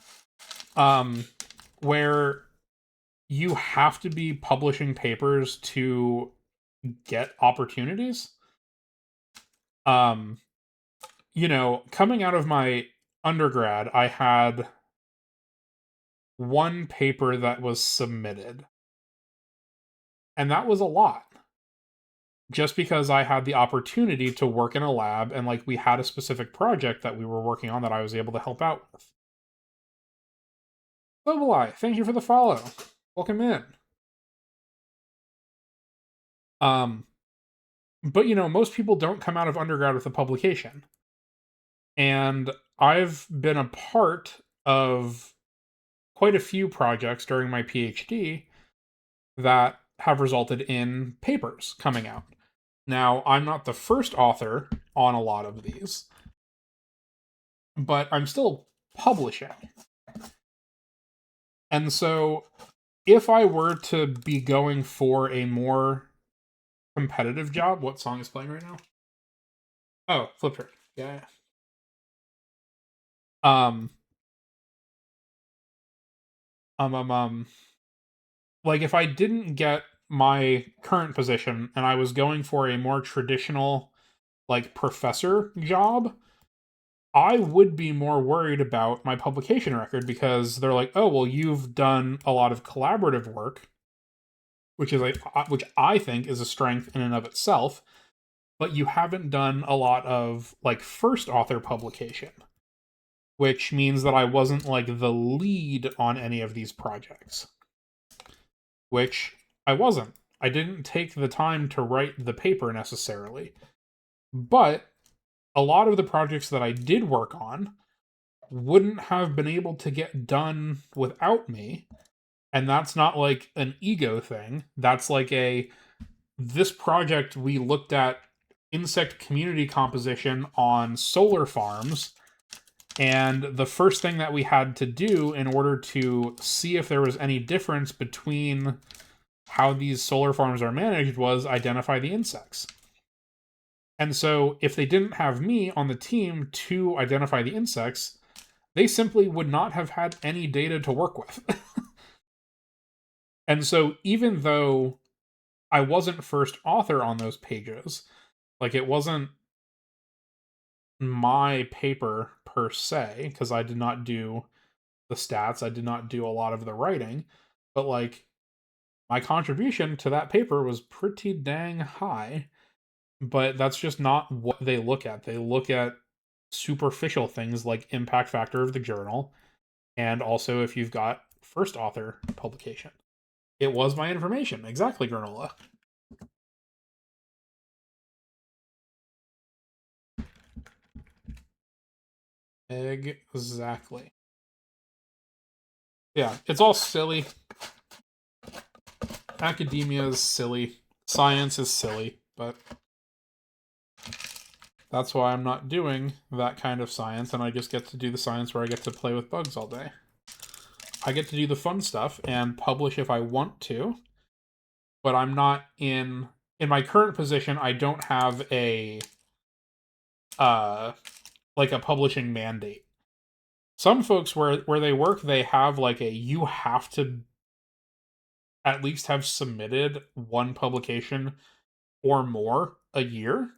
where you have to be publishing papers to get opportunities. Coming out of my undergrad, I had one paper that was submitted, and that was a lot. Just because I had the opportunity to work in a lab and like we had a specific project that we were working on that I was able to help out with. Sobelai, thank you for the follow. Welcome in. But most people don't come out of undergrad with a publication. And I've been a part of quite a few projects during my PhD that have resulted in papers coming out. Now, I'm not the first author on a lot of these, but I'm still publishing. And so, if I were to be going for a more competitive job, what song is playing right now? Oh, Flipgrid. Yeah. Like if I didn't get my current position and I was going for a more traditional like professor job, I would be more worried about my publication record, because they're like, "Oh, well, you've done a lot of collaborative work," which I think is a strength in and of itself, but you haven't done a lot of like first author publication, which means that I wasn't like the lead on any of these projects. Which I wasn't. I didn't take the time to write the paper necessarily. But a lot of the projects that I did work on wouldn't have been able to get done without me. And that's not like an ego thing. That's like this project we looked at insect community composition on solar farms. And the first thing that we had to do in order to see if there was any difference between how these solar farms are managed was identify the insects. And so if they didn't have me on the team to identify the insects, they simply would not have had any data to work with. And so even though I wasn't first author on those pages, like it wasn't my paper per se, because I did not do the stats, I did not do a lot of the writing, but like my contribution to that paper was pretty dang high. But that's just not what they look at. They look at superficial things like impact factor of the journal, and also if you've got first author publication. It was my information. Exactly, Granola. Exactly. Yeah, it's all silly. Academia is silly. Science is silly, but That's why I'm not doing that kind of science, and I just get to do the science where I get to play with bugs all day. I get to do the fun stuff and publish if I want to, but I'm not in my current position. I don't have a uh like a publishing mandate. Some folks where they work, they have like a you have to at least have submitted one publication or more a year.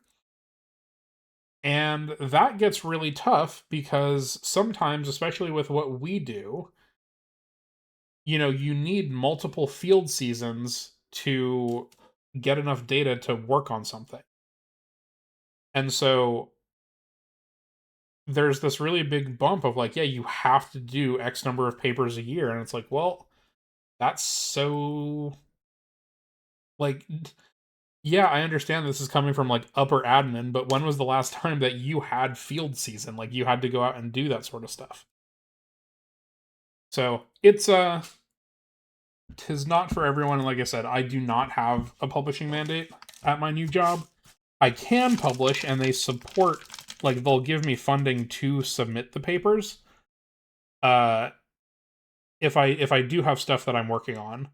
And that gets really tough because sometimes, especially with what we do, you need multiple field seasons to get enough data to work on something. And so there's this really big bump of like, yeah, you have to do X number of papers a year. And it's like, well, that's so like, yeah, I understand this is coming from like upper admin, but when was the last time that you had field season? Like you had to go out and do that sort of stuff. So it's 'tis not for everyone. Like I said, I do not have a publishing mandate at my new job. I can publish, and they support, like they'll give me funding to submit the papers. Uh, if I do have stuff that I'm working on,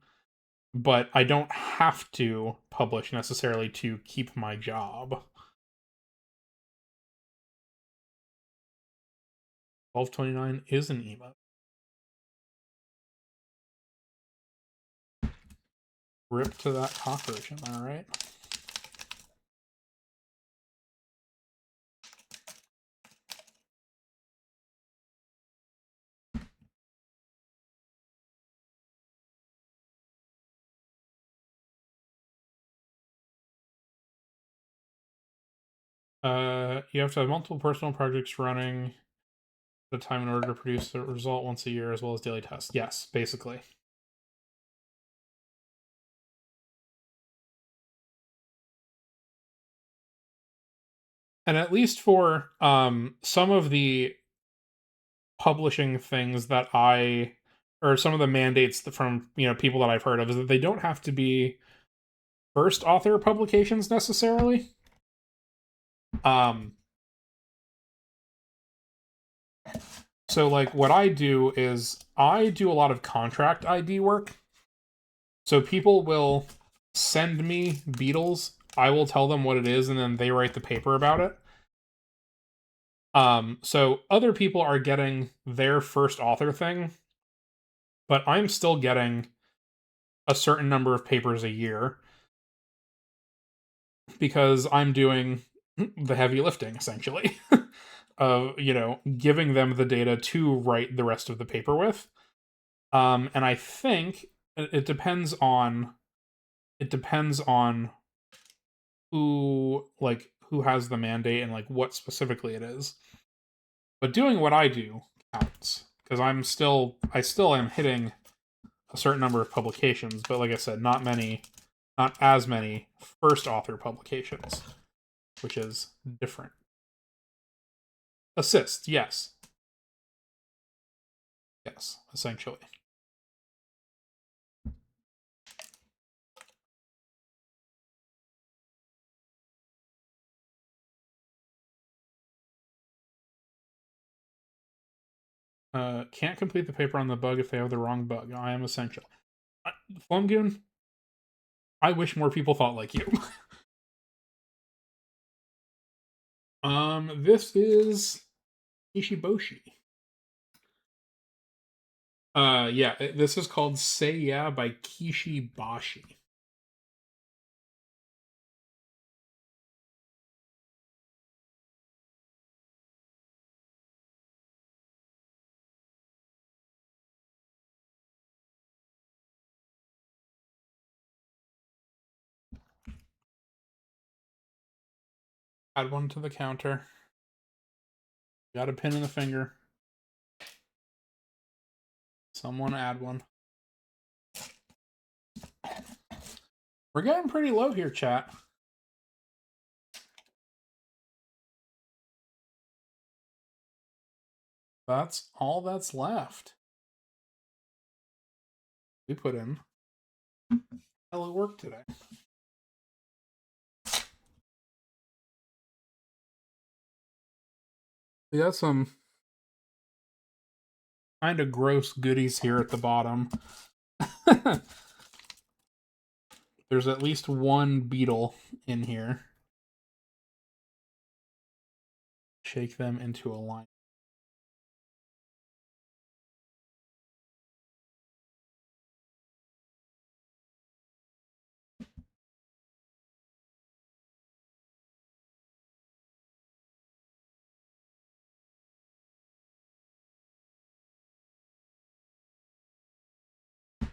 but I don't have to publish necessarily to keep my job. 1229 is an emote. Rip to that cockroach, am I right? You have to have multiple personal projects running at the time in order to produce the result once a year as well as daily tests. Yes, basically. And at least for some of the publishing things that I or some of the mandates from people that I've heard of is that they don't have to be first author publications necessarily. Um so like what I do is I do a lot of contract ID work. So people will send me beetles, I will tell them what it is and then they write the paper about it. So other people are getting their first author thing, but I'm still getting a certain number of papers a year because I'm doing the heavy lifting essentially of giving them the data to write the rest of the paper with. And I think it depends on who has the mandate and like what specifically it is. But doing what I do counts because I still am hitting a certain number of publications, but like I said, not as many first author publications, which is different. Assist, yes. Yes, essentially. Can't complete the paper on the bug if they have the wrong bug. I am essential. Flumgoon, I wish more people thought like you. This is Ishiboshi. Yeah, this is called Say Yeah by Kishi Bashi. Add one to the counter. Got a pin in the finger. Someone add one. We're getting pretty low here, chat. That's all that's left. We put in hella work today. We got some kind of gross goodies here at the bottom. There's at least one beetle in here. Shake them into a line.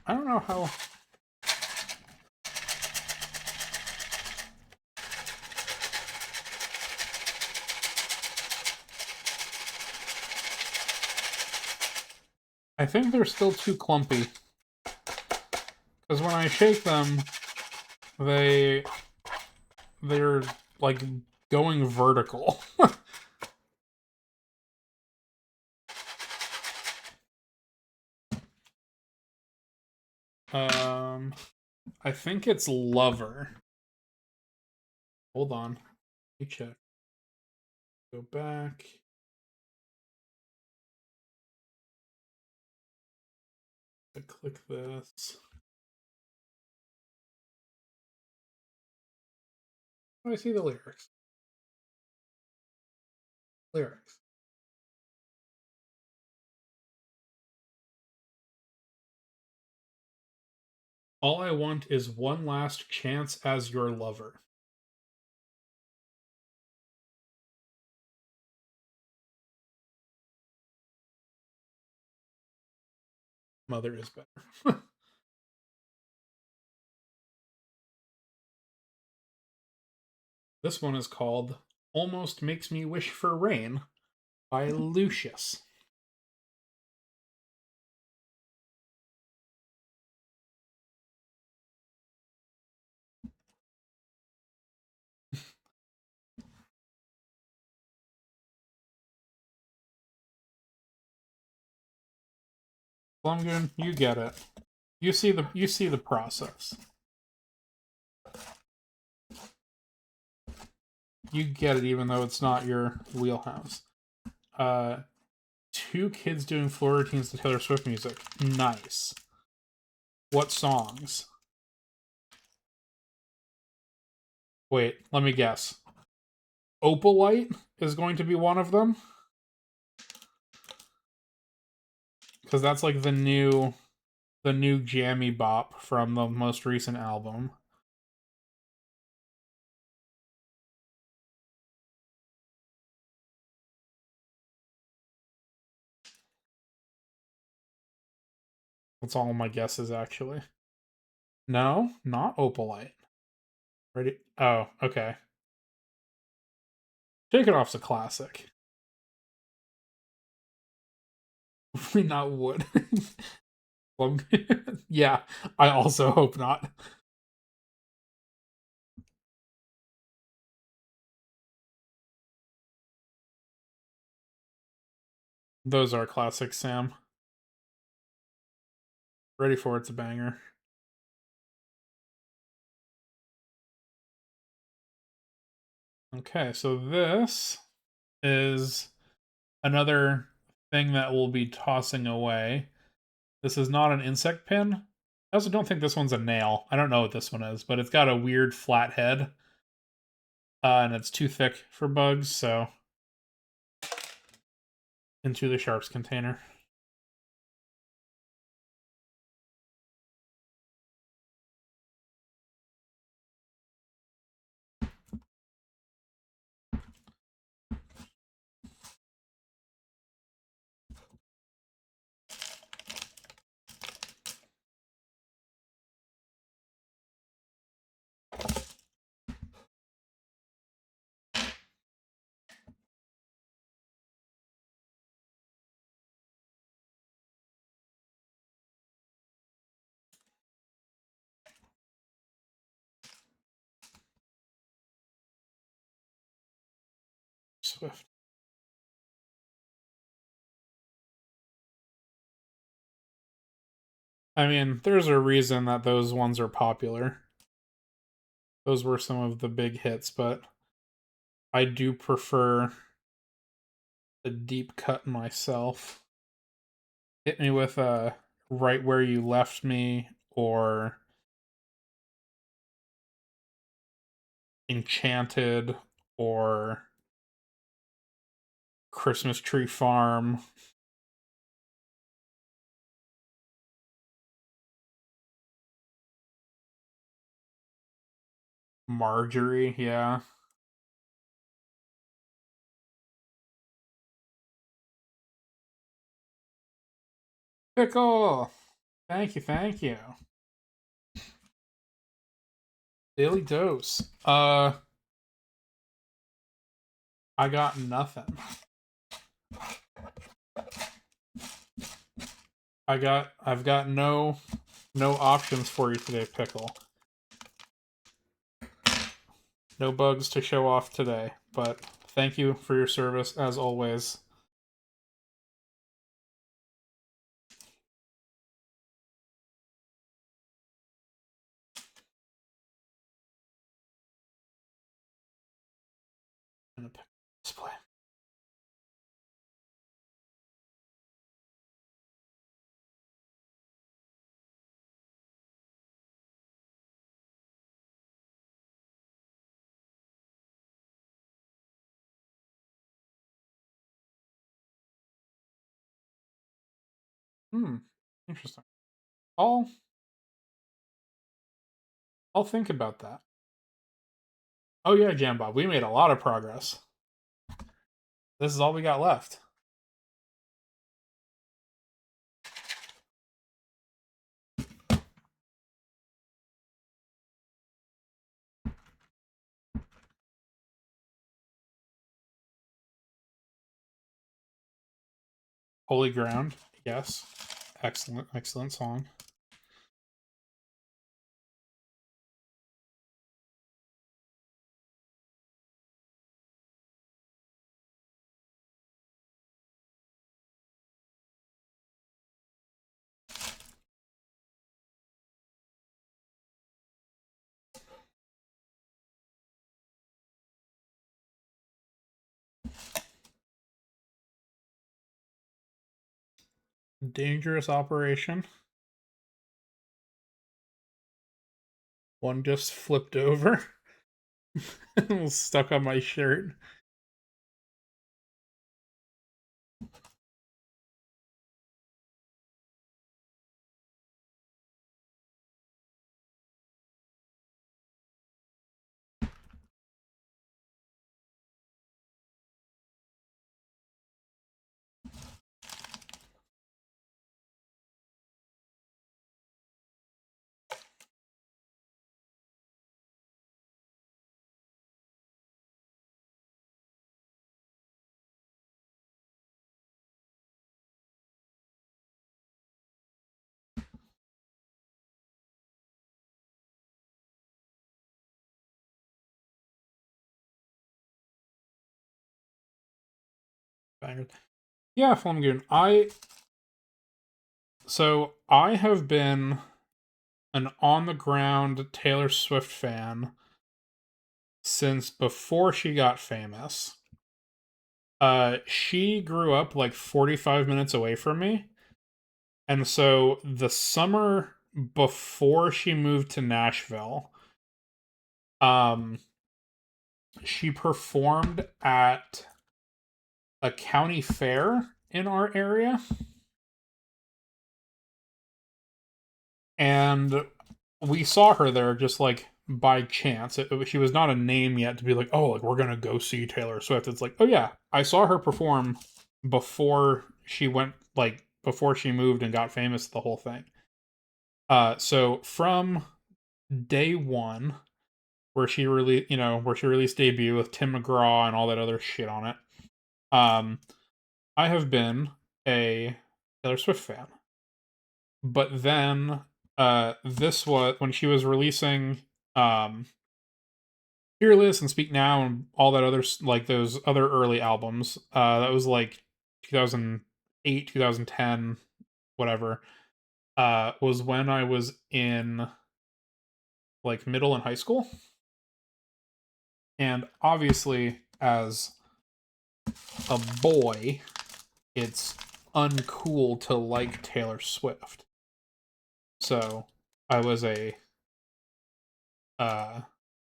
I don't know how. I think they're still too clumpy. Because when I shake them, they're like going vertical. I think it's Lover. Hold on. Let me check. Go back. I click this. Oh, I see the lyrics. Lyrics. All I want is one last chance as your lover. Mother is better. This one is called Almost Makes Me Wish for Rain by Lucius. Blumgoon, you get it. You see the process. You get it even though it's not your wheelhouse. Two kids doing floor routines to Taylor Swift music. Nice. What songs? Wait, let me guess. Opalite is going to be one of them? Because that's like the new jammy bop from the most recent album. That's all my guesses, actually. No, not Opalite. Ready? Oh, okay. Shake It Off's a classic. Hopefully not Wood. Yeah, I also hope not. Those are classics, Sam. Ready for It's a banger. Okay, so this is another thing that we'll be tossing away. This is not an insect pin. I also don't think this one's a nail. I don't know what this one is, but it's got a weird flat head. And it's too thick for bugs, so into the sharps container. Swift. I mean, there's a reason that those ones are popular. Those were some of the big hits, but I do prefer a deep cut myself. Hit me with a right where you left me or Enchanted or Christmas Tree Farm. Marjorie, yeah. Pickle! Thank you, thank you. Daily dose. I got nothing. I've got no options for you today, Pickle. No bugs to show off today, but thank you for your service as always. And the display. Hmm. Interesting. I'll think about that. Oh yeah, Jambob, we made a lot of progress. This is all we got left. Holy Ground, yes. Excellent, excellent song. Dangerous operation. One just flipped over. Was stuck on my shirt. Yeah, Flumgoon. I have been an on the ground Taylor Swift fan since before she got famous. She grew up like 45 minutes away from me. And so the summer before she moved to Nashville, um she performed at a county fair in our area. And we saw her there just like by chance. She was not a name yet to be like, oh, like we're gonna go see Taylor Swift. It's like, oh yeah, I saw her perform before she went, like before she moved and got famous. The whole thing. So from day one, where she released debut with Tim McGraw and all that other shit on it. I have been a Taylor Swift fan, but then this was when she was releasing um Fearless and Speak Now and all that other like those other early albums. That was like 2008, 2010, whatever. Was when I was in like middle and high school. And obviously as a boy, it's uncool to like Taylor Swift. So I was a uh,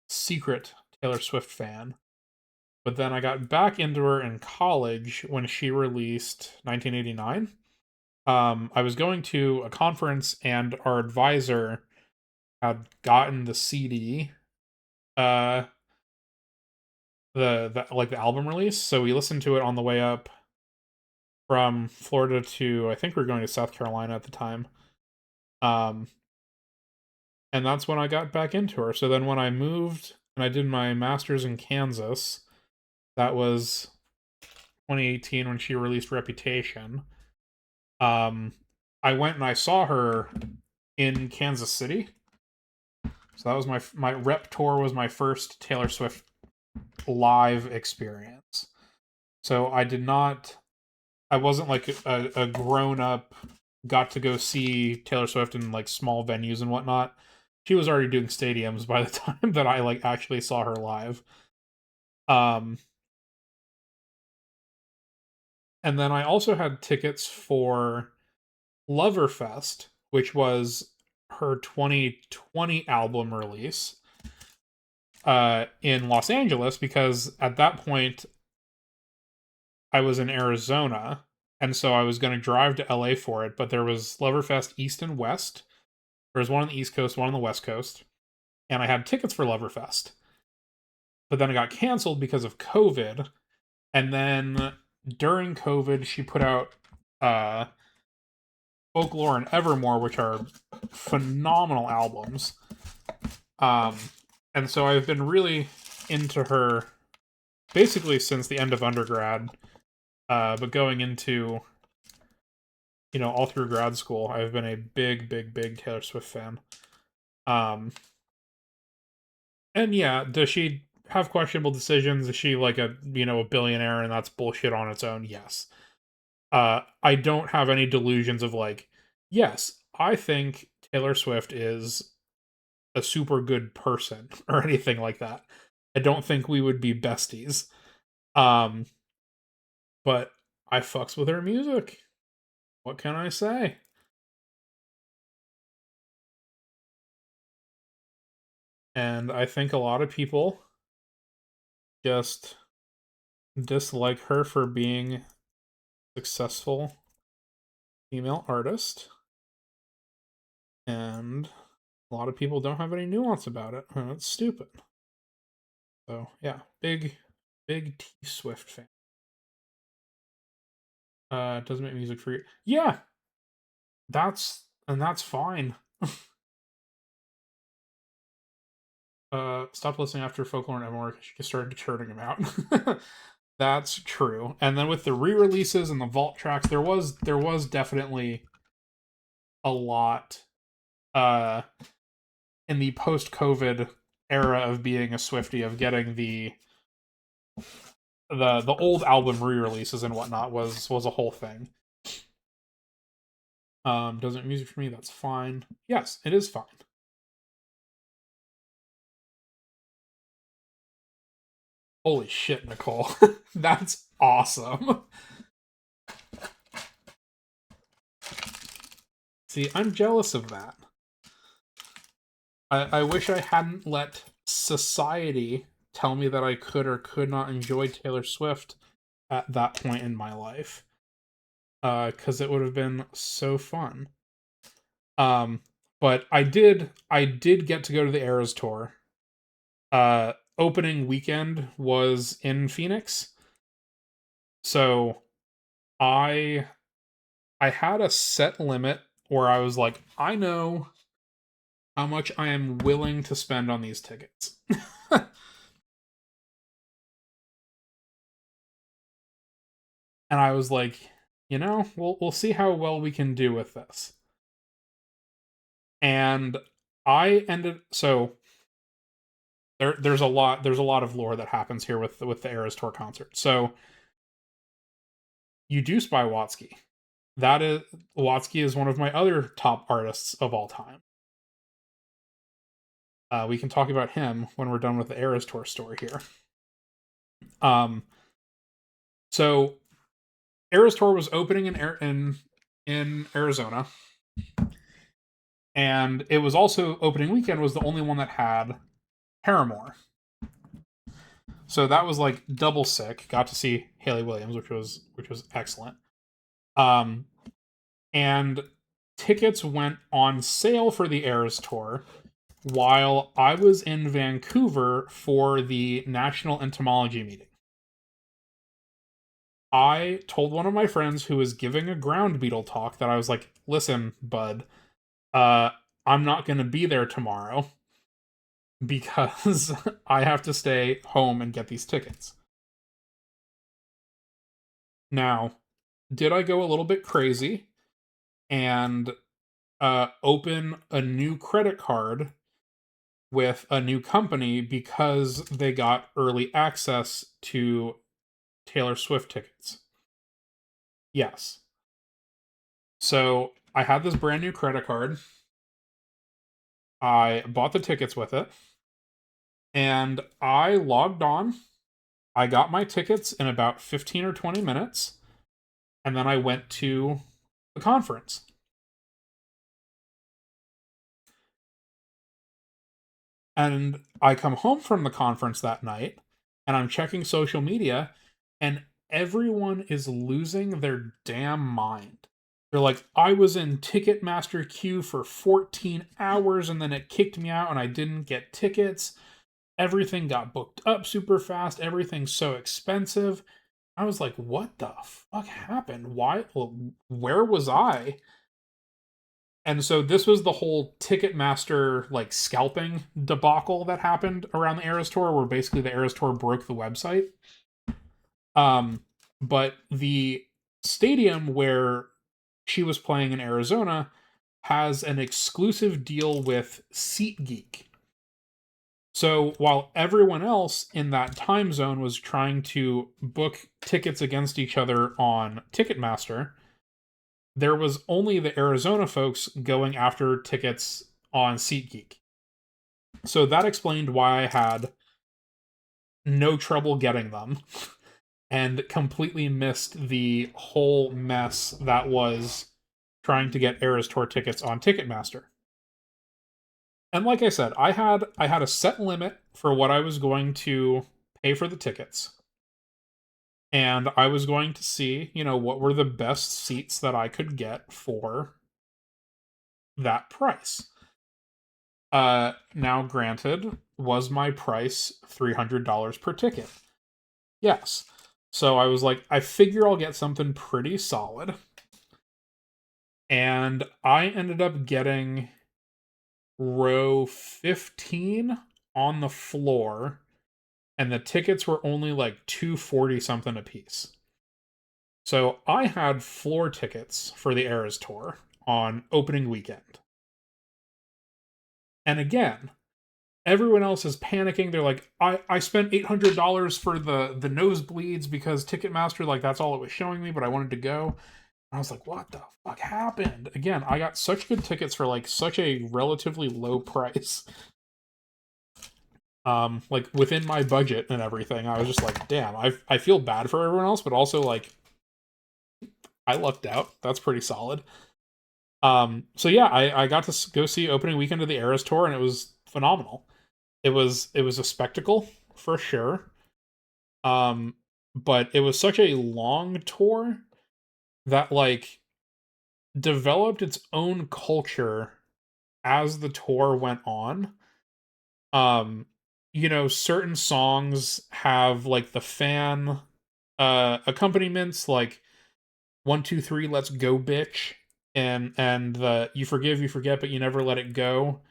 secret Taylor Swift fan. But then I got back into her in college when she released 1989. I was going to a conference and our advisor had gotten the CD, uh, the album release. So we listened to it on the way up from Florida to, I think we were going to South Carolina at the time. Um, and that's when I got back into her. So then when I moved and I did my master's in Kansas, that was 2018 when she released Reputation. Um, I went and I saw her in Kansas City. So that was my rep tour was my first Taylor Swift live experience. So I wasn't like a grown up, got to go see Taylor Swift in like small venues and whatnot. She was already doing stadiums by the time that I like actually saw her live. Um, and then I also had tickets for Loverfest, which was her 2020 album release in Los Angeles, because at that point I was in Arizona, and so I was going to drive to LA for it, but there was Loverfest East and West. There was one on the East Coast, one on the West Coast, and I had tickets for Loverfest. But then it got canceled because of COVID, and then during COVID, she put out uh, Folklore and Evermore, which are phenomenal albums. Um, and so I've been really into her basically since the end of undergrad, but going into, all through grad school, I've been a big, big, big Taylor Swift fan. Um, and yeah, does she have questionable decisions? Is she like a billionaire and that's bullshit on its own? Yes. I don't have any delusions of like, yes, I think Taylor Swift is a super good person or anything like that. I don't think we would be besties. Um, but I fucks with her music. What can I say? And I think a lot of people just dislike her for being successful female artist, and a lot of people don't have any nuance about it, and it's stupid. So yeah, big T Swift fan. Doesn't make music for you. Yeah, that's fine. Stopped listening after Folklore and Evermore because she started churning him out. That's true. And then with the re-releases and the vault tracks, there was definitely a lot uh in the post-COVID era of being a Swiftie, of getting the old album re-releases and whatnot was a whole thing. Doesn't music for me, that's fine. Yes, it is fine. Holy shit, Nicole. That's awesome. See, I'm jealous of that. I wish I hadn't let society tell me that I could or could not enjoy Taylor Swift at that point in my life. Because it would have been so fun. Um, but I did get to go to the Eras tour. Opening weekend was in Phoenix. So I I had a set limit where I was like, I know how much I am willing to spend on these tickets. And I was like, we'll see how well we can do with this. And I ended so there's a lot of lore that happens here with the Eras Tour concert. So you do spy Watsky. That is Watsky is one of my other top artists of all time. We can talk about him when we're done with the Eras Tour story here. Um, So Eras Tour was opening in Arizona, and it was also opening weekend was the only one that had Paramore. So that was like double sick. Got to see Hayley Williams, which was excellent. Um, and tickets went on sale for the Eras Tour while I was in Vancouver for the National Entomology meeting. I told one of my friends who was giving a ground beetle talk that I was like, "Listen, bud, uh, I'm not going to be there tomorrow because I have to stay home and get these tickets." Now, did I go a little bit crazy and open a new credit card with a new company because they got early access to Taylor Swift tickets? Yes. So I had this brand new credit card. I bought the tickets with it, and I logged on. I got my tickets in about 15 or 20 minutes, and then I went to the conference. And I come home from the conference that night, and I'm checking social media, and everyone is losing their damn mind. They're like, I was in Ticketmaster queue for 14 hours, and then it kicked me out, and I didn't get tickets. Everything got booked up super fast. Everything's so expensive. I was like, what the fuck happened? Why? Well, where was I? And so this was the whole Ticketmaster like scalping debacle that happened around the Eras Tour, where basically the Eras Tour broke the website. Um, but the stadium where she was playing in Arizona has an exclusive deal with SeatGeek. So while everyone else in that time zone was trying to book tickets against each other on Ticketmaster, there was only the Arizona folks going after tickets on SeatGeek. So that explained why I had no trouble getting them and completely missed the whole mess that was trying to get Eras Tour tickets on Ticketmaster. And like I said, I had a set limit for what I was going to pay for the tickets. And I was going to see, what were the best seats that I could get for that price. Now granted, was my price $300 per ticket? Yes. So I was like, I figure I'll get something pretty solid. And I ended up getting row 15 on the floor, and the tickets were only like 240 something a piece. So I had floor tickets for the Eras Tour on opening weekend. And again, everyone else is panicking. They're like, I spent $800 for the nosebleeds because Ticketmaster, like, that's all it was showing me, but I wanted to go. And I was like, what the fuck happened? Again, I got such good tickets for like such a relatively low price. Like within my budget and everything. I was just like, damn, I feel bad for everyone else, but also like I lucked out. That's pretty solid. So yeah, I got to go see opening weekend of the Eras Tour, and it was phenomenal. It was a spectacle for sure. Um, but it was such a long tour that like developed its own culture as the tour went on. Um, certain songs have like the fan accompaniments like 1 2 3 let's go bitch, and the you forget but you never let it go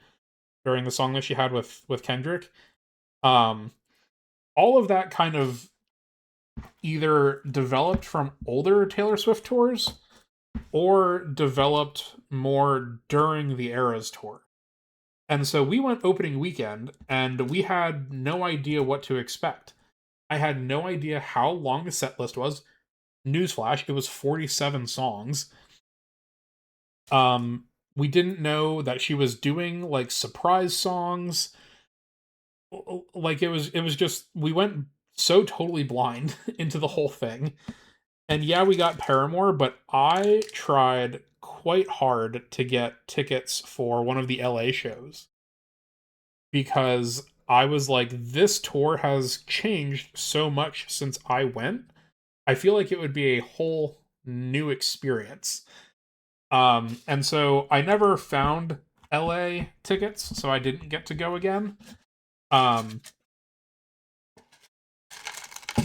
during the song that she had with Kendrick. Um all of that kind of either developed from older Taylor Swift tours or developed more during the Eras tour. And so we went opening weekend and we had no idea what to expect. I had no idea how long the set list was. Newsflash, it was 47 songs. We didn't know that she was doing like surprise songs. Like it was just we went so totally blind into the whole thing. And yeah, we got Paramore, but I tried quite hard to get tickets for one of the LA shows because I was like, this tour has changed so much since I went. I feel like it would be a whole new experience. And so I never found LA tickets, so I didn't get to go again. Um,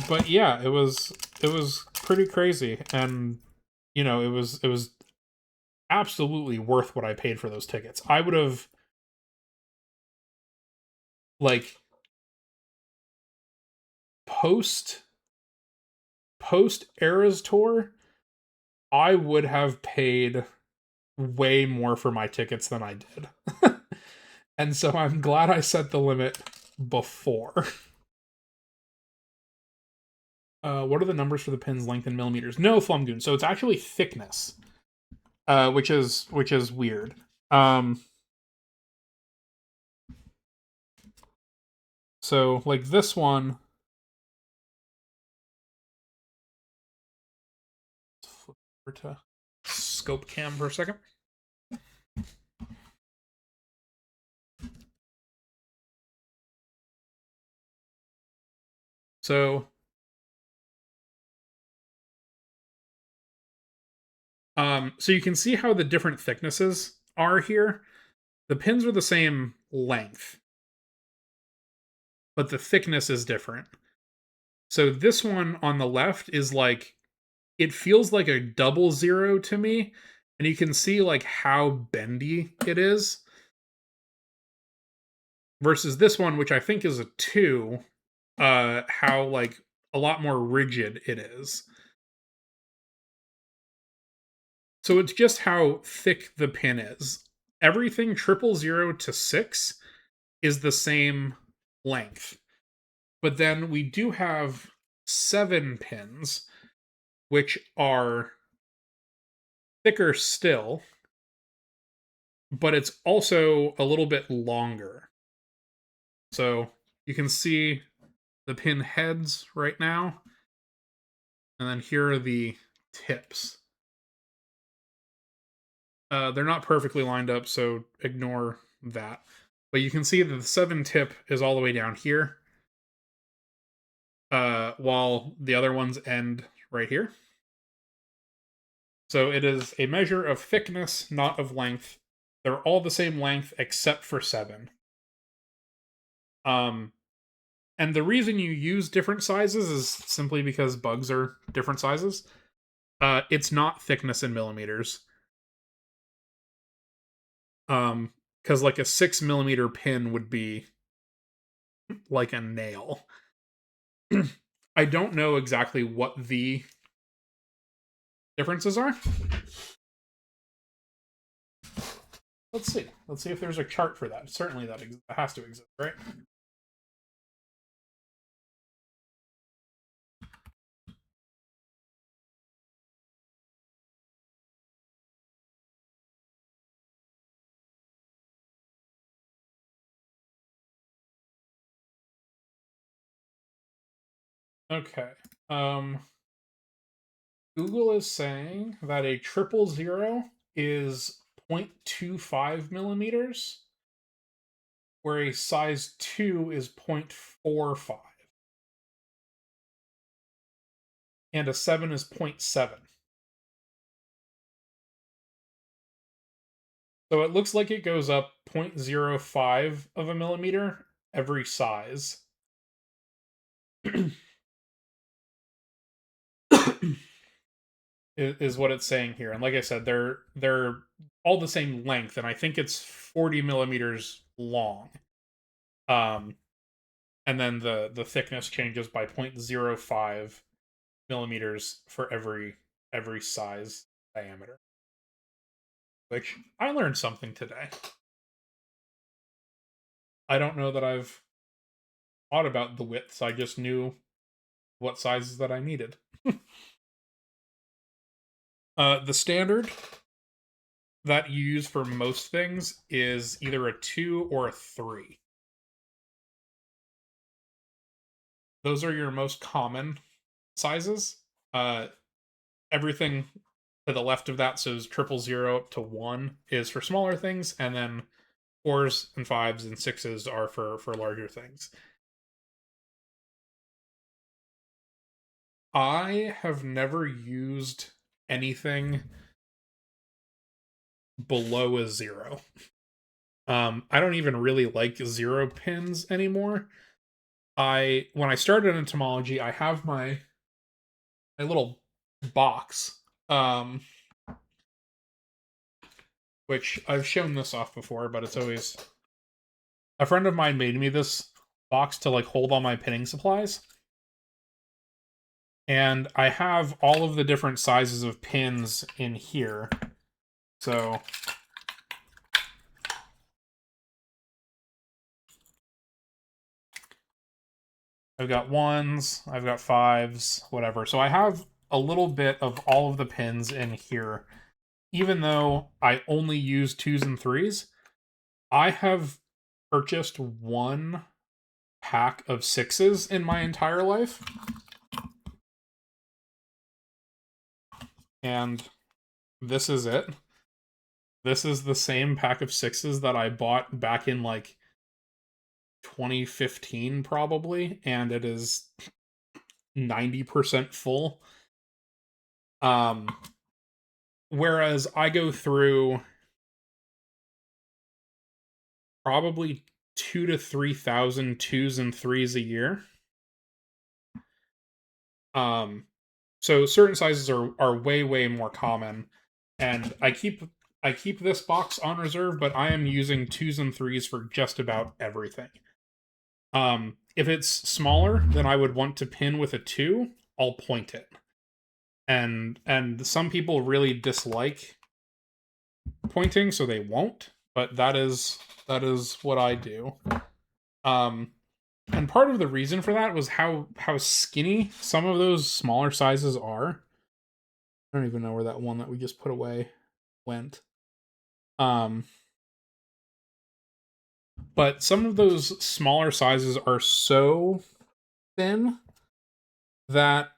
but yeah, it was pretty crazy, and it was absolutely worth what I paid for those tickets. I would have like post post Eras tour, I would have paid way more for my tickets than I did. And so I'm glad I set the limit before. What are the numbers for the pin's length in millimeters? No, Flumgoon. So it's actually thickness, which is weird. So like this one, let's flip over to scope cam for a second. So so you can see how the different thicknesses are here. The pins are the same length, but the thickness is different. So this one on the left is like, it feels like a 00 to me, and you can see like how bendy it is. Versus this one, which I think is a 2, how like a lot more rigid it is. So it's just how thick the pin is. Everything 000 to 6 is the same length. But then we do have 7 pins, which are thicker still, but it's also a little bit longer. So you can see the pin heads right now, and then here are the tips. They're not perfectly lined up, so ignore that. But you can see that the 7 tip is all the way down here, while the other ones end right here. So it is a measure of thickness, not of length. They're all the same length except for 7. Um, and the reason you use different sizes is simply because bugs are different sizes. It's not thickness in millimeters. Because like a 6 millimeter pin would be like a nail. I don't know exactly what the differences are. Let's see. Let's see if there's a chart for that. Certainly that has to exist, right? Okay. Google is saying that a 000 is 0.25 millimeters, where a size 2 is 0.45, and a 7 is 0.7. So it looks like it goes up 0.05 of a millimeter every size. Is what it's saying here. And like I said, they're all the same length, and I think it's 40 millimeters long. And then the thickness changes by 0.05 millimeters for every size diameter. Which I learned something today. I don't know that I've thought about the widths. I just knew what sizes that I needed. The standard that you use for most things is either a 2 or a 3. those are your most common sizes. Everything to the left of that, so 000 up to 1 is for smaller things, and then 4s and 5s and 6s are for larger things. I have never used anything below a 0. I don't even really like 0 pins anymore. When I started entomology, I have my little box, which I've shown this off before, but it's always a friend of mine made me this box to like hold all my pinning supplies. And I have all of the different sizes of pins in here. So I've got 1s, I've got 5s, whatever. So I have a little bit of all of the pins in here. Even though I only use 2s and 3s, I have purchased 1 pack of 6s in my entire life. And this is it. This is the same pack of 6s that I bought back in like 2015 probably, and it is 90% full. Whereas I go through probably 2 to 3,000 2s and 3s a year. So certain sizes are way more common, and I keep this box on reserve, but I am using 2s and 3s for just about everything. If it's smaller than I would want to pin with a 2, I'll point it. And some people really dislike pointing, so they won't, but that is what I do. And part of the reason for that was how skinny some of those smaller sizes are. I don't even know where that one that we just put away went. But some of those smaller sizes are so thin that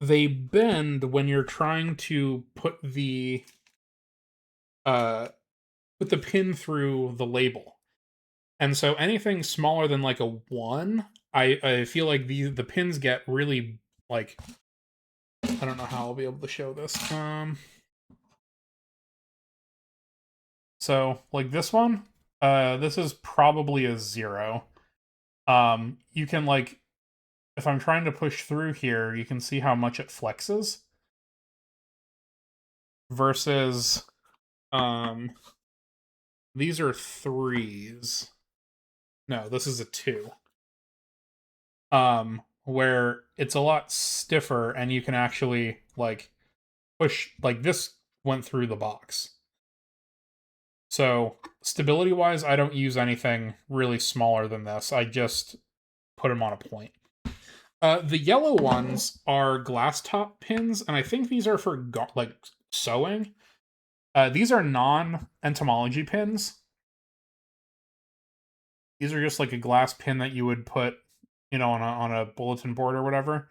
they bend when you're trying to put the pin through the label. And so anything smaller than like a 1, I feel like the pins get really like, I don't know how I'll be able to show this. So like this one, this is probably a 0. You can like, if I'm trying to push through here, you can see how much it flexes. Versus, these are 3s. No, this is a 2. Where it's a lot stiffer and you can actually like push, like this went through the box. So stability wise, I don't use anything really smaller than this. I just put them on a point. The yellow ones are glass top pins, and I think these are for like sewing. These are non-entomology pins. These are just like a glass pin that you would put, on a bulletin board or whatever.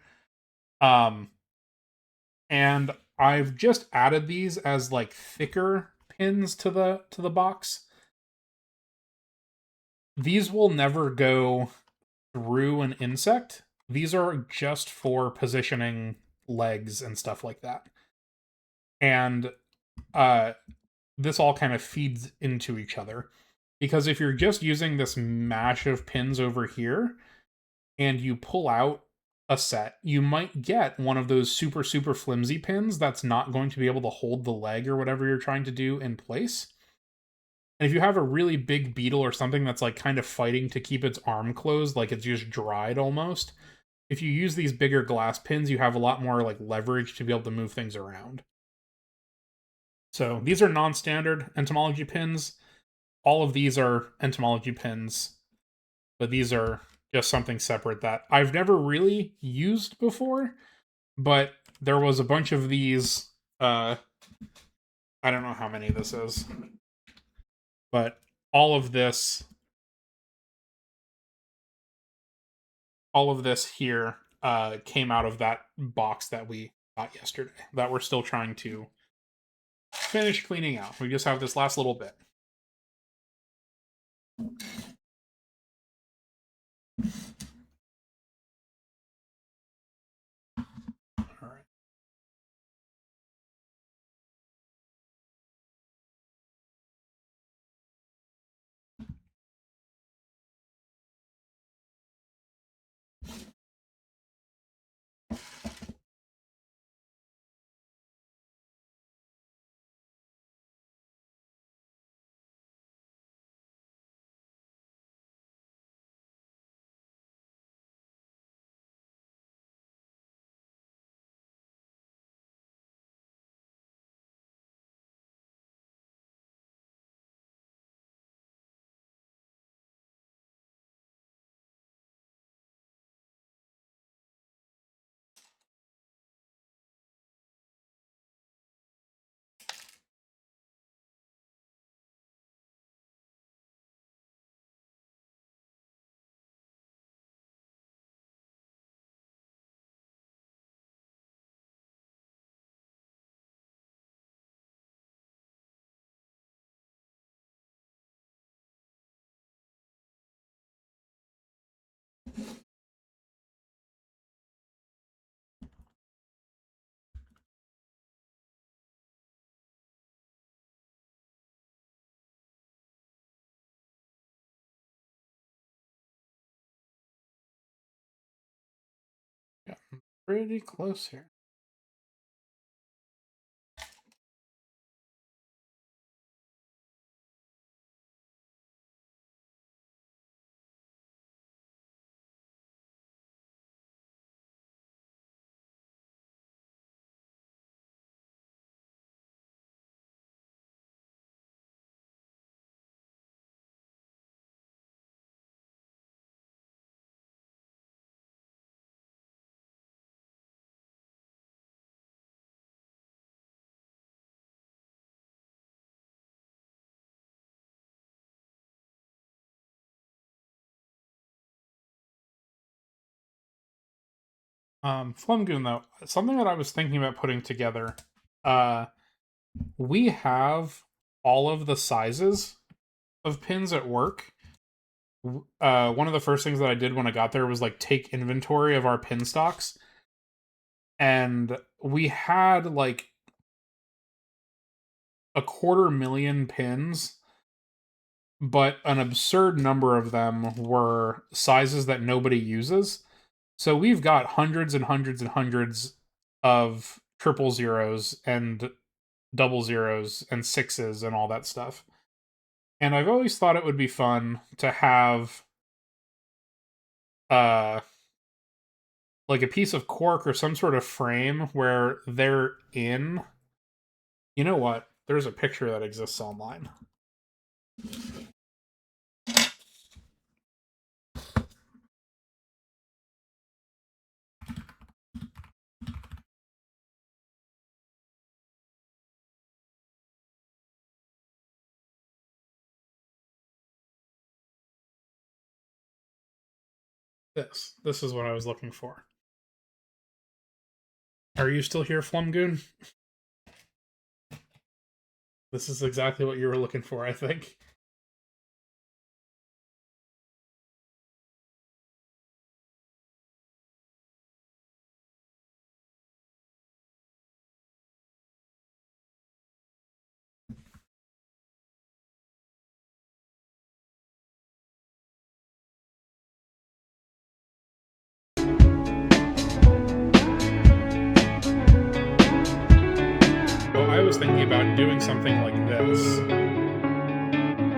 And I've just added these as like thicker pins to the box. These will never go through an insect. These are just for positioning legs and stuff like that. And this all kind of feeds into each other. Because if you're just using this mash of pins over here and you pull out a set, you might get one of those super flimsy pins that's not going to be able to hold the leg or whatever you're trying to do in place. And if you have a really big beetle or something that's like kind of fighting to keep its arm closed, like it's just dried almost, if you use these bigger glass pins, you have a lot more like leverage to be able to move things around. So these are non-standard entomology pins. All of these are entomology pins, but these are just something separate that I've never really used before, but there was a bunch of these. I don't know how many this is, but all of this all of this here came out of that box that we got yesterday that we're still trying to finish cleaning out. We just have this last little bit. All right. Yeah, pretty close here. Flumgoon though, something that I was thinking about putting together. Uh, we have all of the sizes of pins at work. One of the first things that I did when I got there was like take inventory of our pin stocks, and we had like 250,000 pins, but an absurd number of them were sizes that nobody uses. So we've got hundreds and hundreds and hundreds of triple zeros and double zeros and sixes and all that stuff. And I've always thought it would be fun to have uh like a piece of cork or some sort of frame where they're in. You know what? There's a picture that exists online. This is what I was looking for. Are you still here, Flumgoon? This is exactly what you were looking for, I think. Well, I was thinking about doing something like this,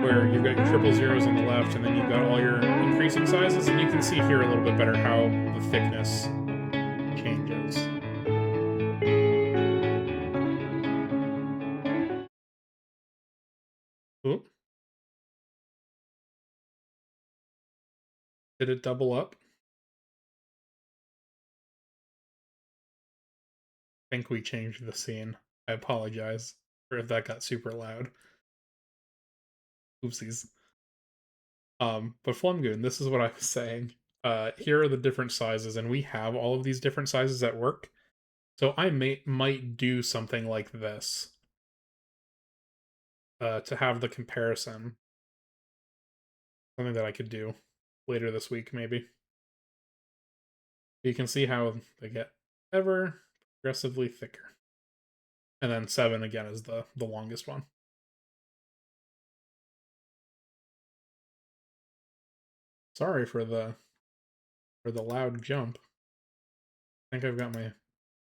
where you've got your triple zeros on the left, and then you've got all your increasing sizes, and you can see here a little bit better how the thickness changes. Oop. Did it double up? I think we changed the scene. I apologize for if that got super loud. Oopsies. But Flumgoon, this is what I was saying. here are the different sizes, and we have all of these different sizes at work. So I might do something like this to have the comparison. Something that I could do later this week, maybe. You can see how they get ever progressively thicker. And then 7 again is the longest one. Sorry for the loud jump. I think I've got my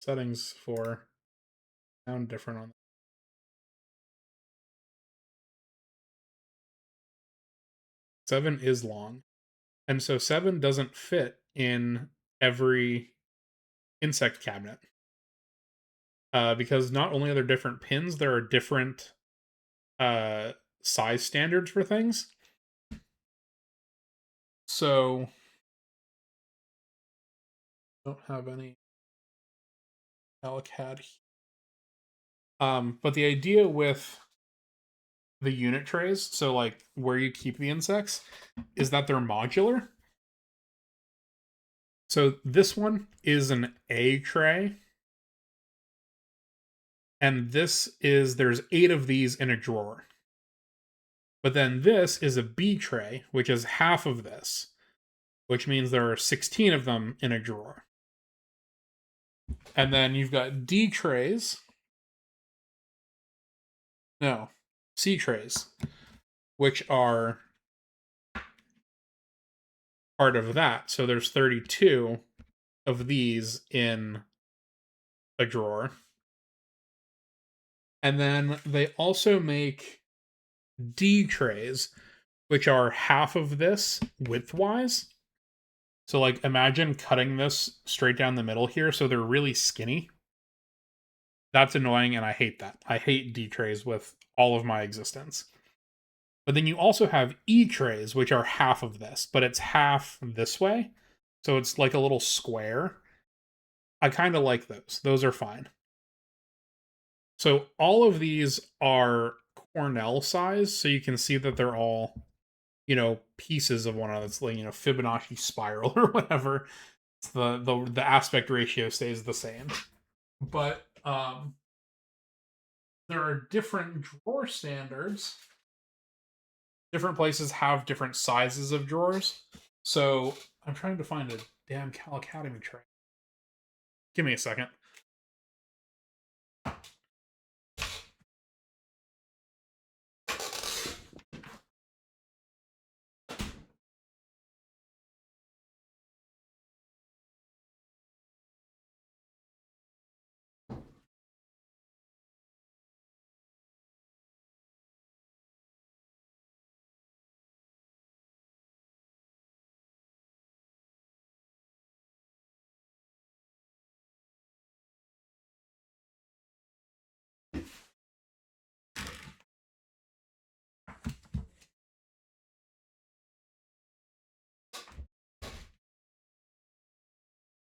settings for sound different on. 7 is long. And so 7 doesn't fit in every insect cabinet. Because not only are there different pins, there are different size standards for things. So don't have any Alacad. But the idea with the unit trays, so like where you keep the insects, is that they're modular. So this one is an A tray. And this is, there's 8 of these in a drawer. But then this is a B tray, which is half of this, which means there are 16 of them in a drawer. And then you've got D trays. No, C trays, which are part of that. So there's 32 of these in a drawer. And then they also make D trays, which are half of this widthwise. So like imagine cutting this straight down the middle here, so they're really skinny. That's annoying, and I hate that. I hate D trays with all of my existence. But then you also have E trays, which are half of this, but it's half this way. So it's like a little square. I kind of like those. Those are fine. So all of these are Cornell size, so you can see that they're all, pieces of one another. It's like, Fibonacci spiral or whatever. It's the aspect ratio stays the same. But there are different drawer standards. Different places have different sizes of drawers. So I'm trying to find a damn Cal Academy tray. Give me a second.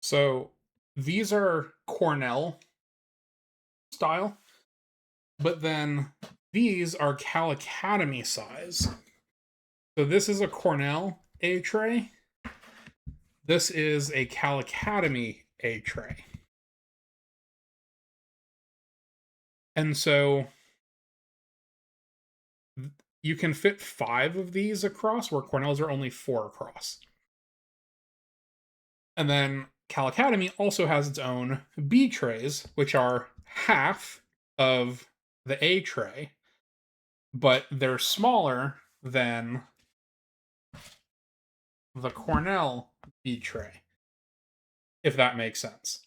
So these are Cornell style, but then these are Cal Academy size. So this is a Cornell A tray. This is a Cal Academy A tray. And so you can fit 5 of these across, where Cornell's are only 4 across. And then Cal Academy also has its own B trays, which are half of the A tray, but they're smaller than the Cornell B tray, if that makes sense.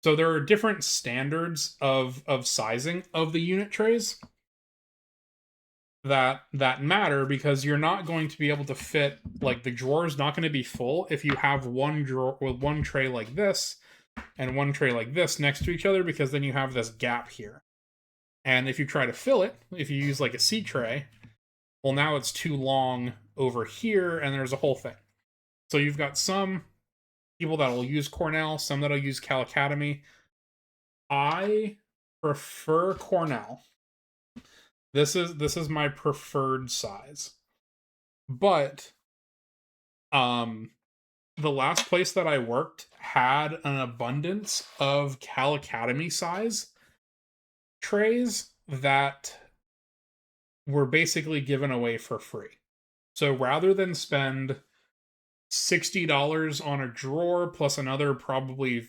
So there are different standards of sizing of the unit trays that matter, because you're not going to be able to fit, like, the drawer is not going to be full if you have one drawer with one tray like this and one tray like this next to each other, because then you have this gap here. And if you try to fill it, if you use like a C tray, well, now it's too long over here and there's a whole thing. So you've got some people that'll use Cornell, some that'll use Cal Academy. I prefer Cornell. This is my preferred size. But the last place that I worked had an abundance of Cal Academy size trays that were basically given away for free. So rather than spend $60 on a drawer plus another probably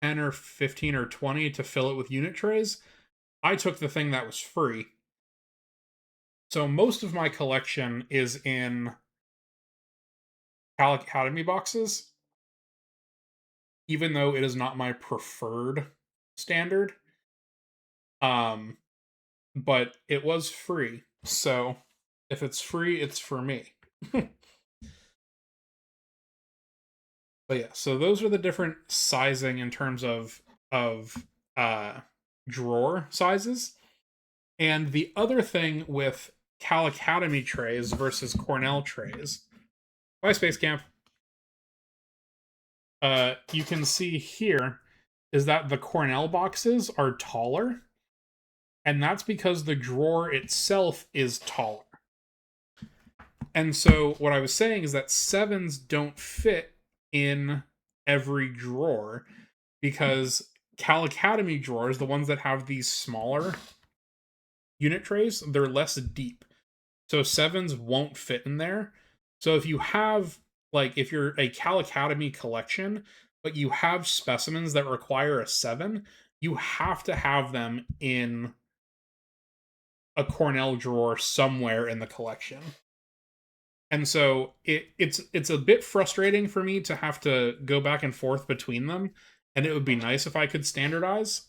10 or 15 or 20 to fill it with unit trays, I took the thing that was free. So most of my collection is in Cal Academy boxes, even though it is not my preferred standard. Um, but it was free. So if it's free, it's for me. But yeah, so those are the different sizing in terms of uh drawer sizes. And the other thing with Cal Academy trays versus Cornell trays. By Space Camp. You can see here is that the Cornell boxes are taller, and that's because the drawer itself is taller. And so what I was saying is that sevens don't fit in every drawer because Cal Academy drawers, the ones that have these smaller unit trays, they're less deep. So sevens won't fit in there. So if you have, like, if you're a Cal Academy collection, but you have specimens that require a seven, you have to have them in a Cornell drawer somewhere in the collection. And so it's a bit frustrating for me to have to go back and forth between them, and it would be nice if I could standardize.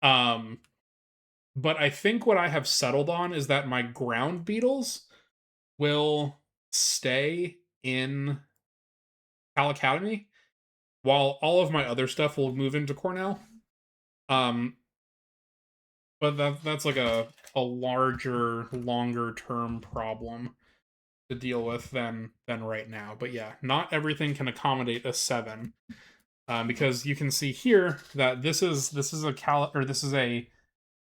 Um, but I think what I have settled on is that my ground beetles will stay in Cal Academy, while all of my other stuff will move into Cornell. Um, but that's like a larger, longer term problem to deal with than right now. But yeah, not everything can accommodate a seven, because you can see here that this is a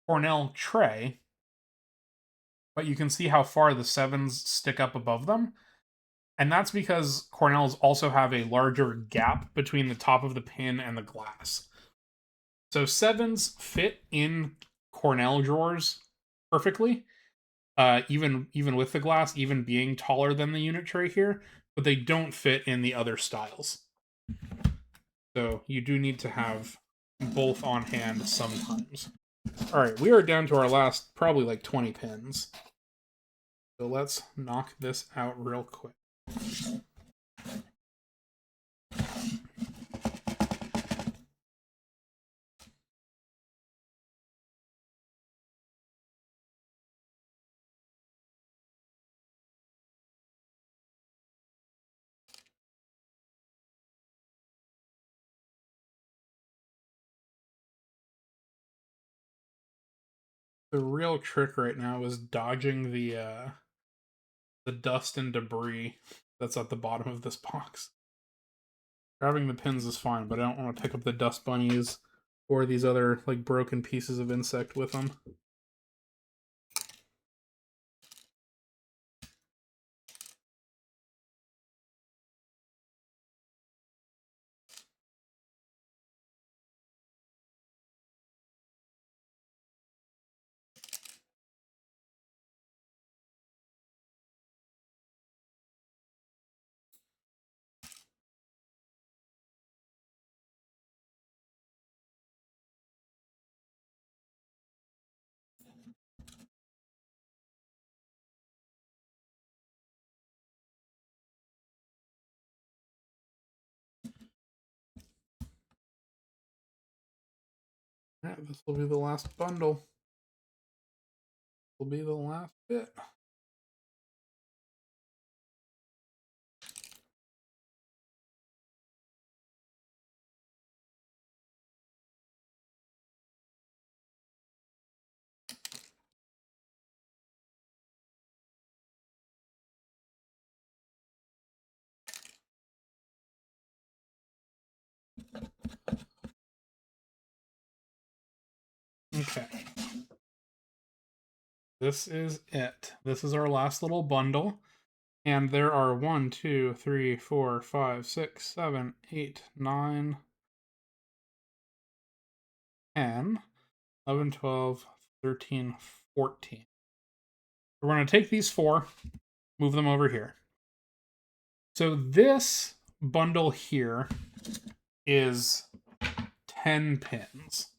Cornell tray, but you can see how far the sevens stick up above them. And that's because Cornells also have a larger gap between the top of the pin and the glass. So sevens fit in Cornell drawers perfectly, even with the glass, even being taller than the unit tray here, but they don't fit in the other styles. So you do need to have both on hand sometimes. All right, we are down to our last probably like 20 pins. So let's knock this out real quick. The real trick right now is dodging the dust and debris that's at the bottom of this box. Grabbing the pins is fine, but I don't want to pick up the dust bunnies or these other like broken pieces of insect with them. Yeah, this will be the last bundle. This will be the last bit. Okay. This is it. This is our last little bundle. And there are 1, 2, 3, 4, 5, 6, 7, 8, 9, 10, 11, 12, 13, 14. We're going to take these 4, move them over here. So this bundle here is 10 pins.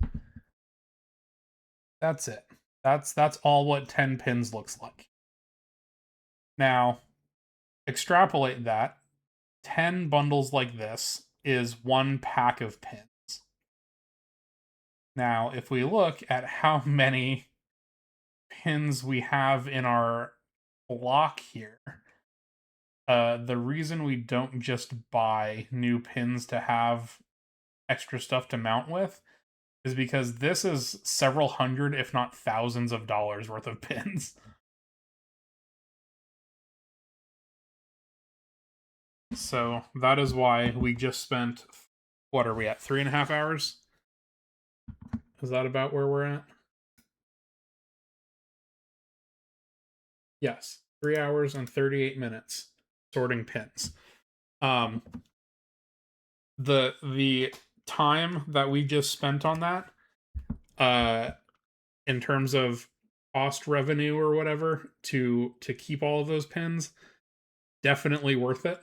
That's it. That's all what 10 pins looks like. Now, extrapolate that. 10 bundles like this is 1 pack of pins. Now, if we look at how many pins we have in our block here, the reason we don't just buy new pins to have extra stuff to mount with is because this is several hundred, if not thousands of dollars worth of pins. So that is why we just spent, what are we at, 3.5 hours? Is that about where we're at? Yes, 3 hours and 38 minutes sorting pins. The time that we just spent on that, in terms of cost revenue or whatever to keep all of those pins, definitely worth it.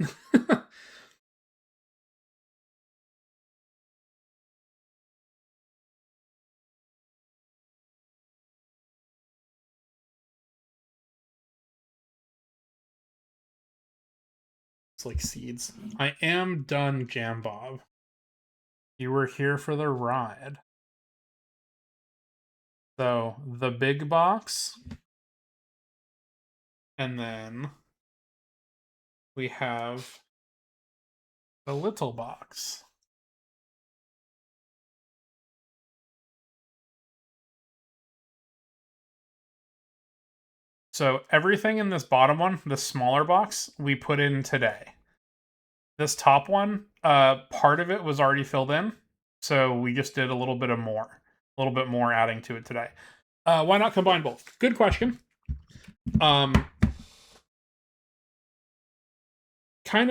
It's like seeds. I am done, Jam Bob. You were here for the ride. So the big box, and then we have the little box. So everything in this bottom one, the smaller box, we put in today. This top one, part of it was already filled in, so we just did a little bit more adding to it today. Why not combine both? Good question. Kind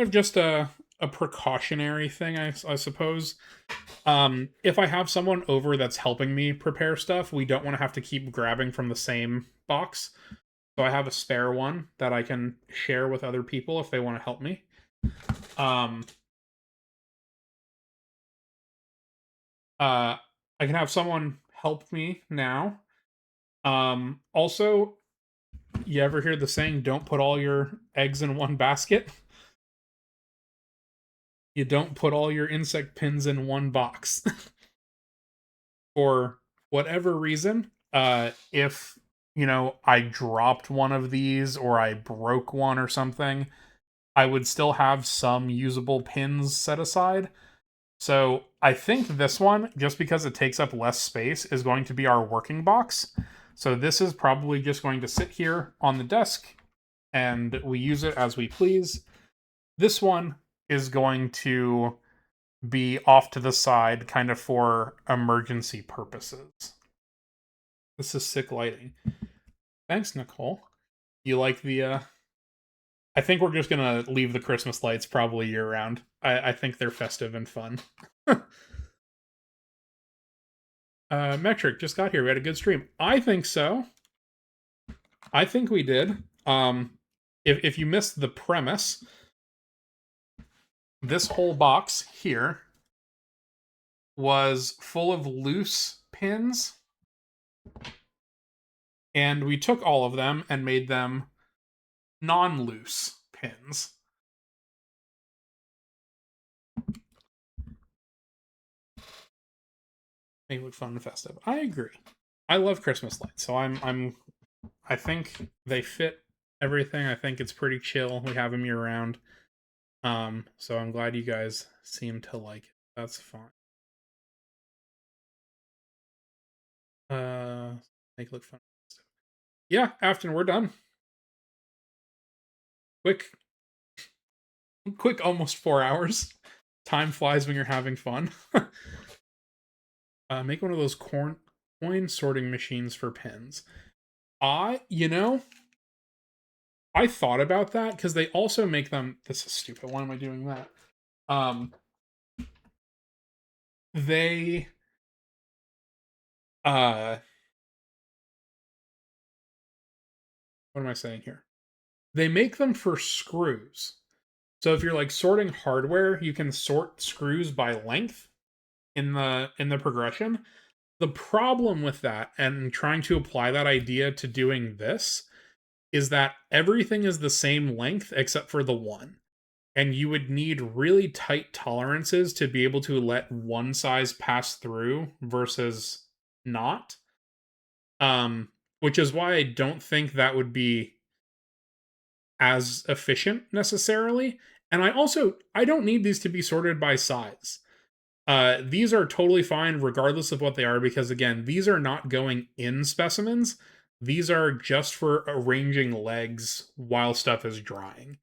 of just a precautionary thing, I suppose. If I have someone over that's helping me prepare stuff, we don't want to have to keep grabbing from the same box. So I have a spare one that I can share with other people if they want to help me. I can have someone help me now. Also, you ever hear the saying, don't put all your eggs in one basket? You don't put all your insect pins in one box. For whatever reason, if, I dropped one of these or I broke one or something, I would still have some usable pins set aside. So I think this one, just because it takes up less space, is going to be our working box. So this is probably just going to sit here on the desk and we use it as we please. This one is going to be off to the side kind of for emergency purposes. This is sick lighting. Thanks, Nicole. You like the I think we're just gonna leave the Christmas lights probably year round. I think they're festive and fun. Metric just got here. We had a good stream. I think so. I think we did. If you missed the premise, this whole box here was full of loose pins, and we took all of them and made them non-loose pins. Make it look fun and festive. I agree. I love Christmas lights, so I think they fit everything. I think it's pretty chill. We have them year round. So I'm glad you guys seem to like it. That's fine. Make it look fun. Yeah, Afton, we're done. Quick, almost 4 hours. Time flies when you're having fun. Make one of those coin sorting machines for pins. I thought about that because they also make them. This is stupid. Why am I doing that? Um, they uh, what am I saying here? They make them for screws. So if you're like sorting hardware, you can sort screws by length in the progression. The problem with that and trying to apply that idea to doing this is that everything is the same length except for the one. And you would need really tight tolerances to be able to let one size pass through versus not. Which is why I don't think that would be as efficient necessarily. And I don't need these to be sorted by size. These are totally fine regardless of what they are because again, these are not going in specimens. These are just for arranging legs while stuff is drying.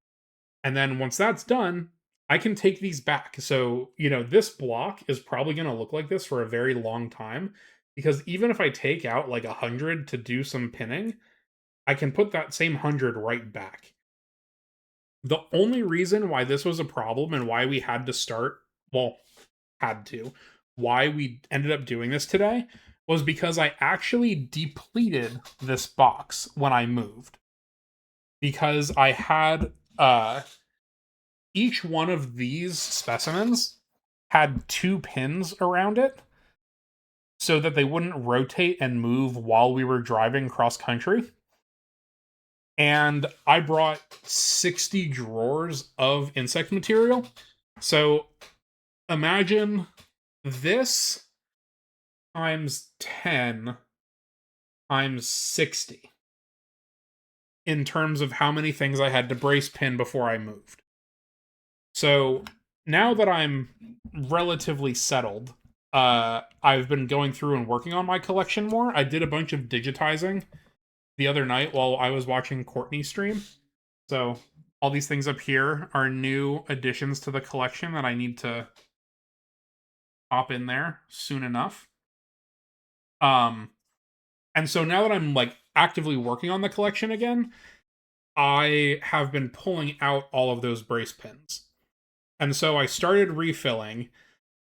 And then once that's done, I can take these back. So, this block is probably going to look like this for a very long time because even if I take out like 100 to do some pinning, I can put that same 100 right back. The only reason why this was a problem and why we had to start, well, had to, why we ended up doing this today was because I actually depleted this box when I moved. Because I had each one of these specimens had 2 pins around it so that they wouldn't rotate and move while we were driving cross country. And I brought 60 drawers of insect material. So imagine this times 10 times 60 in terms of how many things I had to brace pin before I moved. So now that I'm relatively settled, I've been going through and working on my collection more. I did a bunch of digitizing the other night while I was watching Courtney stream. So all these things up here are new additions to the collection that I need to pop in there soon enough. And so now that I'm like actively working on the collection again, I have been pulling out all of those brace pins. And so I started refilling,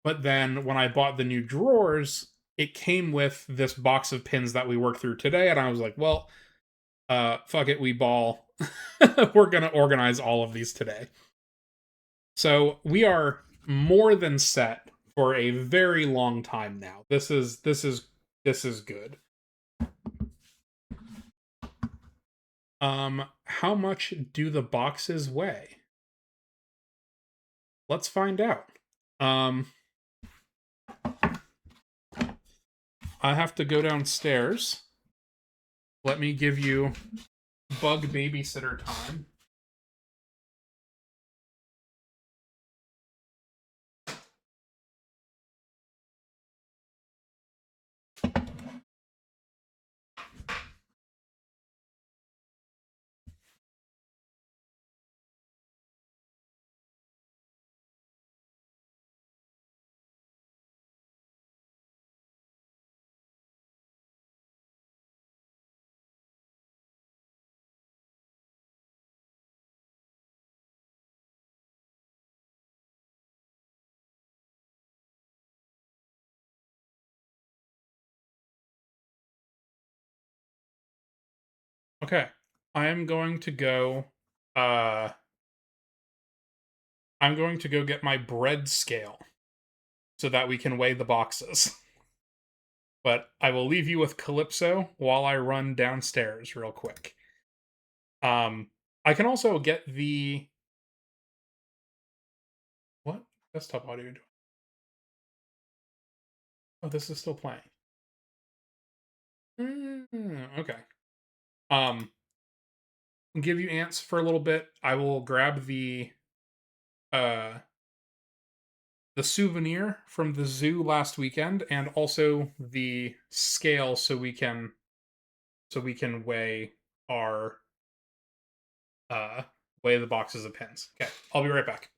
but then when I bought the new drawers, it came with this box of pins that we worked through today, and I was like, well, fuck it, we ball. We're gonna organize all of these today. So we are more than set for a very long time now. This is good. How much do the boxes weigh? Let's find out. I have to go downstairs. Let me give you bug babysitter time. Okay. I'm going to go uh I'm going to go get my bread scale so that we can weigh the boxes. But I will leave you with Calypso while I run downstairs real quick. I can also get the what desktop audio doing? Oh, this is still playing. Okay. Um, I'll give you ants for a little bit. I will grab uh the souvenir from the zoo last weekend and also the scale so we can weigh our uh weigh the boxes of pins. Okay, I'll be right back.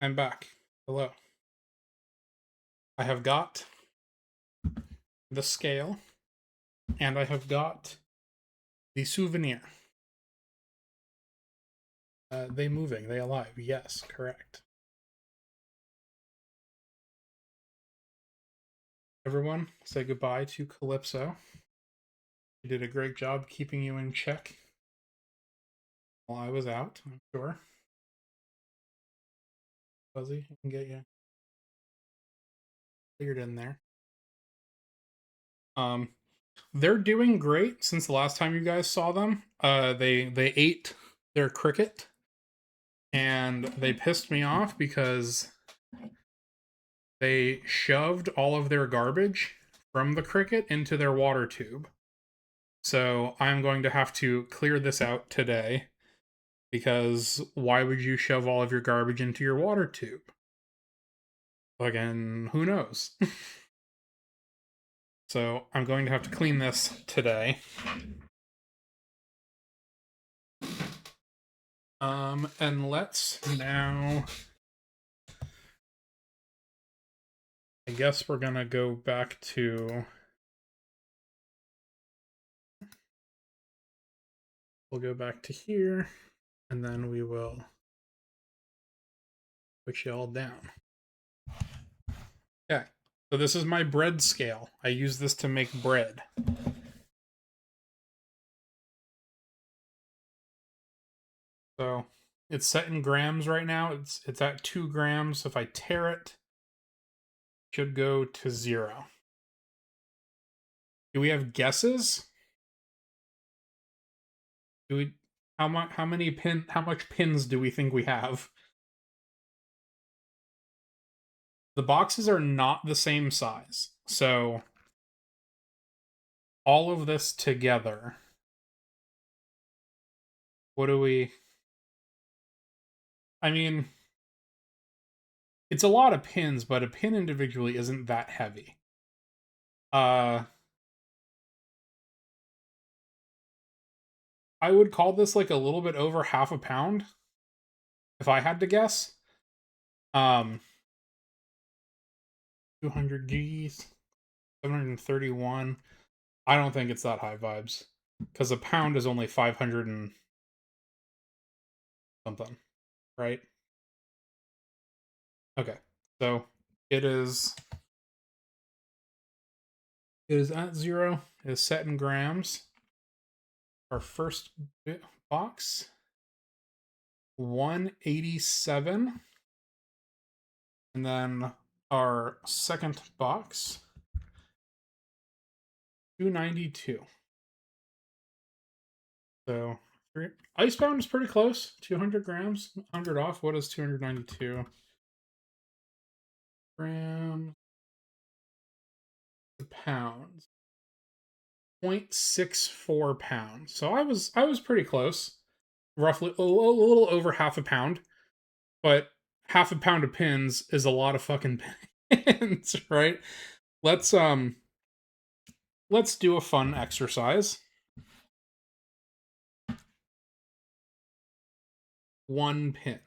I'm back. Hello. I have got the scale, and I have got the souvenir. They moving, they alive. Yes, correct. Everyone, say goodbye to Calypso. He did a great job keeping you in check while I was out, I'm sure. Fuzzy, I can get you cleared in there. They're doing great since the last time you guys saw them. They ate their cricket, and they pissed me off because they shoved all of their garbage from the cricket into their water tube. So I'm going to have to clear this out today because why would you shove all of your garbage into your water tube? Again, who knows? So I'm going to have to clean this today. And let's now, I guess we're gonna go back to, we'll go back to here, and then we will put you all down. Okay, so this is my bread scale. I use this to make bread. So it's set in grams right now. It's at 2 grams. If I tear it, it should go to 0. Do we have guesses? Do we how much pins do we think we have? The boxes are not the same size. So all of this together, what do we, I mean, it's a lot of pins, but a pin individually isn't that heavy. I would call this like a little bit over half a pound if I had to guess. 200 Gs, 731. I don't think it's that high vibes because a pound is only 500 and something, right? Okay, so it is at 0. It is set in grams. Our first box, 187, and then our second box, 292. So Icebound is pretty close. 200 grams, 100 off. What is 292 grams? Pounds. 0.64 pounds. So I was pretty close. Roughly a little over half a pound. But half a pound of pins is a lot of fucking pins, right? Let's do a fun exercise. 1 pin.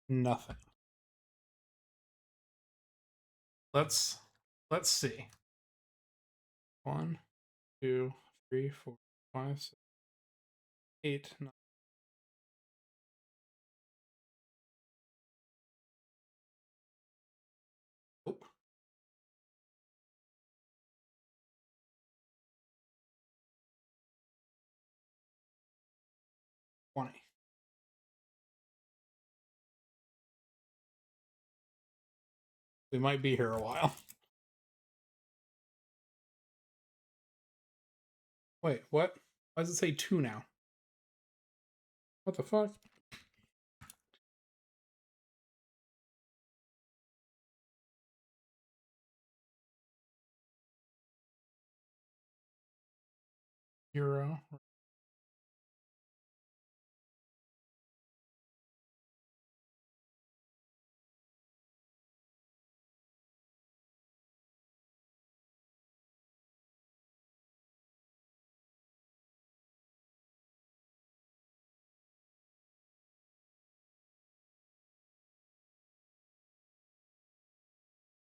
Nothing. Let's see. 1, 2, 3, 4, 5, 6, 8, 9. Nope. $20. We might be here a while. Wait, what? Why does it say 2 now? What the fuck? Euro.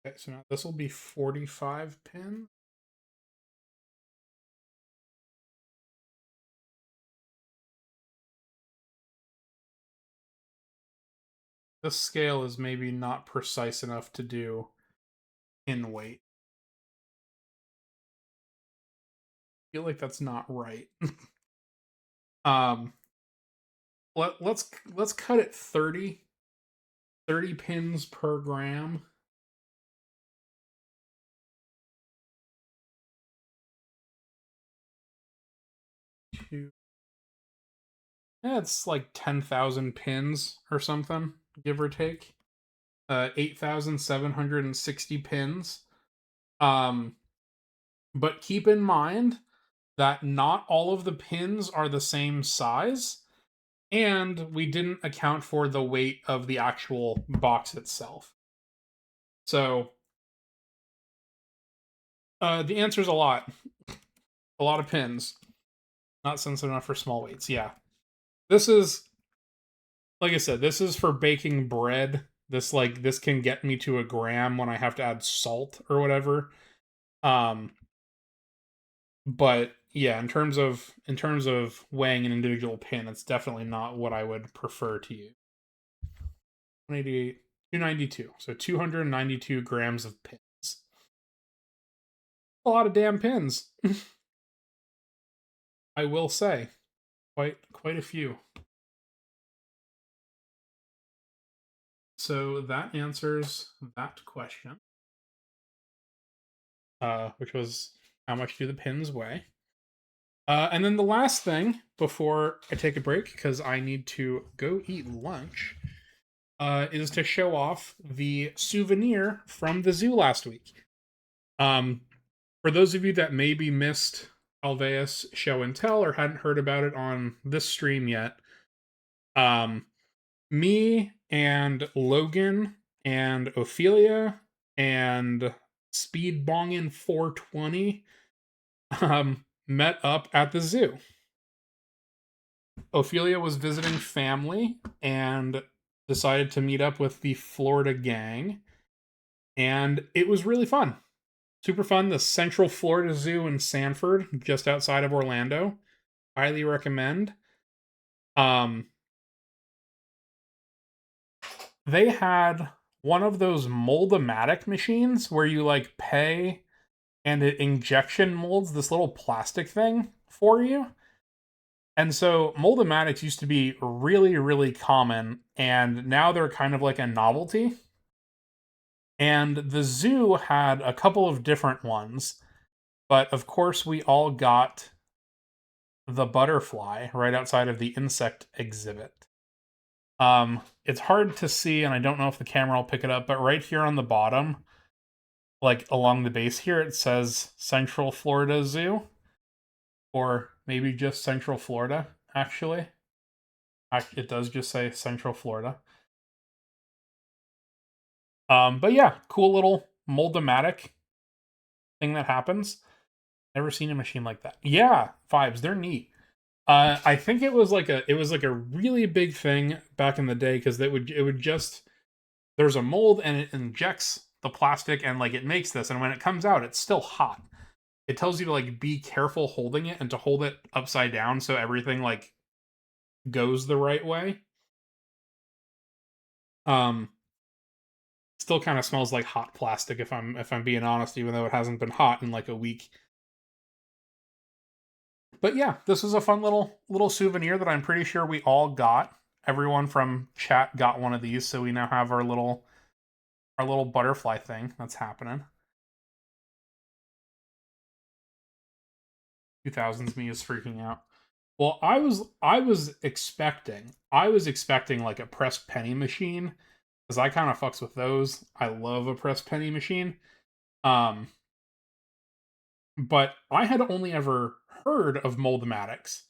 Okay, so now this will be 45 pins. This scale is maybe not precise enough to do in weight. I feel like that's not right. um let's cut it 30 pins per gram. Two. Yeah, it's like 10,000 pins or something, give or take. 8,760 pins. Um, but keep in mind that not all of the pins are the same size, and we didn't account for the weight of the actual box itself. So, the answer is a lot. A lot of pins. Not sensitive enough for small weights. Yeah. This is, like I said, this is for baking bread. This can get me to a gram when I have to add salt or whatever. Um, but yeah, in terms of weighing an individual pin, it's definitely not what I would prefer to use. 188, 292. So 292 grams of pins. A lot of damn pins. I will say. Quite a few. So that answers that question. Which was how much do the pins weigh? And then the last thing before I take a break, because I need to go eat lunch, is to show off the souvenir from the zoo last week. Um, for those of you that maybe missed Alveus show and tell or hadn't heard about it on this stream yet, um, me and Logan and Ophelia and Speed Bongin 420 met up at the zoo. Ophelia was visiting family and decided to meet up with the Florida gang, and it was really fun. Super fun. The Central Florida Zoo in Sanford, just outside of Orlando. Highly recommend. Um, they had one of those mold-o-matic machines where you like pay and it injection molds this little plastic thing for you. And so mold-o-matics used to be really, really common, and now they're kind of like a novelty. And the zoo had a couple of different ones, but of course we all got the butterfly right outside of the insect exhibit. It's hard to see, and I don't know if the camera will pick it up, but right here on the bottom, like along the base here, it says Central Florida Zoo, or maybe just Central Florida, actually. It does just say Central Florida. But yeah, cool little mold-o-matic thing that happens. Never seen a machine like that. Yeah, vibes, they're neat. I think it was like a really big thing back in the day because it would just there's a mold and it injects the plastic and like it makes this, and when it comes out it's still hot. It tells you to like be careful holding it and to hold it upside down so everything like goes the right way. Um Still kind of smells like hot plastic if I'm being honest, even though it hasn't been hot in like a week. But yeah, this was a fun little souvenir that I'm pretty sure we all got. Everyone from chat got one of these, so we now have our little butterfly thing that's happening. 2000s me is freaking out. Well, I was expecting like a pressed penny machine because I kind of fucks with those. I love a pressed penny machine. Um, but I had only ever heard of Moldmatics,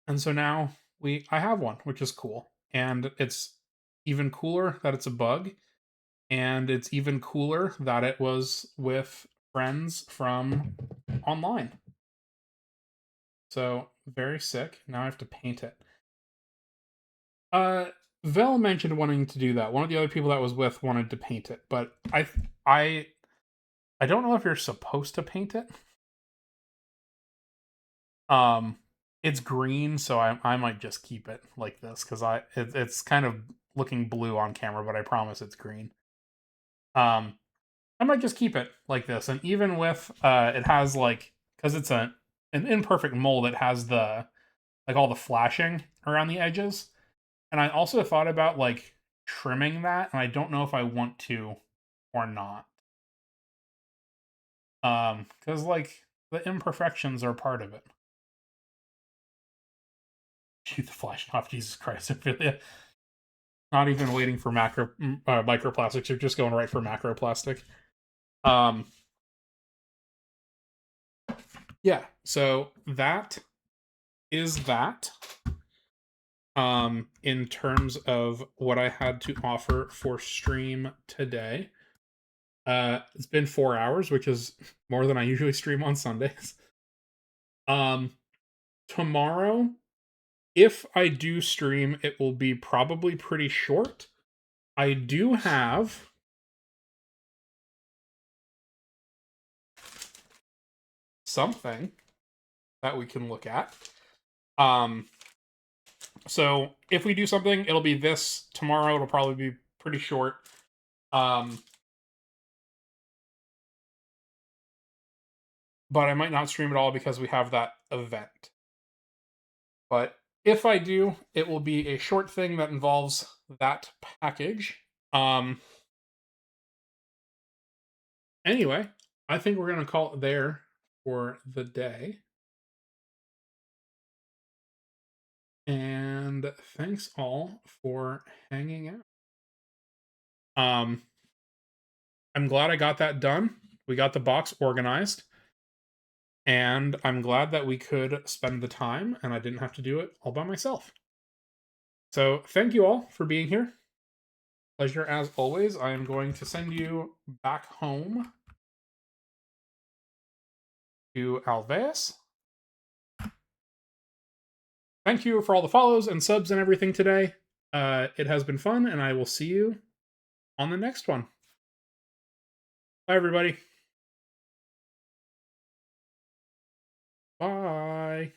and so now I have one, which is cool, and it's even cooler that it's a bug, and it's even cooler that it was with friends from online. So very sick. Now I have to paint it. Uh, Vel mentioned wanting to do that. One of the other people that was with wanted to paint it, but I I don't know if you're supposed to paint it. Um, it's green, so I might just keep it like this because it's kind of looking blue on camera, but I promise it's green. Um, I might just keep it like this, and even with it has like because it's an imperfect mold, it has the like all the flashing around the edges, and I also thought about like trimming that, and I don't know if I want to or not. Because like the imperfections are part of it. Shoot the flash off, Jesus Christ, Ophelia. Not even waiting for microplastics. You're just going right for macroplastic. Um, yeah. So that is that. In terms of what I had to offer for stream today, it's been 4 hours, which is more than I usually stream on Sundays. Um, tomorrow, if I do stream, it will be probably pretty short. I do have something that we can look at. Um, so if we do something, it'll be this tomorrow. It'll probably be pretty short. Um, but I might not stream at all because we have that event. But if I do, it will be a short thing that involves that package. Anyway, I think we're going to call it there for the day. And thanks all for hanging out. I'm glad I got that done. We got the box organized. And I'm glad that we could spend the time and I didn't have to do it all by myself. So thank you all for being here. Pleasure as always. I am going to send you back home to Alveus. Thank you for all the follows and subs and everything today. It has been fun, and I will see you on the next one. Bye, everybody. Bye.